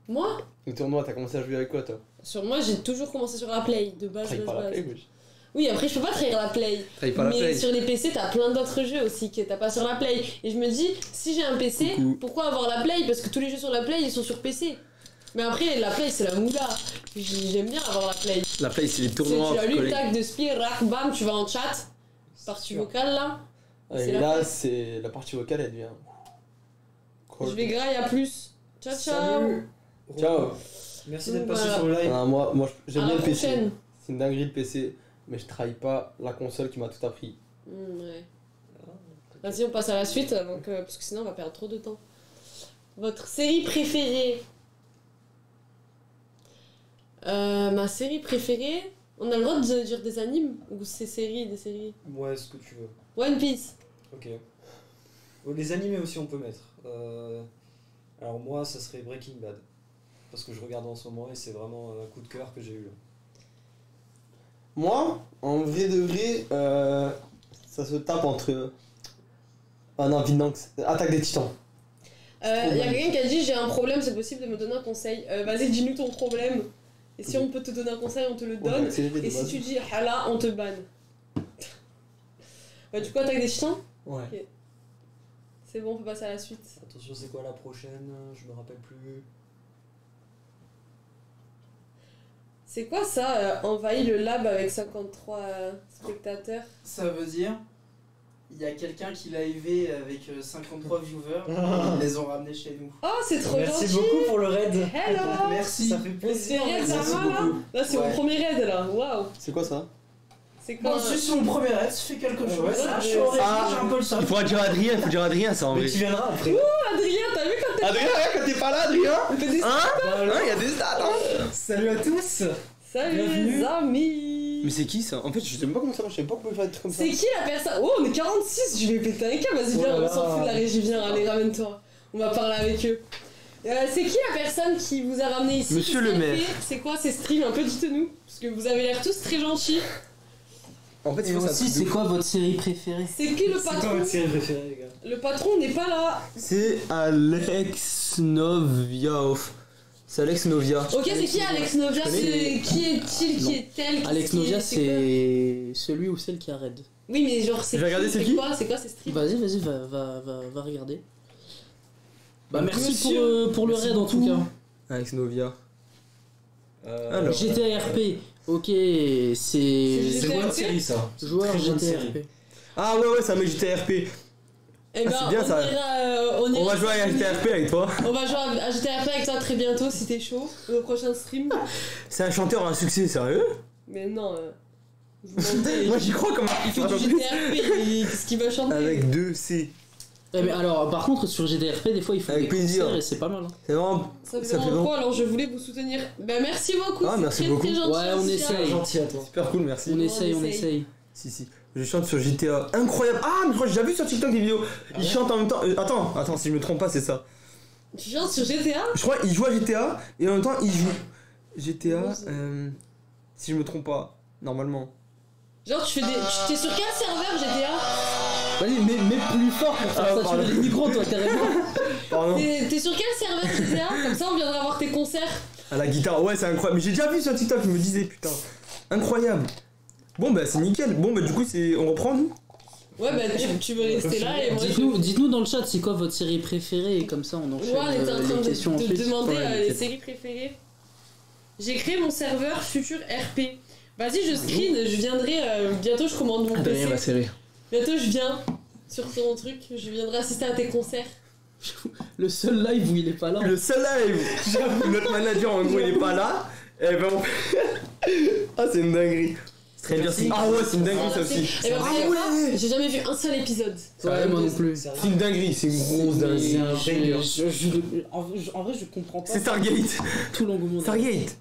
Moi? Les tournois, t'as commencé à jouer avec quoi, toi? Sur moi, j'ai toujours commencé sur la Play, de base. Trahis pas la play, wesh. Oui, après, je peux pas trahir la Play. Trahis pas la Mais play. sur les PC, t'as plein d'autres jeux aussi que t'as pas sur la Play. Et je me dis, si j'ai un PC, Coucou. pourquoi avoir la Play? Parce que tous les jeux sur la Play, ils sont sur PC. Mais après, la Play, c'est la moula. J'aime bien avoir la Play. La play, c'est les Tu tournois. sais, tu allumes, collés. tac, de spire, rac, bam, tu vas en chat. Partie vocale là. Et c'est la là, play. c'est la partie vocale, elle devient. Cool. Je vais grailler à plus. Ciao, ciao. Salut. Ciao. Merci d'être Donc, passé voilà. sur le live. Ah, moi j'aime À bien la le PC. prochaine. C'est une dinguerie le PC, mais je trahis pas la console qui m'a tout appris. Ouais. Vas-y, on passe à la suite, donc, parce que sinon on va perdre trop de temps. Votre série préférée? Ma série préférée? On a le droit de dire des animes? Ou c'est des séries? Ouais, ce que tu veux. One Piece. Ok. Les animés aussi on peut mettre. Alors moi ça serait Breaking Bad. Parce que je regarde en ce moment et c'est vraiment un coup de cœur que j'ai eu. Moi, en vrai de vrai, ça se tape entre. Ah non, Vinance, Attaque des Titans. Y a quelqu'un qui a dit j'ai un problème, c'est possible de me donner un conseil. Vas-y, dis-nous ton problème. Et si on peut te donner un conseil, on te le donne. Et si tu dis hala, on te banne. Du coup, Attaque des Titans? Ouais. Ok. C'est bon, on peut passer à la suite. Attention, c'est quoi la prochaine? Je me rappelle plus. C'est quoi ça, envahit le lab avec 53 spectateurs? Ça veut dire, il y a quelqu'un qui l'a élevé avec 53 viewers, et ils les ont ramenés chez nous. Oh, c'est trop Merci gentil! beaucoup pour le raid. Hello! Merci. Ça fait C'est plaisir. raid, ça Merci va là? beaucoup. Là, c'est mon Ouais. premier raid là, waouh! C'est quoi ça? C'est quoi? Bon, c'est mon premier raid, ça fait quelque chose. ouais, Là, c'est- je suis en régie, Ah. j'ai un peu le seum. Il faudra dire à Adrien, il faut dire à Adrien ça en Mais vrai. tu viendras après. Adrien, t'as vu quand Adrien, regarde quand t'es pas là, Adrien! t'es des... Hein? Il y a des stats, hein! Salut à tous. Salut Bienvenue. les amis! Mais c'est qui ça? En fait, je sais même pas comment ça marche, je sais pas qu'on pouvait faire des trucs comme ça. C'est qui la personne? Oh, on est 46, je vais péter un câble, vas-y, Oh viens, là on s'en là. fout de la régie, viens, allez, ramène-toi. On va parler avec eux. C'est qui la personne qui vous a ramené ici? Monsieur Qu'est-ce le qu'elle maire. fait C'est quoi ces streams? Un peu dites-nous, parce que vous avez l'air tous très gentils. En fait, Et aussi, c'est quoi votre série préférée? C'est qui le C'est quoi patron? votre série préférée, les gars? Le patron n'est pas là. C'est Alex Novia. C'est Alex Novia. Ok, c'est qui Alex Novia? Je connais, C'est qui est-il? Qui est-elle? Alex Qui Novia, quoi c'est celui ou celle qui a raid. Oui, mais genre, c'est Je vais regarder, c'est qui quoi? C'est quoi ces streams? Vas-y, va regarder. Bah merci Monsieur. pour le raid en tout cas. Alex Novia. Alors, GTA RP, ok, C'est c'est GTA bonne RP? série ça. joueur Très bonne GTA série. RP. Ah ouais, ça met GTA RP. Eh ben, c'est bien, on ça. ira, On va jouer à GTA RP avec toi. On va jouer à GTA RP avec toi très bientôt si t'es chaud, au prochain stream. C'est un chanteur à succès, sérieux? Mais non, vous mentez. Moi j'y crois comme Il fait du GTA RP, qu'est-ce qu'il va chanter? Avec 2 C. Eh mais alors, par contre, sur GTA RP, des fois, il faut Avec des plaisir. concerts et c'est pas mal. Hein. C'est vraiment. Ça fait Ça fait vraiment bon. quoi, alors je voulais vous soutenir. Bah merci beaucoup, Ah, c'est merci très, beaucoup. très gentil. Ouais, on Sia. essaye. Gentil à toi. Super cool, merci. On essaye, on essaye. essaye. Si. Je chante sur GTA. Incroyable. Ah, mais je crois que j'ai déjà vu sur TikTok des vidéos. Il chante en même temps. Attends, si je me trompe pas, c'est ça. Tu chantes sur GTA? Je crois qu'il joue à GTA et en même temps il joue. GTA, Comment ça si je me trompe pas, normalement. Genre tu fais des... T'es sur quel serveur GTA? Vas-y, mets plus fort pour faire ça. Tu pardon. veux des micros, toi, carrément. Pardon. T'es sur quel serveur GTA? Comme ça on viendra voir tes concerts. À la guitare, ouais, c'est incroyable. Mais j'ai déjà vu sur TikTok, je me disais, putain, incroyable. Bon, bah, c'est nickel. Bon, bah, du coup, on reprend, nous. Ouais bah tu veux rester là et moi Dites-nous dans le chat, c'est quoi votre série préférée et comme ça on enchaîne Ouais, on était en train les questions de ensuite. demander Ouais, les nickel. séries préférées. J'ai créé mon serveur futur RP. Vas-y, je screen, je viendrai. Bientôt, je commande mon PC. la série. Bientôt, je viens sur ton truc. Je viendrai assister à tes concerts. Le seul live où il est pas là. Le seul live, notre manager, en gros, il est pas là. Eh ben, ah, c'est une dinguerie. Stranger Things. Ah ouais, c'est une dinguerie, ça aussi. Et bah, Ah vous savez quoi ouais. j'ai jamais vu un seul épisode. Ouais, moi non plus. C'est une dinguerie, c'est une grosse dinguerie. C'est un banger. En vrai, je comprends pas C'est Stargate. tout l'engouement. Stargate.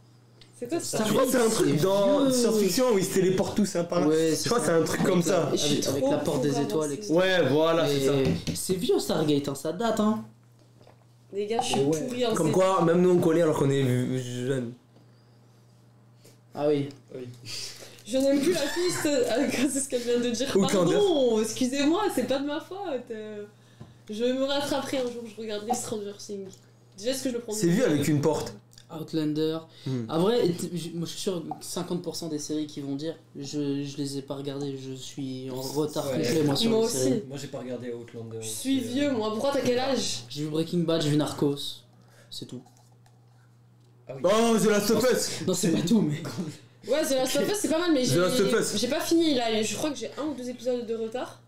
C'est quoi ça? Je crois que c'est un truc dans science-fiction où ils se téléportent tous un par un. Ouais, Je crois que c'est un truc comme ça. Je suis Avec trop la porte des programmée. étoiles, etc. Ouais, voilà, c'est ça. Et c'est vieux Stargate, hein, ça date, hein. Les gars, je suis Ouais. pourrie en Comme série. quoi, même nous on connaît alors qu'on est jeunes. Ah oui. Je n'aime plus la piste. C'est ce qu'elle vient de dire. Outlander. Pardon, excusez-moi, c'est pas de ma faute. Je me rattraperai un jour, je regarderai Stranger Things. Déjà, est-ce que je le prends? C'est vu avec une porte. Outlander. Hmm. En vrai, moi je suis sûr que 50% des séries qui vont dire, je les ai pas regardées, je suis en retard Ouais. complet moi sur Moi les aussi. séries. Moi j'ai pas regardé Outlander. Je suis vieux, moi. Pourquoi t'as quel âge? J'ai vu Breaking Bad, j'ai vu Narcos, c'est tout. Ah oui. Oh, The Last of Us. Non, c'est pas tout, mais. Ouais, The Last of Us, c'est pas mal, mais The Last of Us. j'ai pas fini là. Je crois que j'ai 1 ou 2 épisodes de retard.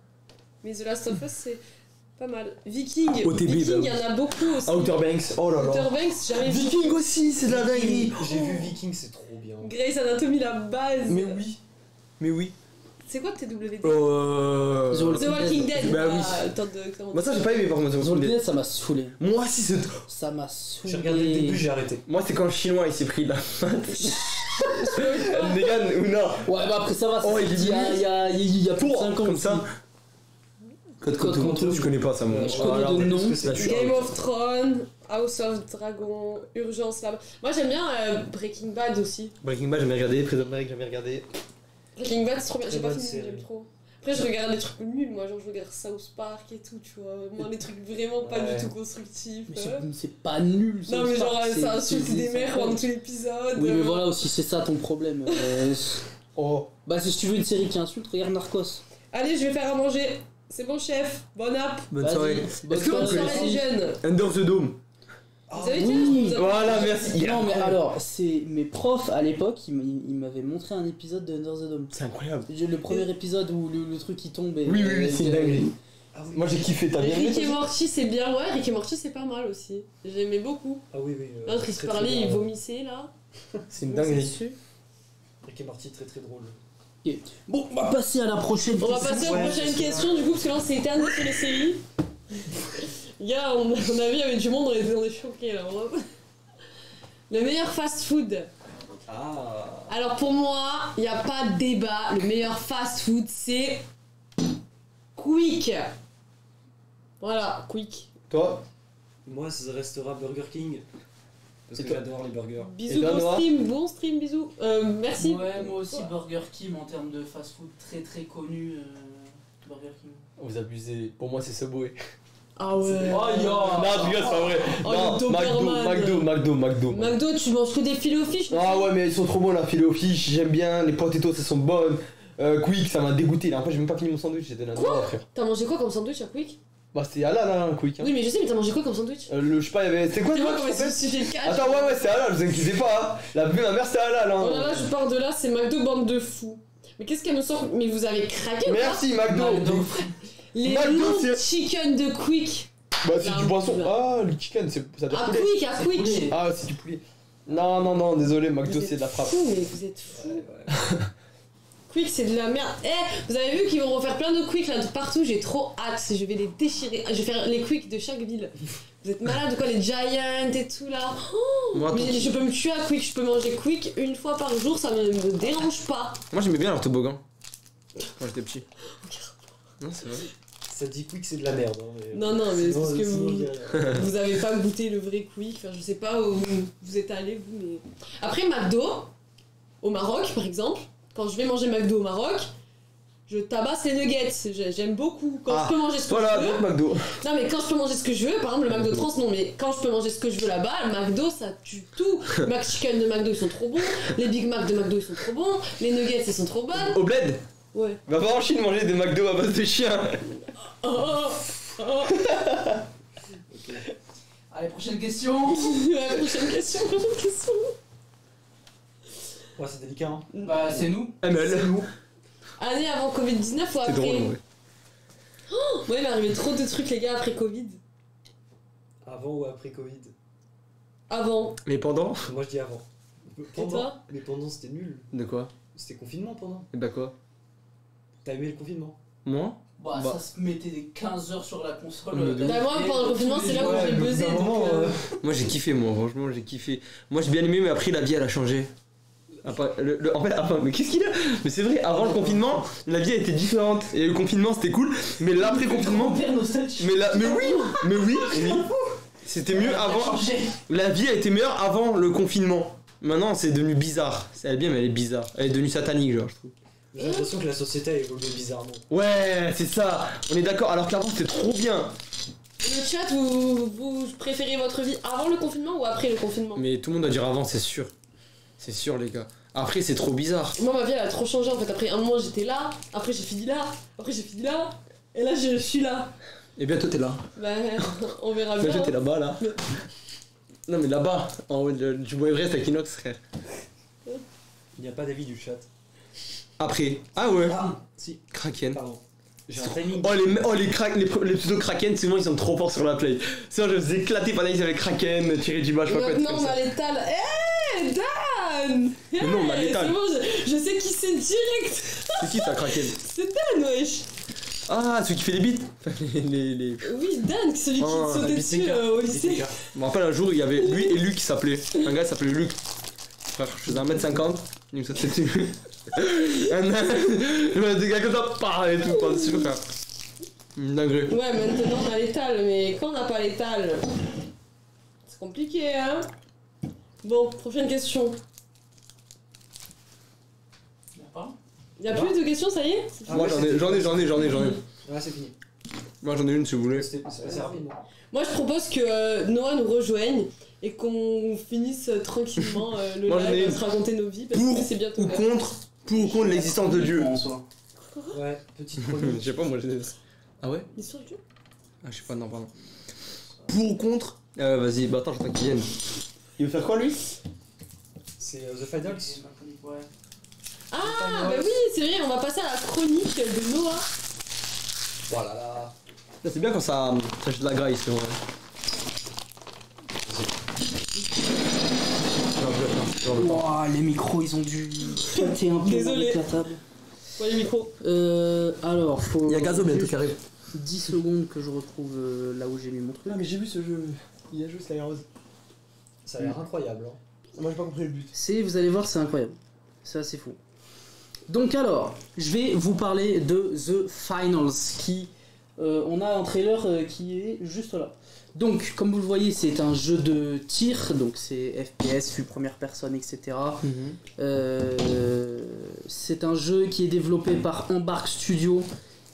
Mais The Last of Us, c'est pas mal. Viking, OTB, Viking, bah il y en a beaucoup aussi. Outer Banks. Oh là Outer là. Banks, jamais vu. Viking aussi, c'est de la dinguerie. J'ai vu Viking, c'est trop bien. Grey's Anatomy, la base. Mais oui. Mais oui. C'est quoi TWD? The Walking The Walking Dead. Bah oui. Attends, comment Moi, ça, j'ai pas aimé par contre. The The Walking Walking Dead. Dead, ça m'a saoulé. Moi, si, c'est. Ça m'a saoulé. J'ai regardé le début, j'ai arrêté. Moi, c'est quand le chinois il s'est pris la Negan ou non. Ouais, bah après ça va, Oh, c'est il est il y a plus de Pour 5 ans. comme ça. Code Control, je connais pas ça moi. Je connais de nom. Là, je suis Game out. of Thrones, House of Dragon, Urgence là-bas. Moi j'aime bien Breaking Bad aussi. Breaking Bad, j'ai jamais regardé. Prison Break, j'ai jamais regardé. Breaking Bad c'est trop bien, j'ai Très pas bonne fini, série. j'aime trop. Après je regarde des trucs nuls, moi genre je regarde South Park et tout, tu vois. Moi les trucs vraiment pas Ouais. du tout constructifs. Mais c'est pas nul. Non mais South genre Park, ça insulte c'est- des c'est- mères pendant tout l'épisode. Oui, mais voilà aussi, c'est ça ton problème. Oh. Bah, si tu veux une série qui insulte, regarde Narcos. Allez je vais faire à manger. C'est bon chef, bon app. Bonne Vas-y. soirée. Bonne Est-ce que Bonne vous soirée les connaissez jeunes. Under the Dome? Vous avez oui. déjà Voilà, merci. Non, mais alors, c'est mes profs à l'époque, ils m'avaient montré un épisode de Under the Dome. C'est incroyable. Le premier épisode où le truc il tombe et. Oui, c'est une dinguerie. Ah oui. Moi j'ai kiffé, t'as bien Rick et aimé? Morty c'est bien, ouais, Rick et Morty c'est pas mal aussi. J'aimais beaucoup. Ah oui, oui. L'autre il se très, parlait, très il drôle. vomissait là. C'est une Bon, dinguerie. c'est sûr. Rick et Morty, très très drôle. Bon, on va passer à la prochaine On va question. passer aux Ouais, prochaines c'est questions du coup, parce que là on s'est éternisé sur les séries. Gars, on a vu, il y avait du monde, on est choqués là. Le meilleur fast-food. Ah. Alors pour moi, il n'y a pas de débat. Le meilleur fast-food, c'est Quick. Voilà, Quick. Toi? Moi, ça restera Burger King. Parce Et que toi j'adore les burgers. Bisous, toi, Noah bon stream, bisous. Merci. Ouais, moi aussi Burger King en termes de fast-food très très connu. Burger King. Vous abusez. Pour moi, c'est Subway. Ah ouais. Non, je rigole, c'est pas vrai. Oh, Non, le Doberman. McDo. McDo, tu manges que des filets aux fiches. Ah ouais, mais ils sont trop bons, la filet aux fiches. J'aime bien. Les potatoes, elles sont bonnes. Quick, ça m'a dégoûté. Là, après, j'ai même pas fini mon sandwich. J'ai donné un droit, frère. T'as mangé quoi comme sandwich à Quick? Bah, c'était halal, hein, Quick. Hein. Oui, mais je sais, mais t'as mangé quoi comme sandwich? Je sais pas, il y avait. C'était quoi, C'est moi toi, comment en fait est-ce que le cash? Attends, ouais, c'est halal, vous inquiétez pas. Hein. La vue, ma mère, c'est halal. Hein. Oh là là, je pars de là, c'est McDo, bande de fous. Mais qu'est-ce qu'elle me sort? Mais vous avez craqué ou pas? Merci, McDo. Les McDo, longs c'est- chicken de Quick. Bah, c'est Non, du poisson. non. Ah, le chicken, ça doit À couler. Quick, à Quick. Ah, c'est du poulet. Non, désolé, Vous McDo, êtes c'est de la frappe. fous, mais vous êtes fous. Quick, c'est de la merde. Vous avez vu qu'ils vont refaire plein de Quick là de partout, j'ai trop hâte. Je vais les déchirer. Je vais faire les Quick de chaque ville. Vous êtes malades ou quoi, les Giants et tout là? Moi, attends. Mais je peux me tuer à Quick, je peux manger Quick une fois par jour, ça me dérange pas. Moi j'aimais bien leur toboggan. Quand j'étais petit. Non, c'est vrai. Ça dit quick, c'est de la merde. Hein, mais... Non, mais c'est Sinon, parce que sinon, je vous, dis rien. vous avez pas goûté le vrai Quick. Enfin, je sais pas où vous êtes allés, vous, mais. Après, McDo, au Maroc par exemple, quand je vais manger McDo au Maroc, je tabasse les nuggets. J'aime beaucoup. Quand je peux manger ce que Voilà, je veux. donc McDo. Non, mais quand je peux manger ce que je veux, par exemple, le McDo de France, non, mais quand je peux manger ce que je veux là-bas, le McDo ça tue tout. Les McChicken de McDo ils sont trop bons, les Big Mac de McDo ils sont trop bons, les nuggets ils sont trop bonnes. Au bled, Ouais. va pas en Chine manger des McDo à base de chiens. Oh. Allez, prochaine question. La prochaine question. Ouais, c'est délicat. Hein. Bah, c'est nous. ML. Année avant Covid-19 ou après? C'est drôle, ouais. Ouais, il m'est arrivé trop de trucs, les gars, après Covid. Avant ou après Covid? Avant. Mais pendant? Moi je dis avant. Et toi? Mais pendant c'était nul. De quoi? C'était confinement pendant. Et bah quoi? T'as aimé le confinement? Moi? Bah, Bah. ça se mettait des 15 heures sur la console. Mais de Bah, moi, pendant le confinement, c'est là où j'ai buzzé. Donc, Moi j'ai kiffé, moi, franchement j'ai kiffé. Moi j'ai bien aimé, mais après la vie elle a changé. Après, en fait, mais qu'est-ce qu'il a? Mais c'est vrai, avant le confinement, la vie était différente. Et le confinement c'était cool, mais l'après-confinement. Mais oui, c'était mieux avant. La vie a été meilleure avant le confinement. Maintenant c'est devenu bizarre. Elle est bien, mais elle est bizarre. Elle est devenue satanique, genre, je trouve. J'ai l'impression que la société a évolué bizarrement. Ouais, c'est ça, on est d'accord, alors qu'avant c'était trop bien. le chat, vous préférez votre vie avant le confinement ou après le confinement? Mais tout le monde doit dire avant, c'est sûr. C'est sûr, les gars. Après, c'est trop bizarre. Moi, ma vie, elle a trop changé en fait. Après un moment, j'étais là, après j'ai fini là, après j'ai fini là, et là, je suis là. Et bientôt, t'es là. Bah, on verra bien. Bientôt, t'es là-bas, là. Non, mais là-bas, en haut du Bois Everest avec Inox, frère. Il n'y a pas d'avis du chat. Après. Ah ouais. Ah, si, Kraken. pardon. J'ai un timing. Oh, les pseudo Kraken, souvent, ils sont trop forts sur la play. Sinon, je les éclatais pendant qu'ils avaient Kraken, tiré du bas, je sais pas quoi. Maintenant, on a l'étal. Eh, Dan! Mais non, on a Eh, l'étal. c'est bon, je sais qui c'est direct. C'est qui ça, Kraken? C'est Dan, wesh. Ah, celui qui fait les beats. les... Oui, Dan, celui qui Oh, sautait dessus au lycée. Je me rappelle un jour, il y avait lui et Luc qui s'appelait. Un gars s'appelait Luc. Frère, je faisais 1m50, il me sautait dessus. Des gars comme ça, bah, et tout, par-dessus, frère. Une dinguerie. Ouais, maintenant on a l'étal, mais quand on n'a pas l'étal, c'est compliqué, hein. Bon, prochaine question. Y'a plus de questions, ça y est? Ah, Moi ouais, j'en ai. Ouais, c'est fini. Moi j'en ai une si vous voulez. C'est passé rapidement. Moi je propose que Noah nous rejoigne et qu'on finisse tranquillement le Moi, j'en ai live, une. se raconter nos vies parce Pour que c'est bientôt ou l'heure. contre l'existence de Dieu. En soi. Ouais, petite Je chronique. sais pas, moi j'ai. Ah ouais? L'histoire de Dieu? Ah, je sais pas, non, pardon. Pour ou contre? Vas-y, bah attends, j'attends qu'il vienne. Il veut faire quoi lui? C'est The Finals. Ouais. Ah, bah oui, c'est vrai, on va passer à la chronique de Noah. Voilà là. Là, c'est bien quand ça jette de la graille, c'est vrai. Ouah, les micros ils ont dû péter un peu Désolé. avec la table. Ouais, les micros. Alors, faut. Il y a Gazo bientôt juste qui arrive. 10 secondes que je retrouve là où j'ai mis mon truc. Non mais j'ai vu ce jeu, il y a juste la rose. Ça a l'air incroyable. Hein. Moi j'ai pas compris le but. Vous allez voir, c'est incroyable. C'est assez fou. Donc alors, je vais vous parler de The Finals qui on a un trailer qui est juste là. Donc, comme vous le voyez, c'est un jeu de tir, donc c'est FPS, vue première personne, etc. C'est un jeu qui est développé par Embark Studio.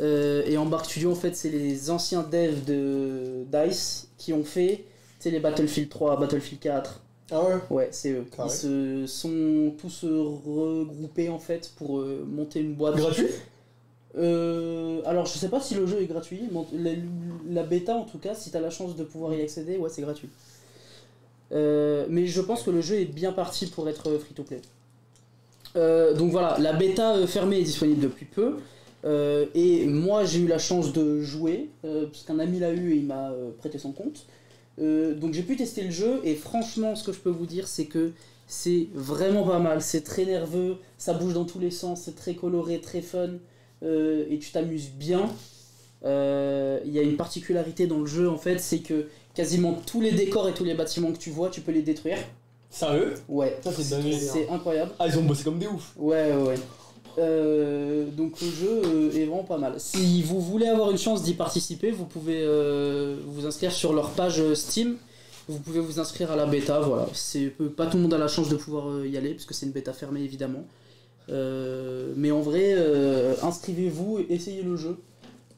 Et Embark Studio, en fait, c'est les anciens devs de DICE qui ont fait les Battlefield 3, Battlefield 4. Ah ouais. Ouais, c'est eux. Carré. Ils se sont tous regroupés en fait pour monter une boîte. Gratuit? Alors je sais pas si le jeu est gratuit, mais la bêta en tout cas, si t'as la chance de pouvoir y accéder, ouais c'est gratuit. Mais je pense que le jeu est bien parti pour être free to play. Donc voilà, la bêta fermée est disponible depuis peu. Et moi j'ai eu la chance de jouer, parce qu'un ami l'a eu et il m'a prêté son compte. Donc j'ai pu tester le jeu et franchement ce que je peux vous dire c'est que c'est vraiment pas mal, c'est très nerveux, ça bouge dans tous les sens, c'est très coloré, très fun. Et tu t'amuses bien. Il y a une particularité dans le jeu en fait, c'est que quasiment tous les décors et tous les bâtiments que tu vois, tu peux les détruire. Sérieux? Ouais, Ça c'est dingue. c'est incroyable. Ah ils ont bossé comme des ouf. Ouais. Donc le jeu est vraiment pas mal. Si vous voulez avoir une chance d'y participer, vous pouvez vous inscrire sur leur page Steam. Vous pouvez vous inscrire à la bêta, voilà. Pas tout le monde a la chance de pouvoir y aller, parce que c'est une bêta fermée évidemment. Mais en vrai, inscrivez-vous et essayez le jeu.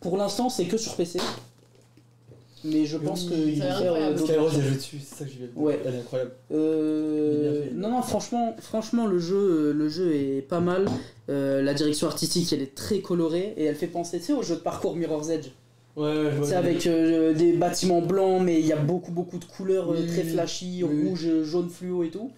Pour l'instant, c'est que sur PC. Mais je pense qu'il ça a va l'air faire incroyable. d'autres Skyros versions. a joué dessus, c'est ça que je vais. Ouais. Elle est incroyable. Non, franchement, le jeu est pas mal. La direction artistique, elle est très colorée et elle fait penser, tu sais, au jeu de parcours Mirror's Edge. Ouais, je vois. C'est avec des bâtiments blancs, mais il y a beaucoup de couleurs Oui, très oui. flashy, Oui, oui. rouge, jaune fluo et tout.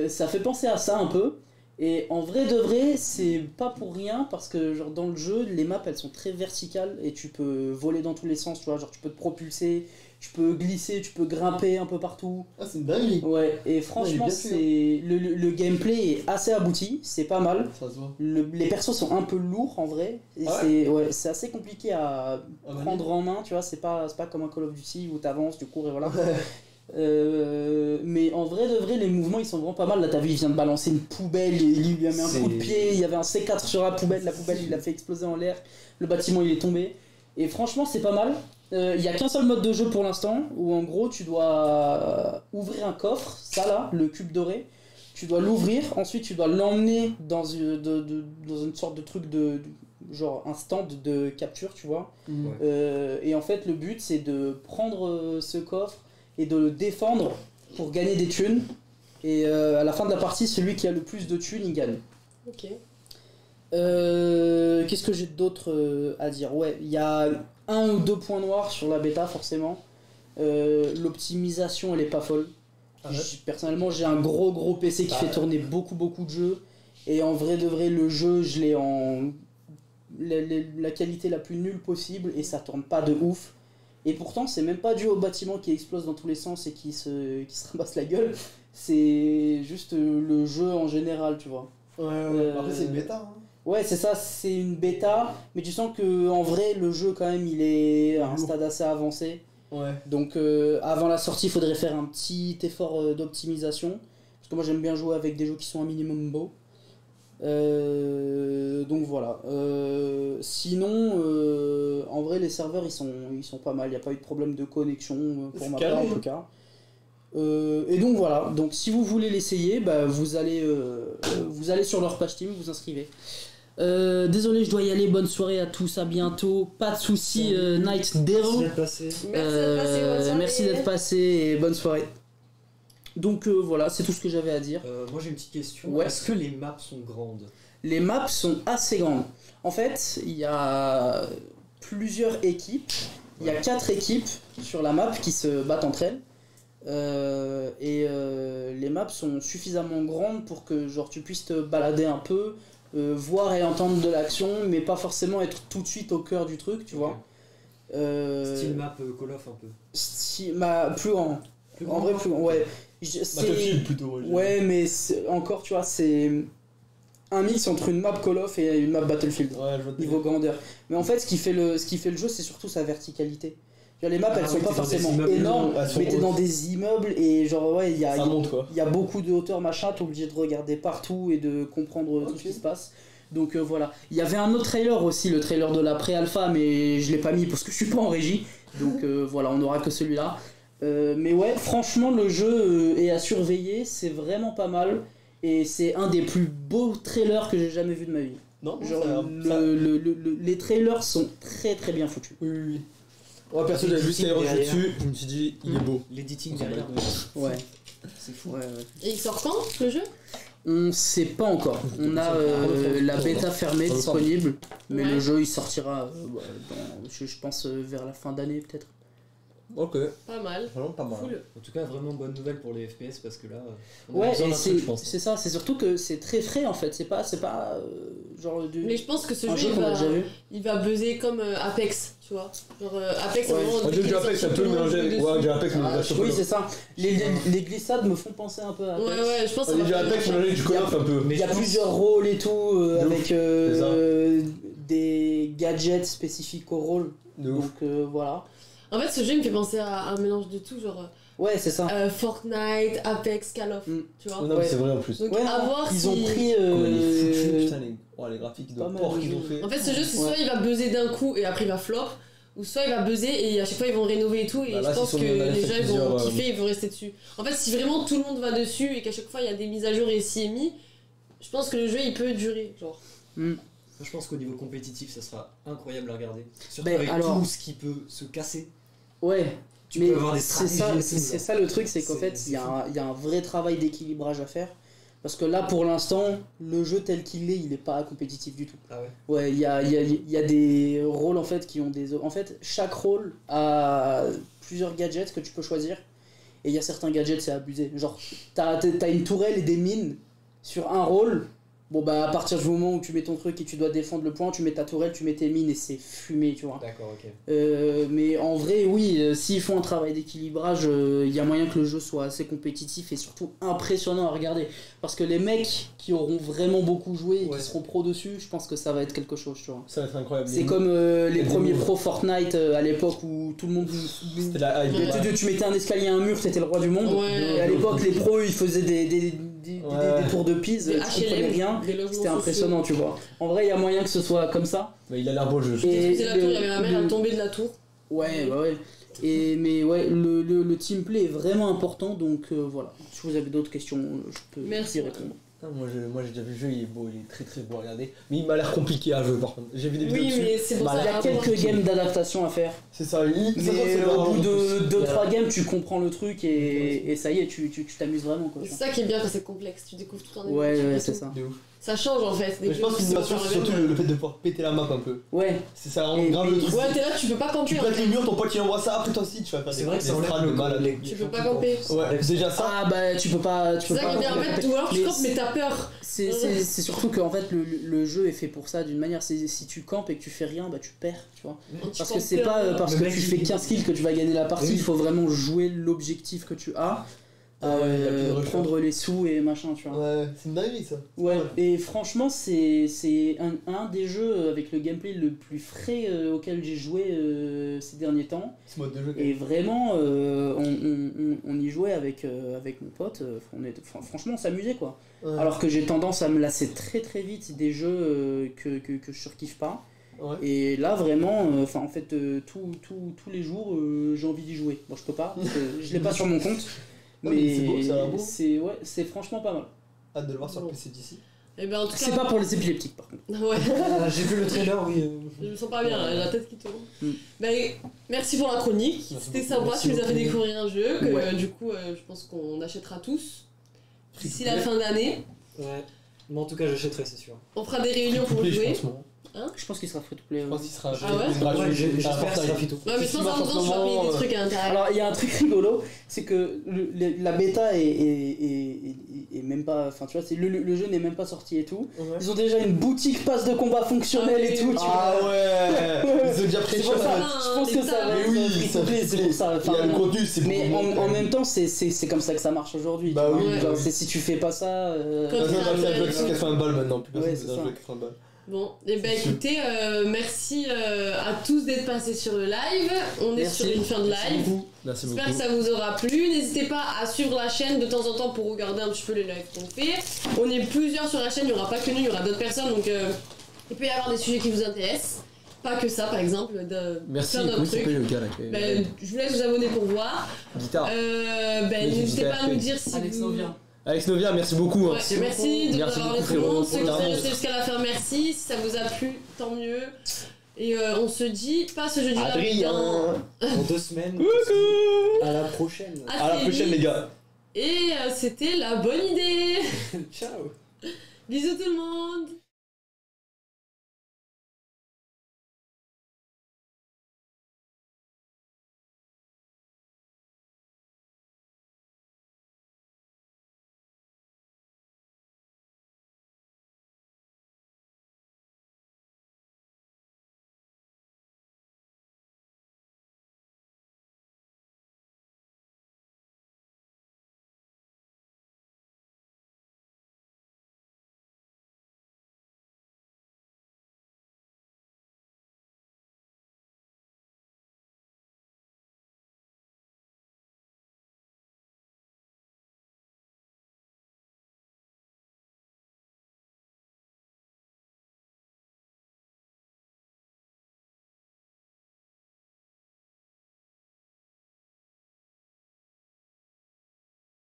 Ça fait penser à ça un peu. Et en vrai de vrai, c'est pas pour rien parce que genre dans le jeu, les maps elles sont très verticales et tu peux voler dans tous les sens, tu vois, genre tu peux te propulser, tu peux glisser, tu peux grimper un peu partout. Ah c'est une dinguerie. Ouais, et franchement, bien fait, c'est le gameplay est assez abouti, c'est pas mal. Ça se voit. Les persos sont un peu lourds en vrai, et Ah c'est assez compliqué à prendre en main, tu vois, c'est pas comme un Call of Duty où t'avances, tu cours et voilà. Mais en vrai de vrai, les mouvements ils sont vraiment pas mal. Là, t'as vu, il vient de balancer une poubelle, il lui a mis un coup de pied, il y avait un C4 sur la poubelle il l'a fait exploser en l'air, le bâtiment il est tombé. Et franchement, c'est pas mal. Il y a qu'un seul mode de jeu pour l'instant où en gros tu dois ouvrir un coffre, ça là, le cube doré. Tu dois l'ouvrir, ensuite tu dois l'emmener dans une sorte de truc genre un stand de capture, tu vois. Et en fait, le but c'est de prendre ce coffre et de le défendre pour gagner des thunes. Et à la fin de la partie, celui qui a le plus de thunes, il gagne. Ok. Qu'est-ce que j'ai d'autre à dire? Ouais, il y a 1 ou 2 points noirs sur la bêta, forcément. L'optimisation, elle est pas folle. Ah ouais. Personnellement, j'ai un gros PC qui fait tourner beaucoup de jeux. Et en vrai de vrai, le jeu, je l'ai en la qualité la plus nulle possible et ça tourne pas de ouf. Et pourtant, c'est même pas dû au bâtiment qui explose dans tous les sens et qui se ramasse la gueule. C'est juste le jeu en général, tu vois. Ouais. Après, c'est une bêta. Hein. Ouais, c'est ça, c'est une bêta, mais tu sens que en vrai, le jeu, quand même, il est à un stade assez avancé. Ouais. Donc, avant la sortie, il faudrait faire un petit effort d'optimisation. Parce que moi, j'aime bien jouer avec des jeux qui sont un minimum beaux. Donc voilà. Sinon, en vrai, les serveurs ils sont pas mal. Il n'y a pas eu de problème de connexion pour ma part en tout cas. Et donc voilà. Donc si vous voulez l'essayer, bah, vous allez sur leur page Steam, vous inscrivez. Désolé, je dois y aller. Bonne soirée à tous, à bientôt. Pas de soucis, Night Devil. Merci d'être passé et bonne soirée. Donc voilà, c'est tout ce que j'avais à dire. Moi j'ai une petite question. Ouais. Est-ce que les maps sont grandes? Les maps sont assez grandes. En fait, il y a plusieurs équipes. Il y a 4 équipes sur la map qui se battent entre elles. Les maps sont suffisamment grandes pour que genre, tu puisses te balader un peu, voir et entendre de l'action, mais pas forcément être tout de suite au cœur du truc, tu vois. Style map Call of un peu. Plus grand. En vrai, plus grand, ouais. Battlefield plutôt. Ouais, mais encore, tu vois, c'est un mix entre une map Call of et une map Battlefield. Ouais, je vois Niveau grandeur. Mais en fait, ce qui fait le jeu, c'est surtout sa verticalité. Genre, les maps, elles sont oui, pas t'es dans des forcément immeubles énormes, mais t'es hautes. dans des immeubles et genre, ouais, il Ça monte quoi. y a beaucoup de hauteur, machin, t'es obligé de regarder partout et de comprendre tout ce qui se passe. Donc voilà. Il y avait un autre trailer aussi, le trailer de la pré-alpha, mais je l'ai pas mis parce que je suis pas en régie. Donc voilà, on n'aura que celui-là. Mais ouais, franchement, le jeu est à surveiller, c'est vraiment pas mal. Et c'est un des plus beaux trailers que j'ai jamais vu de ma vie. Non, Genre, les trailers sont très très bien foutus. Oui. Moi perso, j'avais vu ce qu'il y avait rajouté dessus, je me suis dit, il est beau. L'editing derrière, Ouais. c'est fou. Ouais. Et il sort quand le jeu? On sait pas encore. On a la bêta fermée disponible, mais Ouais. le jeu il sortira je pense vers la fin d'année peut-être. Ok, Pas mal. vraiment pas mal. Cool. En tout cas, vraiment bonne nouvelle pour les FPS parce que là, on a Ouais, besoin et d'un truc, je pense. c'est ça, c'est surtout que c'est très frais en fait, c'est pas genre du Mais je pense que ce un jeu, jeu qu'on a déjà vu. il va buzzer comme Apex, tu vois. Genre Apex, Ouais. à un moment, Moi j'ai du Apex, ça peut le mélanger. Ouais, j'ai Apex, mais Ah, j'ai oui, c'est ça. Les glissades me font penser un peu à Apex. Ouais, je pense que ça J'ai va du faire Apex, ça. mélangé du Call of un peu. Mais Il y a je pense- plusieurs rôles et tout, De avec ouf, c'est ça. des gadgets spécifiques au rôle. De ouf. Donc voilà. En fait, ce jeu il me fait penser à un mélange de tout, genre Ouais, c'est ça. Fortnite, Apex, Call of, Mm. tu vois. Non, mais Ouais. c'est vrai en plus. Donc Ouais, à voir ils si... ont pris. Comment il est foutu, putain, les graphiques de pas mal, porc le qu'ils jeu. ont fait. En fait, ce jeu, c'est Ouais. soit il va buzzer d'un coup et après il va flop, ou soit il va buzzer et à chaque fois ils vont rénover et tout, et Bah là, je pense s'ils que sont bien les fait gens ils vont plusieurs, kiffer, ils vont rester dessus. En fait, si vraiment tout le monde va dessus et qu'à chaque fois il y a des mises à jour et si et mi, je pense que le jeu il peut durer, genre. Je pense qu'au niveau compétitif, ça sera incroyable à regarder. Surtout Ben, avec alors- tout ce qui peut se casser. Ouais. Tu Mais peux avoir des c'est stratégies. ça, et tout, c'est genre. ça le truc, c'est qu'en C'est- fait, c'est il y a un vrai travail d'équilibrage à faire. Parce que là, pour l'instant, le jeu tel qu'il est, il est pas compétitif du tout. Ah ouais. Ouais, il y a des rôles en fait qui ont des. En fait, chaque rôle a plusieurs gadgets que tu peux choisir. Et il y a certains gadgets, c'est abusé. Genre, t'as une tourelle et des mines sur un rôle. Bon, bah, à partir du moment où tu mets ton truc et tu dois défendre le point, tu mets ta tourelle, tu mets tes mines et c'est fumé, tu vois. D'accord, ok. Mais en vrai, oui, s'ils font un travail d'équilibrage, il y a moyen que le jeu soit assez compétitif et surtout impressionnant à regarder. Parce que les mecs qui auront vraiment beaucoup joué et Ouais. qui seront pros dessus, je pense que ça va être quelque chose, tu vois. Ça va être incroyable. C'est comme les des premiers moves. pro Fortnite à l'époque où tout le monde. C'était la hype. Ouais. Tu mettais un escalier à un mur, t'étais le roi du monde. Ouais. Et à l'époque, les pros ils faisaient des Ouais. tours de pise, Des tu comprenais HLM, rien. des logements C'était sociaux. impressionnant, tu vois. En vrai, il y a moyen que ce soit comme ça. Mais il a l'air beau le jeu. Et C'était la tour, il y avait la mère, elle tombée de la tour. Ouais, bah ouais. Mais ouais, le team play est vraiment important, donc voilà. Si vous avez d'autres questions, je peux Merci. y répondre. Moi j'ai déjà vu le jeu, il est beau, il est très très beau à regarder. Mais il m'a l'air compliqué à jouer par contre. J'ai vu des vidéos Oui, dessus. mais c'est pour Bah, ça. Il y a à voir. quelques games d'adaptation à faire, C'est ça, il mais au bout de 2-3 games, tu comprends le truc et ça y est, tu t'amuses vraiment, quoi. C'est ça qui est bien quand c'est complexe, tu découvres tout un Ouais, élément, ouais, et c'est tout. ça. De ouf. Ça change en fait. Mais je pense qu'une innovation, c'est surtout le fait de pouvoir péter la map un peu. Ouais, C'est ça rend Et- grave le truc. Ouais, t'es là, tu peux pas Tu camper. en pètes fait. les murs, ton pote il envoie ça, après toi aussi tu vas faire C'est des vrai que ça enlève strats de malade. Tu peux pas camper. Ouais, déjà ça. Ah, ah bah tu peux pas. C'est ça qui est bien en fait, ou alors tu Mais campes mais t'as peur. c'est surtout que en fait le jeu est fait pour ça d'une manière. Si tu campes et que tu fais rien, bah tu perds, tu vois. Parce que c'est pas parce Le que mec, tu il- fais 15 kills que tu vas gagner la partie, Oui. il faut vraiment jouer l'objectif que tu as, Ah ouais, il y a plus de rush, prendre les sous et machin, tu vois. Ouais, c'est une dinguerie ça. Ouais, et franchement, c'est un des jeux avec le gameplay le plus frais auquel j'ai joué ces derniers temps. Ce mode de jeu. Et vraiment, on y jouait avec mon pote, franchement on s'amusait quoi. Ouais. Alors que j'ai tendance à me lasser très très vite des jeux que je surkiffe pas. Ouais. Et là vraiment, en fait, tous les jours j'ai envie d'y jouer. Bon, je peux pas, parce que je l'ai pas sur mon compte. Non, mais Mais c'est beau, ça a l'air beau. c'est franchement pas mal. Hâte de le voir sur le PC d'ici. Et ben en tout C'est cas. pas pour les épileptiques par contre. Ouais, J'ai vu le trailer, oui. je me sens pas bien, la tête qui tourne. Mm. Ben, merci pour la chronique, Merci c'était beaucoup. sympa, Merci tu nous as fait beaucoup. découvrir un jeu que Ouais. du coup je pense qu'on achètera tous d'ici Free la to play. fin d'année. Ouais. Moi en tout cas, j'achèterai, c'est sûr. On fera des réunions pour Je jouer. pense, moi. Je pense qu'il sera free to play. Je pense qu'il sera Ah ouais gratuit. Ouais, j'espère Ah, que ça sera Fortnite. Fito. Ouais, mais je C'est pense ce qu'en qui même temps, tu vas marche en payer ce des moment, trucs à l'intérieur. Alors il y a un truc rigolo, c'est que la bêta est même pas, enfin tu vois, le jeu n'est même pas sorti et tout. Ouais. Ils ont déjà une boutique passe de combat fonctionnelle Ah, et tout. Tu Ah vois. ouais. Ils ont déjà C'est pris pour ça, ça. je pense que ça va Mais être oui, free ça to play, c'est pour ça. Il y a le contenu, c'est Mais pour- en même temps, c'est comme ça que ça marche aujourd'hui. Bah tu vois. oui, Genre, bah oui. si tu fais pas ça. Quand Personne il y a va faire un avec jeu. 80 balles maintenant, plus Ouais, personne c'est va ça. jouer avec 80 balles. Bon, et ben écoutez, merci à tous d'être passés sur le live. On est sur une fin de live. Merci J'espère beaucoup. que ça vous aura plu. N'hésitez pas à suivre la chaîne de temps en temps pour regarder un petit peu les lives qu'on fait. On est plusieurs sur la chaîne, il n'y aura pas que nous, il y aura d'autres personnes. Donc il peut y avoir des sujets qui vous intéressent. Pas que ça, par exemple. Merci, plein d'autres comment il s'appelle trucs. le gars là Ben, je vous laisse vous abonner pour voir. Guitare. Ben, n'hésitez pas à nous dire si Alex vous... Novien. Alex Novia, merci beaucoup. Ouais, merci de nous Merci avoir beaucoup, tout le monde. frérot. Ceux qui sont Carrément. restés jusqu'à la fin, merci. Si ça vous a plu, tant mieux. Et on se dit, pas ce jeudi-là, Adrien. Dans 2 semaines. À la prochaine. À la prochaine, les gars. Et c'était la bonne idée. Ciao. Bisous tout le monde.